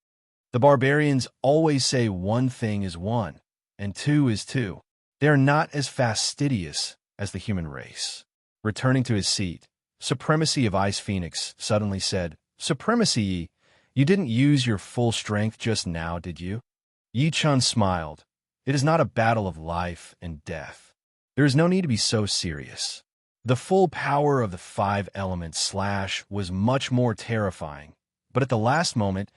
The barbarians always say 1 thing is 1, and 2 is 2. They are not as fastidious as the human race. Returning to his seat, Supremacy of Ice Phoenix suddenly said, Supremacy, you didn't use your full strength just now, did you? Yi Chun smiled. It is not a battle of life and death. There is no need to be so serious. The full power of the 5 elements slash was much more terrifying, but at the last moment,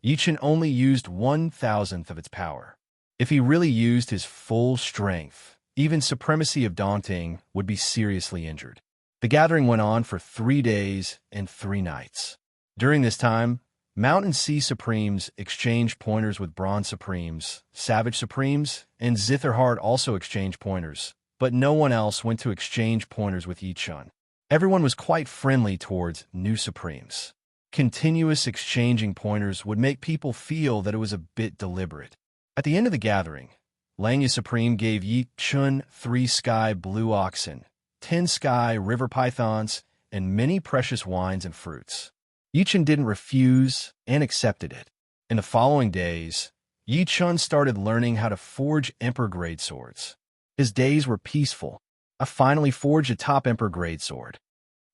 Yi Chun only used 1,000th of its power. If he really used his full strength, even Supremacy of Daunting would be seriously injured. The gathering went on for 3 days and 3 nights. During this time, Mountain Sea Supremes exchanged pointers with Bronze Supremes, Savage Supremes, and Zitherheart also exchanged pointers, but no one else went to exchange pointers with Yi Chun. Everyone was quite friendly towards new Supremes. Continuous exchanging pointers would make people feel that it was a bit deliberate. At the end of the gathering, Langya Supreme gave Yi Chun 3 sky blue oxen, 10 sky river pythons, and many precious wines and fruits. Yi Chun didn't refuse and accepted it. In the following days, Yi Chun started learning how to forge Emperor-grade swords. His days were peaceful. I finally forged a top Emperor-grade sword.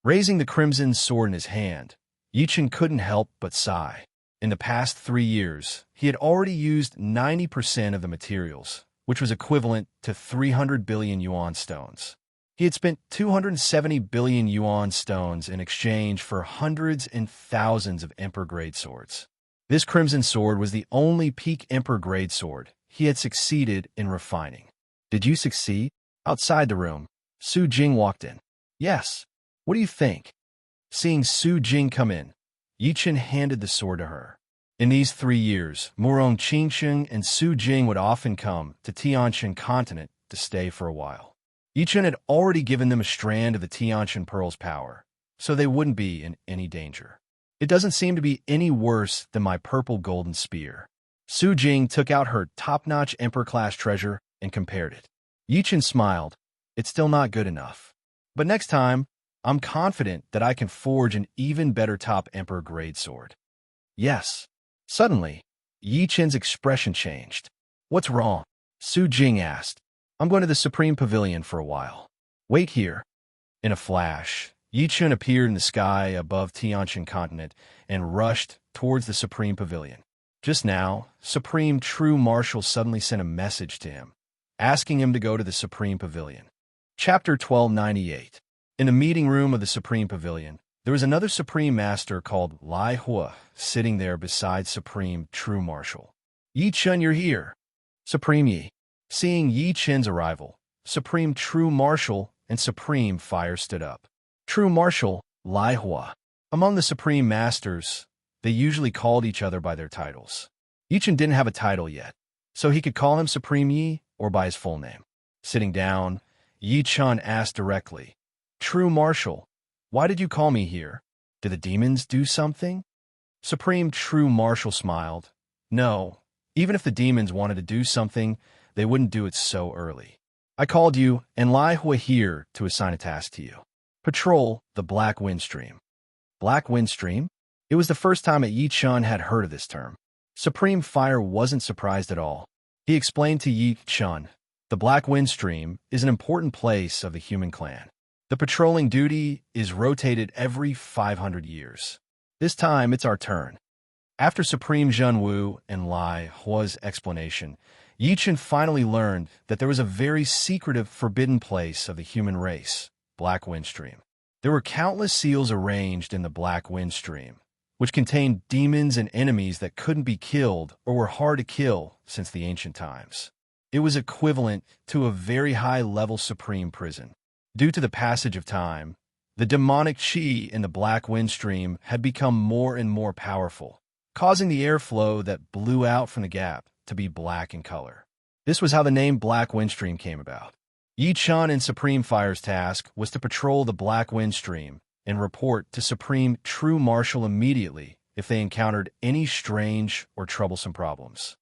Raising the crimson sword in his hand, Yi Chun couldn't help but sigh. In the past 3 years, he had already used 90% of the materials, which was equivalent to 300 billion yuan stones. He had spent 270 billion yuan stones in exchange for hundreds and thousands of Emperor-grade swords. This crimson sword was the only peak Emperor-grade sword he had succeeded in refining. Did you succeed? Outside the room, Su Jing walked in. Yes. What do you think? Seeing Su Jing come in, Yi Chen handed the sword to her. In these 3 years, Murong Qingsheng and Su Jing would often come to Tianshan continent to stay for a while. Yi Chen had already given them a strand of the Tianshan Pearl's power, so they wouldn't be in any danger. It doesn't seem to be any worse than my purple golden spear. Su Jing took out her top-notch Emperor-class treasure and compared it. Yi Chen smiled. It's still not good enough. But next time, I'm confident that I can forge an even better top Emperor-grade sword. Yes. Suddenly, Yi Chen's expression changed. What's wrong? Su Jing asked. I'm going to the Supreme Pavilion for a while. Wait here. In a flash, Yi Chen appeared in the sky above Tianshan continent and rushed towards the Supreme Pavilion. Just now, Supreme True Marshal suddenly sent a message to him, asking him to go to the Supreme Pavilion. Chapter 1298. In the meeting room of the Supreme Pavilion, there was another Supreme Master called Lai Hua sitting there beside Supreme True Marshal. Yi Chen, you're here. Supreme Yi. Seeing Yi Chen's arrival, Supreme True Marshal and Supreme Fire stood up. True Marshal, Lai Hua. Among the Supreme Masters, they usually called each other by their titles. Yi Chen didn't have a title yet, so he could call him Supreme Yi or by his full name. Sitting down, Yi Chen asked directly, True Marshal, why did you call me here? Did the demons do something? Supreme True Marshal smiled. No, even if the demons wanted to do something, they wouldn't do it so early. I called you and Lai Hua here to assign a task to you. Patrol the Black Wind Stream. Black Wind Stream? It was the first time that Yi Chen had heard of this term. Supreme Fire wasn't surprised at all. He explained to Yi Chen, the Black Wind Stream is an important place of the human clan. The patrolling duty is rotated every 500 years. This time, it's our turn. After Supreme Zhenwu and Lai Hua's explanation, Yi Chen finally learned that there was a very secretive, forbidden place of the human race, Black Wind Stream. There were countless seals arranged in the Black Wind Stream, which contained demons and enemies that couldn't be killed or were hard to kill since the ancient times. It was equivalent to a very high-level supreme prison. Due to the passage of time, the demonic qi in the Black Wind Stream had become more and more powerful, causing the airflow that blew out from the gap to be black in color. This was how the name Black Wind Stream came about. Yi Chen and Supreme Fire's task was to patrol the Black Wind Stream and report to Supreme True Marshal immediately if they encountered any strange or troublesome problems.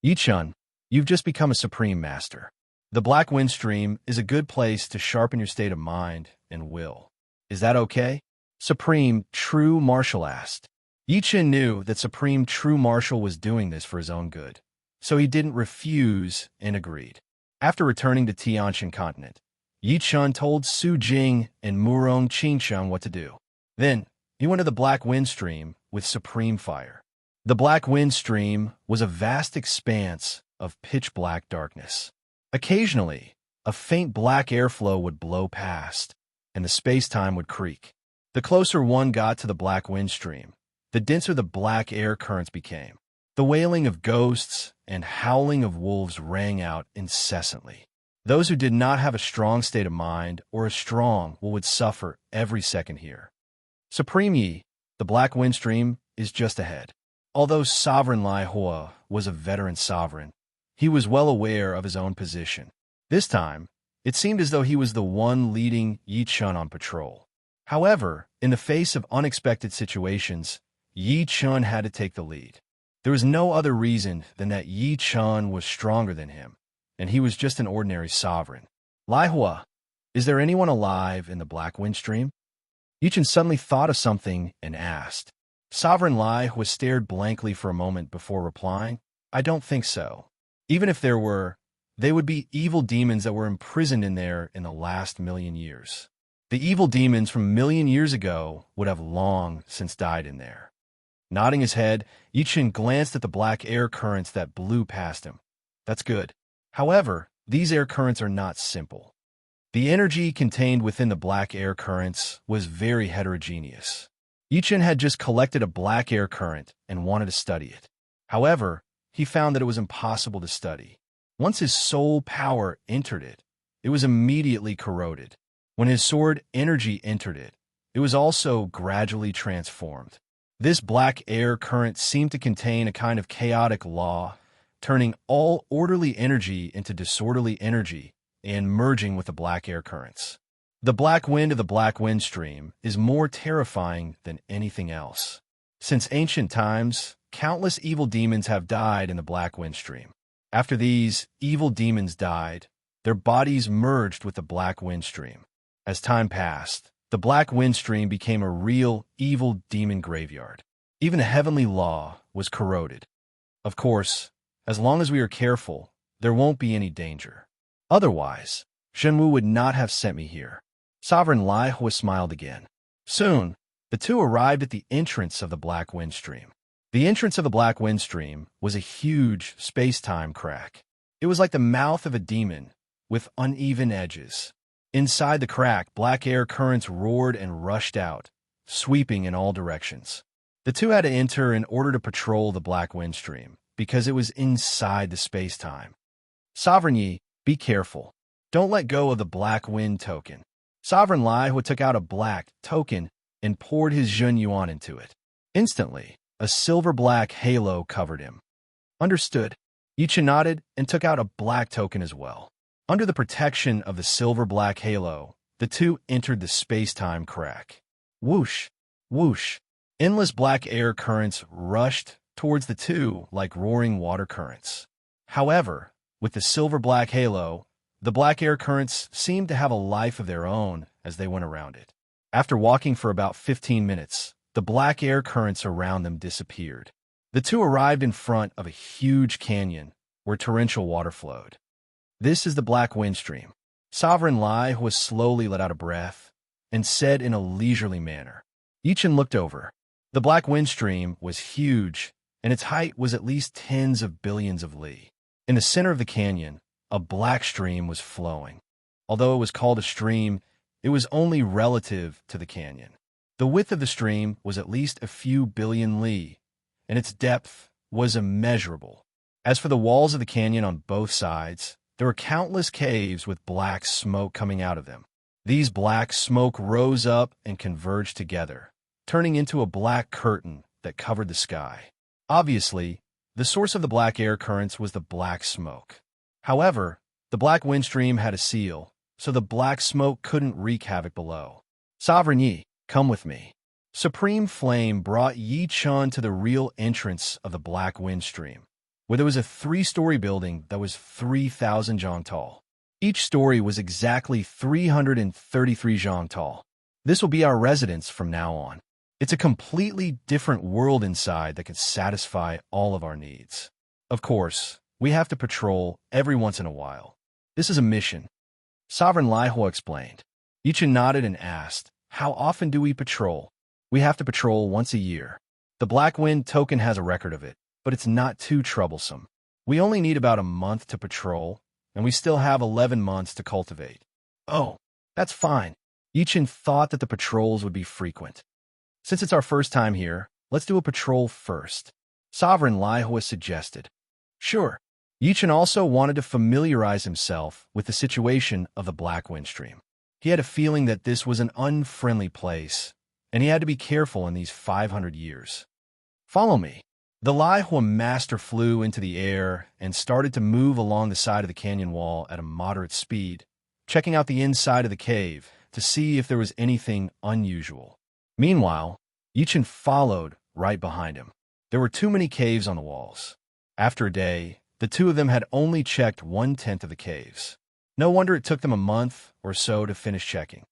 Yi Chen, you've just become a Supreme Master. The Black Wind Stream is a good place to sharpen your state of mind and will. Is that okay? Supreme True Marshal asked. Yi Chen knew that Supreme True Marshal was doing this for his own good, so he didn't refuse and agreed. After returning to Tianshan continent, Yi Chen told Su Jing and Murong Qingsheng what to do. Then, he went to the Black Wind Stream with Supreme Fire. The Black Wind Stream was a vast expanse of pitch-black darkness. Occasionally, a faint black airflow would blow past, and the space-time would creak. The closer one got to the Black Wind Stream, the denser the black air currents became. The wailing of ghosts and howling of wolves rang out incessantly. Those who did not have a strong state of mind or a strong will would suffer every second here. Supreme Yi, the Black Wind Stream, is just ahead. Although Sovereign Lai Hua was a veteran sovereign, he was well aware of his own position. This time, it seemed as though he was the one leading Yi Chen on patrol. However, in the face of unexpected situations, Yi Chen had to take the lead. There was no other reason than that Yi Chen was stronger than him, and he was just an ordinary sovereign. Lai Hua, is there anyone alive in the Black Wind Stream? Yi Chen suddenly thought of something and asked. Sovereign Lai Hua stared blankly for a moment before replying, I don't think so. Even if there were, they would be evil demons that were imprisoned in there in the last 1,000,000 years. The evil demons from 1,000,000 years ago would have long since died in there. Nodding his head, Yi Chen glanced at the black air currents that blew past him. That's good. However, these air currents are not simple. The energy contained within the black air currents was very heterogeneous. Yi Chen had just collected a black air current and wanted to study it. However, he found that it was impossible to study. Once his soul power entered it, it was immediately corroded. When his sword energy entered it, it was also gradually transformed. This black air current seemed to contain a kind of chaotic law, turning all orderly energy into disorderly energy and merging with the black air currents. The black wind of the black wind stream is more terrifying than anything else. Since ancient times, countless evil demons have died in the black wind stream. After these evil demons died, their bodies merged with the black wind stream. As time passed, the black wind stream became a real evil demon graveyard. Even the heavenly law was corroded. Of course, as long as we are careful, there won't be any danger. Otherwise, Shenwu would not have sent me here. Sovereign Lai Hua smiled again. Soon, the two arrived at the entrance of the black wind stream. The entrance of the black wind stream was a huge space-time crack. It was like the mouth of a demon, with uneven edges. Inside the crack, black air currents roared and rushed out, sweeping in all directions. The two had to enter in order to patrol the black wind stream, because it was inside the space-time. Sovereign Yi, be careful. Don't let go of the black wind token. Sovereign Lai Hua took out a black token and poured his Zhen Yuan into it. Instantly, a silver-black halo covered him. Understood. Yichen nodded and took out a black token as well. Under the protection of the silver-black halo, the two entered the space-time crack. Whoosh, whoosh. Endless black air currents rushed towards the two like roaring water currents. However, with the silver-black halo, the black air currents seemed to have a life of their own as they went around it. After walking for about 15 minutes, the black air currents around them disappeared. The two arrived in front of a huge canyon where torrential water flowed. This is the black wind stream. Sovereign Lai Hua slowly let out a breath and said in a leisurely manner. Yichen looked over. The black wind stream was huge, and its height was at least tens of billions of li. In the center of the canyon, a black stream was flowing. Although it was called a stream, it was only relative to the canyon. The width of the stream was at least a few billion li, and its depth was immeasurable. As for the walls of the canyon on both sides, there were countless caves with black smoke coming out of them. These black smoke rose up and converged together, turning into a black curtain that covered the sky. Obviously, the source of the black air currents was the black smoke. However, the black wind stream had a seal, so the black smoke couldn't wreak havoc below. Sovereign Yi, come with me. Supreme Flame brought Yi Chun to the real entrance of the black wind stream, where there was a 3-story building that was 3,000 zhang tall. Each story was exactly 333 zhang tall. This will be our residence from now on. It's a completely different world inside that can satisfy all of our needs. Of course, we have to patrol every once in a while. This is a mission. Sovereign Lai Hua explained. Yichen nodded and asked, how often do we patrol? We have to patrol once a year. The Black Wind token has a record of it, but it's not too troublesome. We only need about a month to patrol, and we still have 11 months to cultivate. Oh, that's fine. Yichen thought that the patrols would be frequent. Since it's our first time here, let's do a patrol first. Sovereign Lai Hua suggested. Sure. Yichen also wanted to familiarize himself with the situation of the Black Wind Stream. He had a feeling that this was an unfriendly place, and he had to be careful in these 500 years. Follow me. The Lai Hua master flew into the air and started to move along the side of the canyon wall at a moderate speed, checking out the inside of the cave to see if there was anything unusual. Meanwhile, Yichen followed right behind him. There were too many caves on the walls. After a day, the two of them had only checked 1/10 of the caves. No wonder it took them a month or so to finish checking.